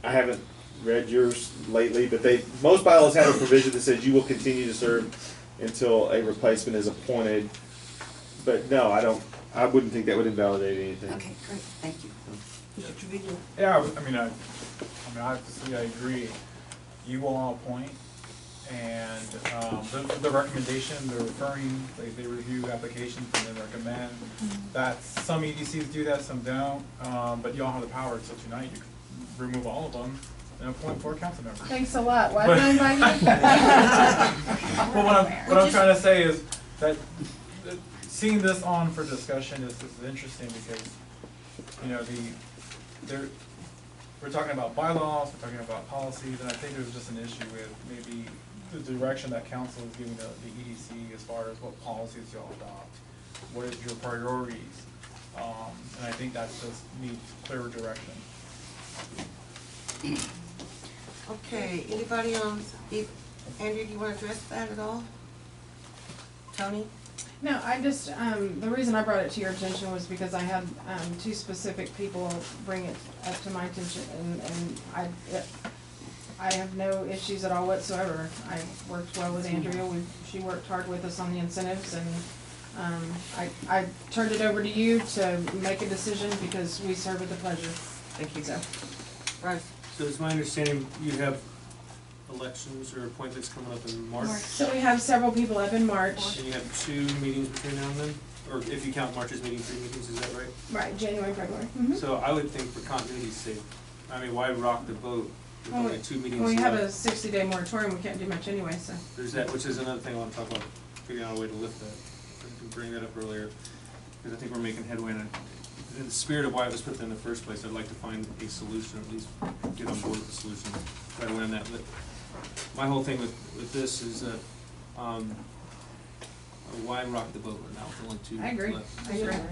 Speaker 17: I haven't read yours lately, but most bylaws have a provision that says you will continue to serve until a replacement is appointed. But no, I wouldn't think that would invalidate anything.
Speaker 3: Okay, great, thank you.
Speaker 1: Mr. Trevino?
Speaker 9: Yeah, obviously I agree. You will all appoint, and the recommendation, they're referring, they review applications and then recommend. That some EDCs do that, some don't, but you all have the power, so tonight you can remove all of them and appoint 4 council members.
Speaker 2: Thanks a lot. Why did I invite you?
Speaker 9: Well, what I'm trying to say is that seeing this on for discussion is interesting because, you know, we're talking about bylaws, we're talking about policies, and I think there's just an issue with maybe the direction that council is giving the EDC as far as what policies y'all adopt, what is your priorities, and I think that just needs clearer direction.
Speaker 1: Okay, anybody Andrew, do you wanna address that at all? Tony?
Speaker 2: No, I just, the reason I brought it to your attention was because I had, two specific people bring it up to my attention, and I have no issues at all whatsoever. I worked well with Andrea, she worked hard with us on the incentives, and, I turned it over to you to make a decision because we serve at the pleasure.
Speaker 1: Thank you.
Speaker 2: So,
Speaker 1: Right.
Speaker 10: So it's my understanding you have elections or appointments coming up in March?
Speaker 2: so we have several people up in March,
Speaker 10: And you have 2 meetings between now and then? Or if you count March's meeting, 3 meetings, is that right?
Speaker 2: right, January, February. Mhm.
Speaker 10: So I would think for continuity's sake, I mean, why rock the boat with
Speaker 2: Well,
Speaker 10: only 2 meetings
Speaker 2: We
Speaker 10: left?
Speaker 2: have a 60-day moratorium, we can't do much anyway, so.
Speaker 10: There's that, which is another thing I want to talk about, figuring out a way to lift that. I can bring that up earlier, because I think we're making headway in it. In the spirit of why it was put there in the first place, I'd like to find a solution, at least get on board with the solution, try to land that. But my whole thing with this is that, why rock the boat right now with only 2
Speaker 2: I agree.
Speaker 10: left?
Speaker 2: I agree.
Speaker 10: Okay.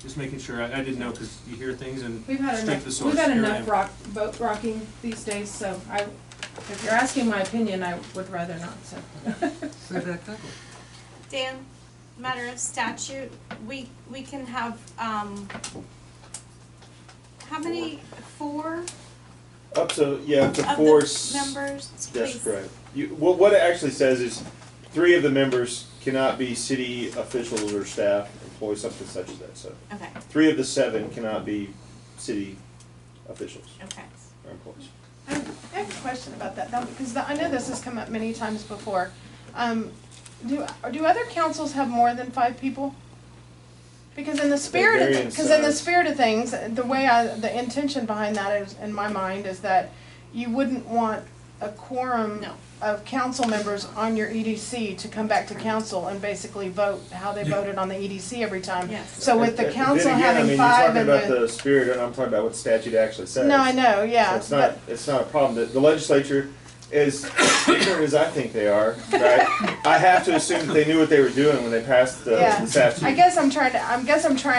Speaker 10: Just making sure, I didn't know, because you hear things and
Speaker 2: We've had
Speaker 10: straight to
Speaker 2: enough,
Speaker 10: the source.
Speaker 2: we've had
Speaker 10: Here I
Speaker 2: enough
Speaker 10: am.
Speaker 2: boat rocking these days, so if you're asking my opinion, I would rather not, so.
Speaker 1: Rebecca?
Speaker 7: Dan, matter of statute, we can have, how many, 4
Speaker 8: Up to, yeah, up to
Speaker 7: of
Speaker 8: four.
Speaker 7: the members,
Speaker 8: That's
Speaker 7: please?
Speaker 8: correct. What it actually says is 3 of the members cannot be city officials or staff, employees, something such as that, so.
Speaker 7: Okay,
Speaker 8: 3 of the 7 cannot be city officials
Speaker 7: okay.
Speaker 8: or employees.
Speaker 2: I have a question about that, though, because I know this has come up many times before. Do other councils have more than 5 people? Because in the spirit
Speaker 8: vary
Speaker 2: of,
Speaker 8: in
Speaker 2: because in the
Speaker 8: size.
Speaker 2: spirit of things, the way the intention behind that is, in my mind, is that you wouldn't want a quorum
Speaker 7: No.
Speaker 2: of council members on your EDC to come back to council and basically vote how they voted on the EDC every time.
Speaker 7: Yes.
Speaker 2: So with the
Speaker 8: And
Speaker 2: council
Speaker 8: then again,
Speaker 2: having
Speaker 8: I mean,
Speaker 2: 5
Speaker 8: you're
Speaker 2: and
Speaker 8: talking about the spirit, and I'm talking about what the statute actually says.
Speaker 2: No, I know, yeah,
Speaker 8: So it's not a problem. The legislature, as ignorant as I think they are, right? I have to assume that they knew what they were doing when they passed
Speaker 2: Yeah,
Speaker 8: the statute.
Speaker 2: I guess I'm trying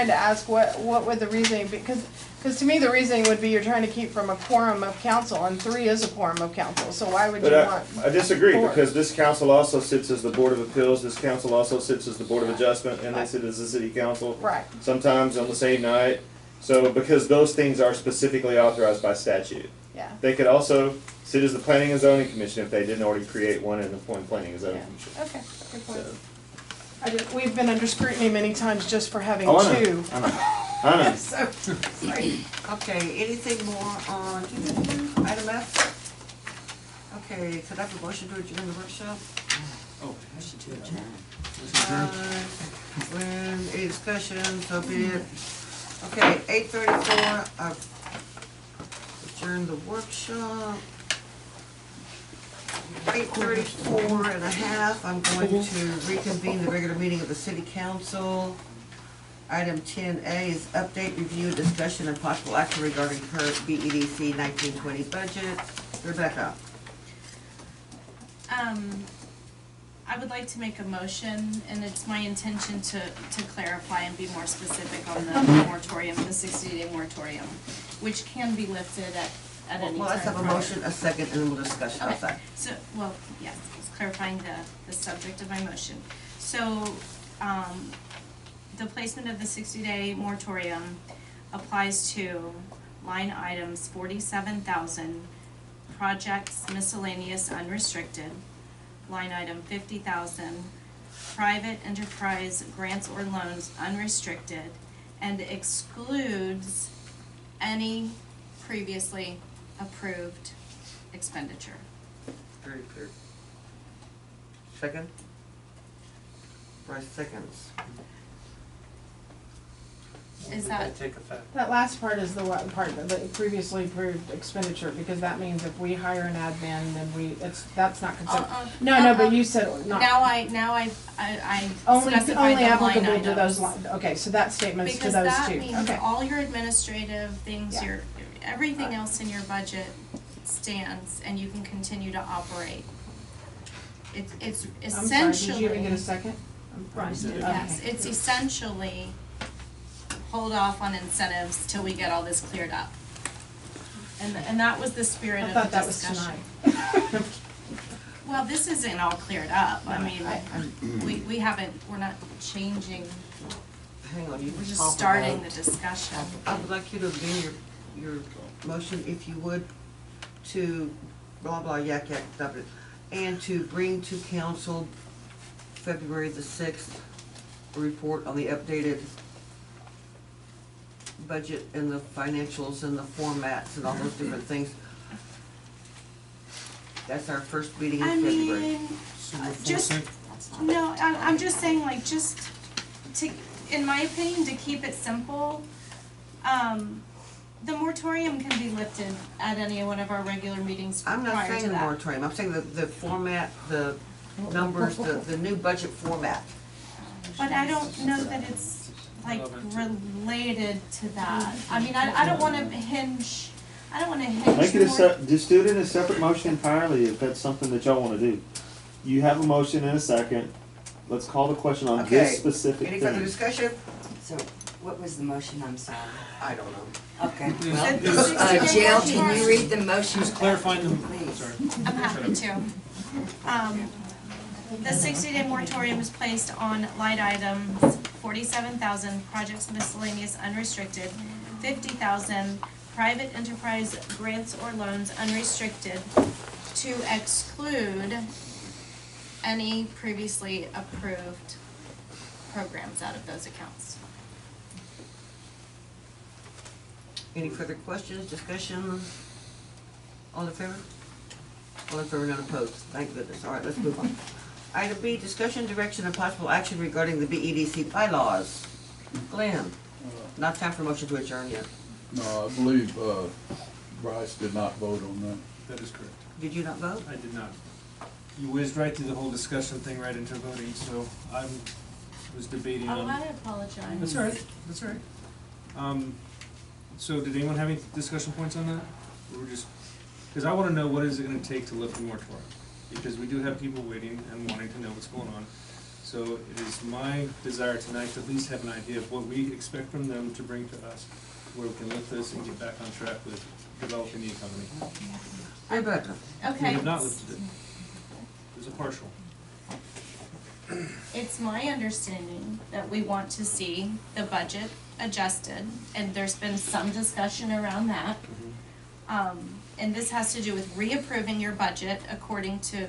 Speaker 2: to ask what would the reasoning be, because to me the reasoning would be you're trying to keep from a quorum of council, and 3 is a quorum of council, so why would you
Speaker 8: But
Speaker 2: want?
Speaker 8: I disagree,
Speaker 2: 4?
Speaker 8: because this council also sits as the Board of Appeals, this council also sits as the Board of Adjustment, and they sit as the city council.
Speaker 2: Right,
Speaker 8: Sometimes on the same night. So, because those things are specifically authorized by statute.
Speaker 2: yeah,
Speaker 8: They could also sit as the Planning and Zoning Commission if they didn't already create one and appoint Planning and Zoning
Speaker 2: yeah,
Speaker 8: Commission.
Speaker 2: okay, good point.
Speaker 8: So-
Speaker 2: We've been under scrutiny many times just for having
Speaker 8: Oh, I know.
Speaker 2: 2.
Speaker 8: I know. I know.
Speaker 2: So, sorry.
Speaker 1: Okay, anything more on item F? Okay, could I have a motion to adjourn the workshop?
Speaker 10: Oh,
Speaker 3: Motion to adjourn.
Speaker 1: When any discussion, so be it. Okay, 8:34, I've adjourned the workshop. 8:34 and a half, I'm going to reconvene the regular meeting of the city council. Item 10A is update, review, discussion, and possible action regarding current BEDC 1920 budget. Rebecca?
Speaker 7: I would like to make a motion, and it's my intention to clarify and be more specific on the moratorium, the 60-day moratorium, which can be lifted at any time.
Speaker 1: Well, let's have a
Speaker 7: prior.
Speaker 1: motion, a second, and then we'll discuss it
Speaker 7: Okay,
Speaker 1: outside.
Speaker 7: so, well, yes, it's clarifying the subject of my motion. So, the placement of the 60-day moratorium applies to line items 47,000, projects miscellaneous unrestricted, line item 50,000, private enterprise grants or loans unrestricted, and excludes any previously approved expenditure.
Speaker 1: Very clear. Second? Bryce seconds.
Speaker 7: Is that,
Speaker 6: Take effect.
Speaker 2: That last part is the part, the previously approved expenditure, because that means if we hire an admin, then that's not considered. No, but you said not.
Speaker 7: now I
Speaker 2: Only
Speaker 7: specified the line
Speaker 2: applicable to those
Speaker 7: items.
Speaker 2: okay, so that statement's to
Speaker 7: Because
Speaker 2: those
Speaker 7: that
Speaker 2: 2.
Speaker 7: means
Speaker 2: Okay.
Speaker 7: all your administrative things,
Speaker 2: Yeah.
Speaker 7: everything else in your budget stands and you can continue to operate. it's
Speaker 2: I'm sorry, did you even get a
Speaker 7: essentially,
Speaker 2: second?
Speaker 7: yes, it's essentially hold off on incentives till we get all this cleared up. And that was the spirit
Speaker 2: I
Speaker 7: of
Speaker 2: thought
Speaker 7: the
Speaker 2: that was
Speaker 7: discussion.
Speaker 2: tonight.
Speaker 7: Well, this isn't all cleared up, I
Speaker 2: No,
Speaker 7: mean, we haven't, we're not changing,
Speaker 1: Hang on, you
Speaker 7: we're just
Speaker 1: call for
Speaker 7: starting
Speaker 1: vote.
Speaker 7: the discussion.
Speaker 1: I would like you to amend your motion, if you would, to blah, blah, yak, yak, stop it, and to bring to council February the 6th, a report on the updated budget and the financials and the formats and all those different things. That's our first meeting in
Speaker 7: I
Speaker 1: February.
Speaker 7: mean, just, no, I'm just saying, like, just to, in my opinion, to keep it simple, the moratorium can be lifted at any one of our regular meetings prior
Speaker 1: I'm
Speaker 7: to
Speaker 1: not
Speaker 7: that.
Speaker 1: saying the moratorium, I'm saying the format, the numbers, the new budget format.
Speaker 7: But I don't know that it's, like, related to that. I mean, I don't wanna hinge,
Speaker 8: Make it just do it in a separate motion entirely if that's something that y'all wanna do. You have a motion and a second. Let's call the question on
Speaker 1: Okay,
Speaker 8: this specific
Speaker 1: any further
Speaker 8: thing.
Speaker 1: discussion?
Speaker 3: So, what was the motion, I'm sorry?
Speaker 1: I don't know.
Speaker 3: Okay,
Speaker 7: The
Speaker 3: well,
Speaker 7: 60-day
Speaker 3: Jill, can you
Speaker 7: moratorium.
Speaker 3: read the motion?
Speaker 10: Just clarifying them,
Speaker 3: Please.
Speaker 10: sorry.
Speaker 7: I'm happy to. The 60-day moratorium is placed on line items 47,000, projects miscellaneous unrestricted, 50,000, private enterprise grants or loans unrestricted, to exclude any previously approved programs out of those accounts.
Speaker 1: Any further questions, discussion? All in favor? All in favor, none opposed. Thank goodness. All right, let's move on. Item B, discussion, direction, and possible action regarding the BEDC bylaws. Glenn, not time for motion to adjourn yet.
Speaker 16: No, I believe, Bryce did not vote on that.
Speaker 10: That is correct.
Speaker 1: Did you not vote?
Speaker 10: I did not. You whizzed right through the whole discussion thing right into voting, so was debating
Speaker 7: Oh,
Speaker 10: on.
Speaker 7: I apologize.
Speaker 10: That's all right, that's all right. So did anyone have any discussion points on that? Or we're just, because I wanna know what is it gonna take to lift the moratorium? Because we do have people waiting and wanting to know what's going on. So it is my desire tonight to at least have an idea of what we expect from them to bring to us, where we can lift this and get back on track with developing the economy.
Speaker 1: Rebecca.
Speaker 10: We
Speaker 7: Okay.
Speaker 10: have not lifted it. There's a partial.
Speaker 7: It's my understanding that we want to see the budget adjusted, and there's been some discussion around that. And this has to do with reapproving your budget according to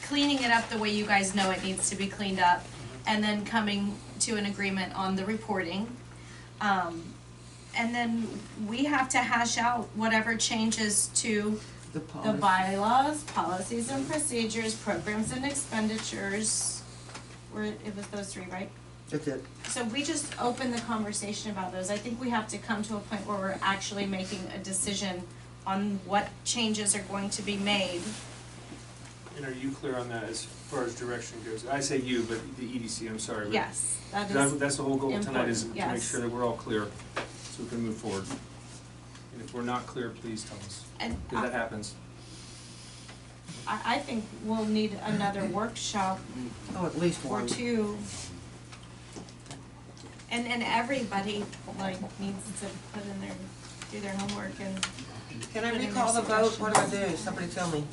Speaker 7: cleaning it up the way you guys know it needs to be cleaned up, and then coming to an agreement on the reporting. And then we have to hash out whatever changes to the bylaws, policies and procedures, programs and expenditures. It was those three, right?
Speaker 1: That's it.
Speaker 7: So we just opened the conversation about those. I think we have to come to a point where we're actually making a decision on what changes are going to be made.
Speaker 10: And are you clear on that as far as direction goes? I say you, but the EDC, I'm sorry. but
Speaker 7: Yes, that is
Speaker 10: that's the whole goal tonight, is to
Speaker 7: important,
Speaker 10: make
Speaker 7: yes.
Speaker 10: sure that we're all clear, so we can move forward. And if we're not clear, please tell us,
Speaker 7: And
Speaker 10: because that happens.
Speaker 7: I think we'll need another workshop
Speaker 1: Oh, at least
Speaker 7: or
Speaker 1: one.
Speaker 7: two. And everybody, like, needs to put in their, do their homework and.
Speaker 1: Can I
Speaker 7: put in
Speaker 1: recall
Speaker 7: their
Speaker 1: the vote? What do I
Speaker 7: suggestions.
Speaker 1: do? Somebody tell me.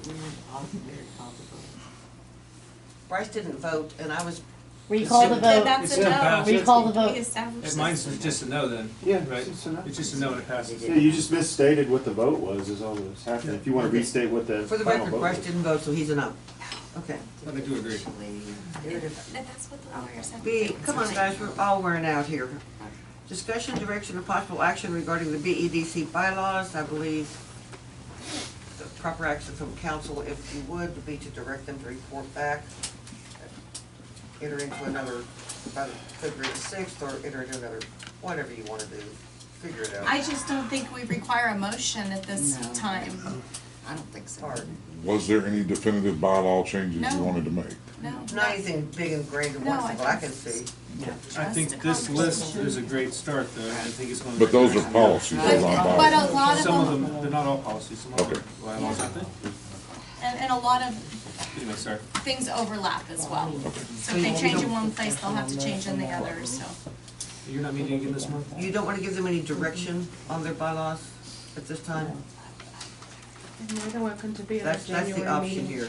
Speaker 1: Bryce didn't vote, and I was.
Speaker 14: Recall the
Speaker 7: Then
Speaker 14: vote.
Speaker 7: that's a
Speaker 10: It's
Speaker 7: no.
Speaker 10: passed.
Speaker 14: Recall the
Speaker 7: We
Speaker 14: vote.
Speaker 7: established
Speaker 10: And mine's
Speaker 7: this.
Speaker 10: just a no then,
Speaker 8: Yeah,
Speaker 10: right?
Speaker 8: it's a no.
Speaker 10: It's just a no and it passes.
Speaker 8: Yeah, you just misstated what the vote was, is all that's happening. If you wanna restate what the
Speaker 1: For the
Speaker 8: final
Speaker 1: record,
Speaker 8: vote
Speaker 1: Bryce
Speaker 8: was.
Speaker 1: didn't vote, so he's a no. Okay.
Speaker 10: But I do agree.
Speaker 7: That's what the lawyer said.
Speaker 1: B, come on guys, we're all wearing out here. Discussion, direction, and possible action regarding the BEDC bylaws. I believe the proper action from council, if you would, would be to direct them to report back. Enter into another, by February the 6th, or enter into another, whatever you wanna do. Figure it out.
Speaker 7: I just don't think we require a motion at this
Speaker 3: No.
Speaker 7: time.
Speaker 3: I don't think so.
Speaker 1: Hard.
Speaker 4: Was there any definitive bylaw changes
Speaker 7: No.
Speaker 4: you wanted to make?
Speaker 7: No.
Speaker 1: Not anything big and grand and
Speaker 7: No,
Speaker 1: wonderful I can see.
Speaker 10: I think this list is a great start though, and I think it's going.
Speaker 4: But those are policies, those aren't
Speaker 7: But
Speaker 4: bylaws.
Speaker 7: a lot of
Speaker 10: Some of
Speaker 7: them,
Speaker 10: them, they're not all policies, some of them
Speaker 4: Okay.
Speaker 10: are bylaws, I think.
Speaker 7: and a lot of
Speaker 10: anyway, sorry.
Speaker 7: things overlap as well. So if they change in one place, they'll have to change in the other, so.
Speaker 10: You're not meeting again this month?
Speaker 1: You don't wanna give them any direction on their bylaws at this time?
Speaker 2: You're more than welcome to be at our
Speaker 1: That's
Speaker 2: January
Speaker 1: the option
Speaker 2: meeting.
Speaker 1: here.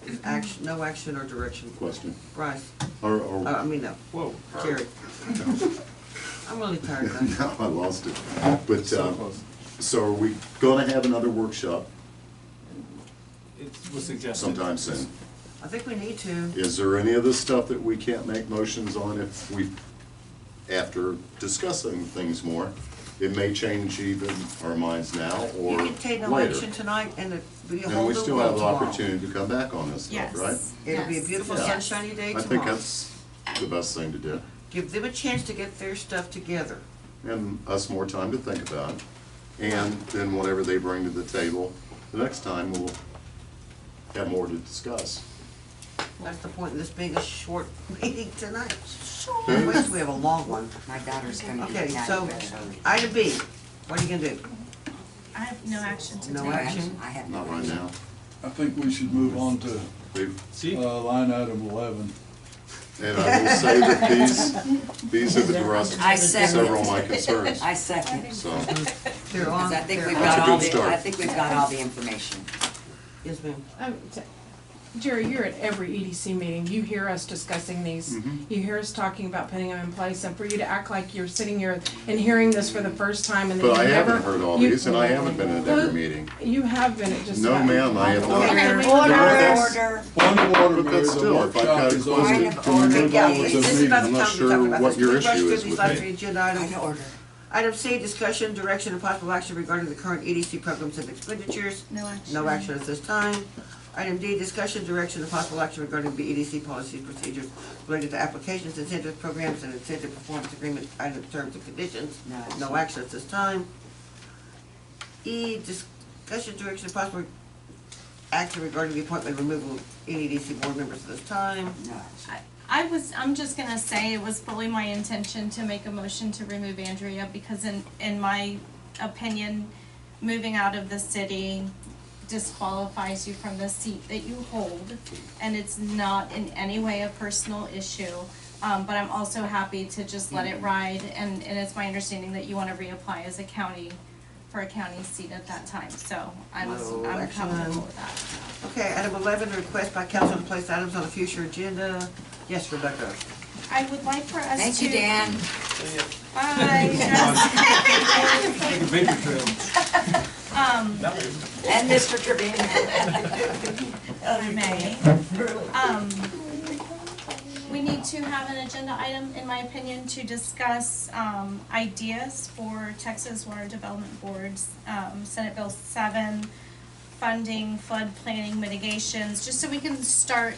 Speaker 1: Is action, no action or direction.
Speaker 11: Question.
Speaker 1: Bryce,
Speaker 11: Or,
Speaker 1: I mean, no,
Speaker 10: Whoa.
Speaker 1: Jerry. I'm really tired, guys.
Speaker 11: now I lost it. But,
Speaker 10: So close.
Speaker 11: so are we gonna have another workshop
Speaker 10: It was suggested.
Speaker 11: sometime soon?
Speaker 1: I think we need to.
Speaker 11: Is there any of this stuff that we can't make motions on if we, after discussing things more, it may change even our minds now or
Speaker 1: You
Speaker 11: later?
Speaker 1: can take no action tonight and it'll be a
Speaker 11: And
Speaker 1: whole
Speaker 11: we
Speaker 1: new
Speaker 11: still have
Speaker 1: world
Speaker 11: the
Speaker 1: tomorrow.
Speaker 11: opportunity to come back on this stuff,
Speaker 7: Yes.
Speaker 11: right?
Speaker 1: It'll be a
Speaker 7: Yes.
Speaker 1: beautiful
Speaker 11: Yeah.
Speaker 1: sunshiny day
Speaker 11: I
Speaker 1: tomorrow.
Speaker 11: think that's the best thing to do.
Speaker 1: Give them a chance to get their stuff together.
Speaker 11: And us more time to think about it. And then whatever they bring to the table, the next time we'll have more to discuss.
Speaker 1: That's the point of this being a short meeting tonight.
Speaker 7: Sure.
Speaker 1: Wait, we have a long one.
Speaker 3: My daughter's gonna be
Speaker 1: Okay,
Speaker 3: at
Speaker 1: so,
Speaker 3: that.
Speaker 1: item B, what are you gonna do?
Speaker 7: I have no action to take.
Speaker 1: No action?
Speaker 3: I have
Speaker 11: Not right now.
Speaker 16: I think we should move on to,
Speaker 11: We've-
Speaker 10: See?
Speaker 16: line item 11.
Speaker 11: And I will say that these have addressed
Speaker 3: I second.
Speaker 11: several of my concerns,
Speaker 3: I second.
Speaker 11: so.
Speaker 1: They're on.
Speaker 3: Because I think
Speaker 1: they're
Speaker 3: we've
Speaker 1: on.
Speaker 11: That's a
Speaker 3: got all
Speaker 11: good
Speaker 3: the,
Speaker 11: start.
Speaker 3: I think we've got all the information.
Speaker 1: Yes, ma'am.
Speaker 2: Jerry, you're at every EDC meeting, you hear us discussing these,
Speaker 11: Mhm.
Speaker 2: you hear us talking about putting them in place, and for you to act like you're sitting here and hearing this for the first time and then
Speaker 11: But I
Speaker 2: you never.
Speaker 11: haven't heard all
Speaker 2: you-
Speaker 11: these, and I haven't been at every meeting.
Speaker 2: You have been at just
Speaker 11: No,
Speaker 2: about.
Speaker 11: ma'am, I have not.
Speaker 1: Okay,
Speaker 3: Order,
Speaker 11: that's-
Speaker 3: order.
Speaker 16: Point of order,
Speaker 11: But
Speaker 16: Mayor,
Speaker 11: that's
Speaker 16: the
Speaker 11: still, if I've got
Speaker 16: workshop
Speaker 11: a
Speaker 16: is over.
Speaker 11: question,
Speaker 3: Point of
Speaker 16: Can we
Speaker 3: order.
Speaker 16: move
Speaker 1: Yeah,
Speaker 16: on with
Speaker 1: this
Speaker 16: the
Speaker 1: is
Speaker 16: meeting?
Speaker 1: about
Speaker 11: I'm
Speaker 1: the
Speaker 11: not
Speaker 1: time to talk
Speaker 11: sure
Speaker 1: about
Speaker 11: what
Speaker 1: this.
Speaker 11: your
Speaker 1: We rushed
Speaker 11: issue
Speaker 1: through
Speaker 11: is
Speaker 1: these
Speaker 11: with
Speaker 1: last
Speaker 11: me.
Speaker 1: three agenda items.
Speaker 3: Point of order.
Speaker 1: Item C, discussion, direction, and possible action regarding the current EDC programs and expenditures.
Speaker 7: No action.
Speaker 1: No action at this time. Item D, discussion, direction, and possible action regarding the EDC policies, procedures related to applications, incentive programs, and incentive performance agreement, item terms and conditions.
Speaker 3: No action.
Speaker 1: No action at this time. E, discussion, direction, and possible action regarding the appointment and removal of any EDC board members at this time.
Speaker 3: No.
Speaker 7: I'm just gonna say it was fully my intention to make a motion to remove Andrea because in my opinion, moving out of the city disqualifies you from the seat that you hold. And it's not in any way a personal issue. But I'm also happy to just let it ride and it's my understanding that you wanna reapply as a county, for a county seat at that time. So I'm
Speaker 1: No action.
Speaker 7: comfortable with that.
Speaker 1: Okay, item 11, request by council to place items on a future agenda. Yes, Rebecca.
Speaker 7: I would like for us to.
Speaker 3: Thank you, Dan.
Speaker 7: Bye.
Speaker 10: Take a vapor trail.
Speaker 3: And Mr. Trevino.
Speaker 7: If I may. We need to have an agenda item, in my opinion, to discuss, ideas for Texas Water Development Board's, Senate Bill 7, funding, flood planning mitigations, just so we can start,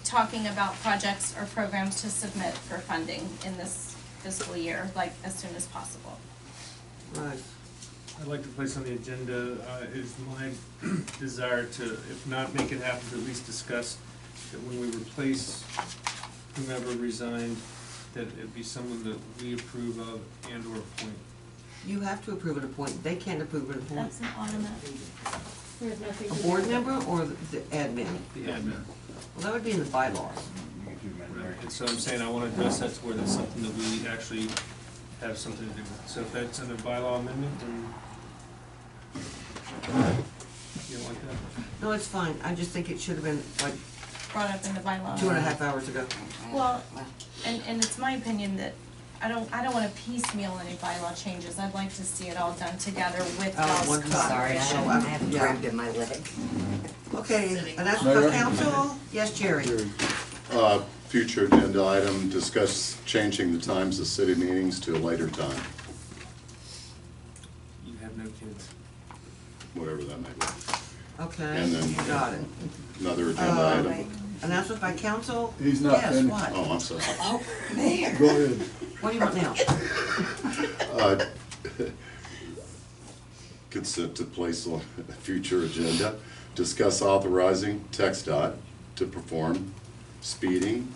Speaker 7: talking about projects or programs to submit for funding in this fiscal year, like as soon as possible.
Speaker 1: Right.
Speaker 10: I'd like to place on the agenda, is my desire to, if not make it happen, to at least discuss that when we replace whomever resigned, that it be someone that we approve of and or appoint.
Speaker 1: You have to approve an appointment. They can't approve an appointment.
Speaker 7: That's an automatic.
Speaker 2: We have nothing
Speaker 1: A
Speaker 2: to
Speaker 1: board
Speaker 2: do.
Speaker 1: member or the admin?
Speaker 10: The admin.
Speaker 1: Well, that would be in the bylaws.
Speaker 10: Right, and so I'm saying I wanna address that to where that's something that we actually have something to do with. So if that's in a bylaw amendment, then you don't like that?
Speaker 1: No, it's fine. I just think it should have been like
Speaker 7: Brought up in the bylaw.
Speaker 1: 2.5 hours ago.
Speaker 7: Well, and it's my opinion that I don't wanna piecemeal any bylaw changes. I'd like to see it all done together with y'all's
Speaker 1: one time.
Speaker 3: Sorry, I
Speaker 1: So,
Speaker 3: have a
Speaker 1: yeah.
Speaker 3: cramp in my leg.
Speaker 1: Okay, announcement
Speaker 16: Mayor?
Speaker 1: for council? Yes, Jerry.
Speaker 11: Future agenda item, discuss changing the times of city meetings to a later time,
Speaker 10: You have no kids.
Speaker 11: whatever that may be.
Speaker 1: Okay,
Speaker 11: And then-
Speaker 1: you got it.
Speaker 11: Another agenda item.
Speaker 1: Announcement by council?
Speaker 16: He's not
Speaker 1: Yes,
Speaker 16: finished.
Speaker 1: what?
Speaker 11: Oh, I'm sorry.
Speaker 3: Oh, Mayor.
Speaker 16: Go ahead.
Speaker 1: What do you want now?
Speaker 11: Consent to place on a future agenda, discuss authorizing TxDOT to perform speeding,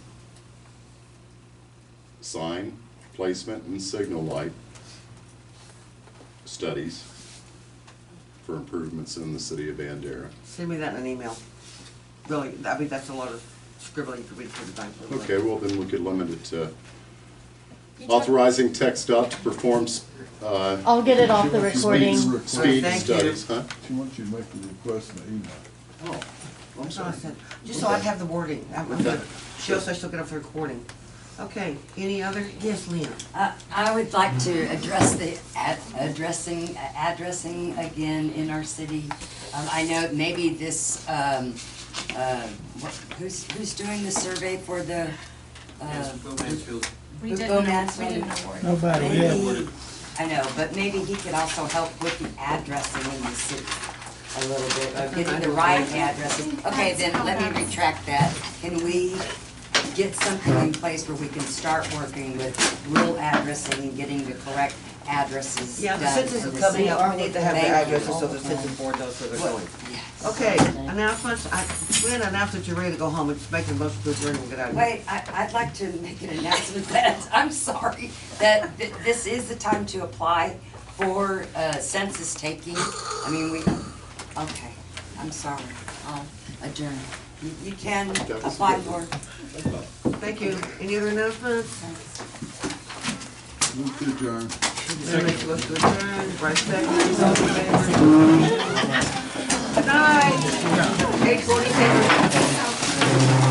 Speaker 11: sign placement and signal light studies for improvements in the city of Bandera.
Speaker 1: Send me that in an email. really, I mean, that's a lot of scribbling for me to put it down.
Speaker 11: Okay, well, then we could limit it to authorizing Tech Dot to perform,
Speaker 14: I'll get it off the recording.
Speaker 11: speed
Speaker 1: Thank you.
Speaker 11: studies, huh?
Speaker 16: She wants you to make the request in the email.
Speaker 11: Oh, I'm
Speaker 1: That's all I
Speaker 11: sorry.
Speaker 1: said, just so I'd have the wording, she also still get up the recording. Okay, any other, yes, Lena?
Speaker 3: I would like to address the addressing again in our city. I know maybe this, who's doing the survey for the,
Speaker 10: Go Mansfield.
Speaker 7: We
Speaker 3: Who
Speaker 7: didn't,
Speaker 3: go
Speaker 7: we
Speaker 3: Mansfield?
Speaker 7: didn't award.
Speaker 3: Maybe, I know, but maybe he could also help with the addressing in the city a little bit, of getting the right addresses. Okay, then let me retract that. Can we get something in place where we can start working with real addressing and getting the correct addresses
Speaker 1: Yeah,
Speaker 3: done
Speaker 1: the census
Speaker 3: in
Speaker 1: is
Speaker 3: the
Speaker 1: coming
Speaker 3: city?
Speaker 1: up, we need to have the
Speaker 3: Thank you.
Speaker 1: addresses so the census board knows where they're
Speaker 3: Well,
Speaker 1: going.
Speaker 3: yes.
Speaker 1: Okay, announcements, Lynn announced that you're ready to go home, it's making the most good and we'll get out of here.
Speaker 3: Wait, I'd like to make an announcement that, I'm sorry, that this is the time to apply for census taking. I mean, okay, I'm sorry, I'll adjourn. You can apply for.
Speaker 1: Thank you. Any other announcements?
Speaker 16: Move to adjourn.
Speaker 1: Then make a motion to adjourn, Bryce seconds, all in favor? Good night. 8:47.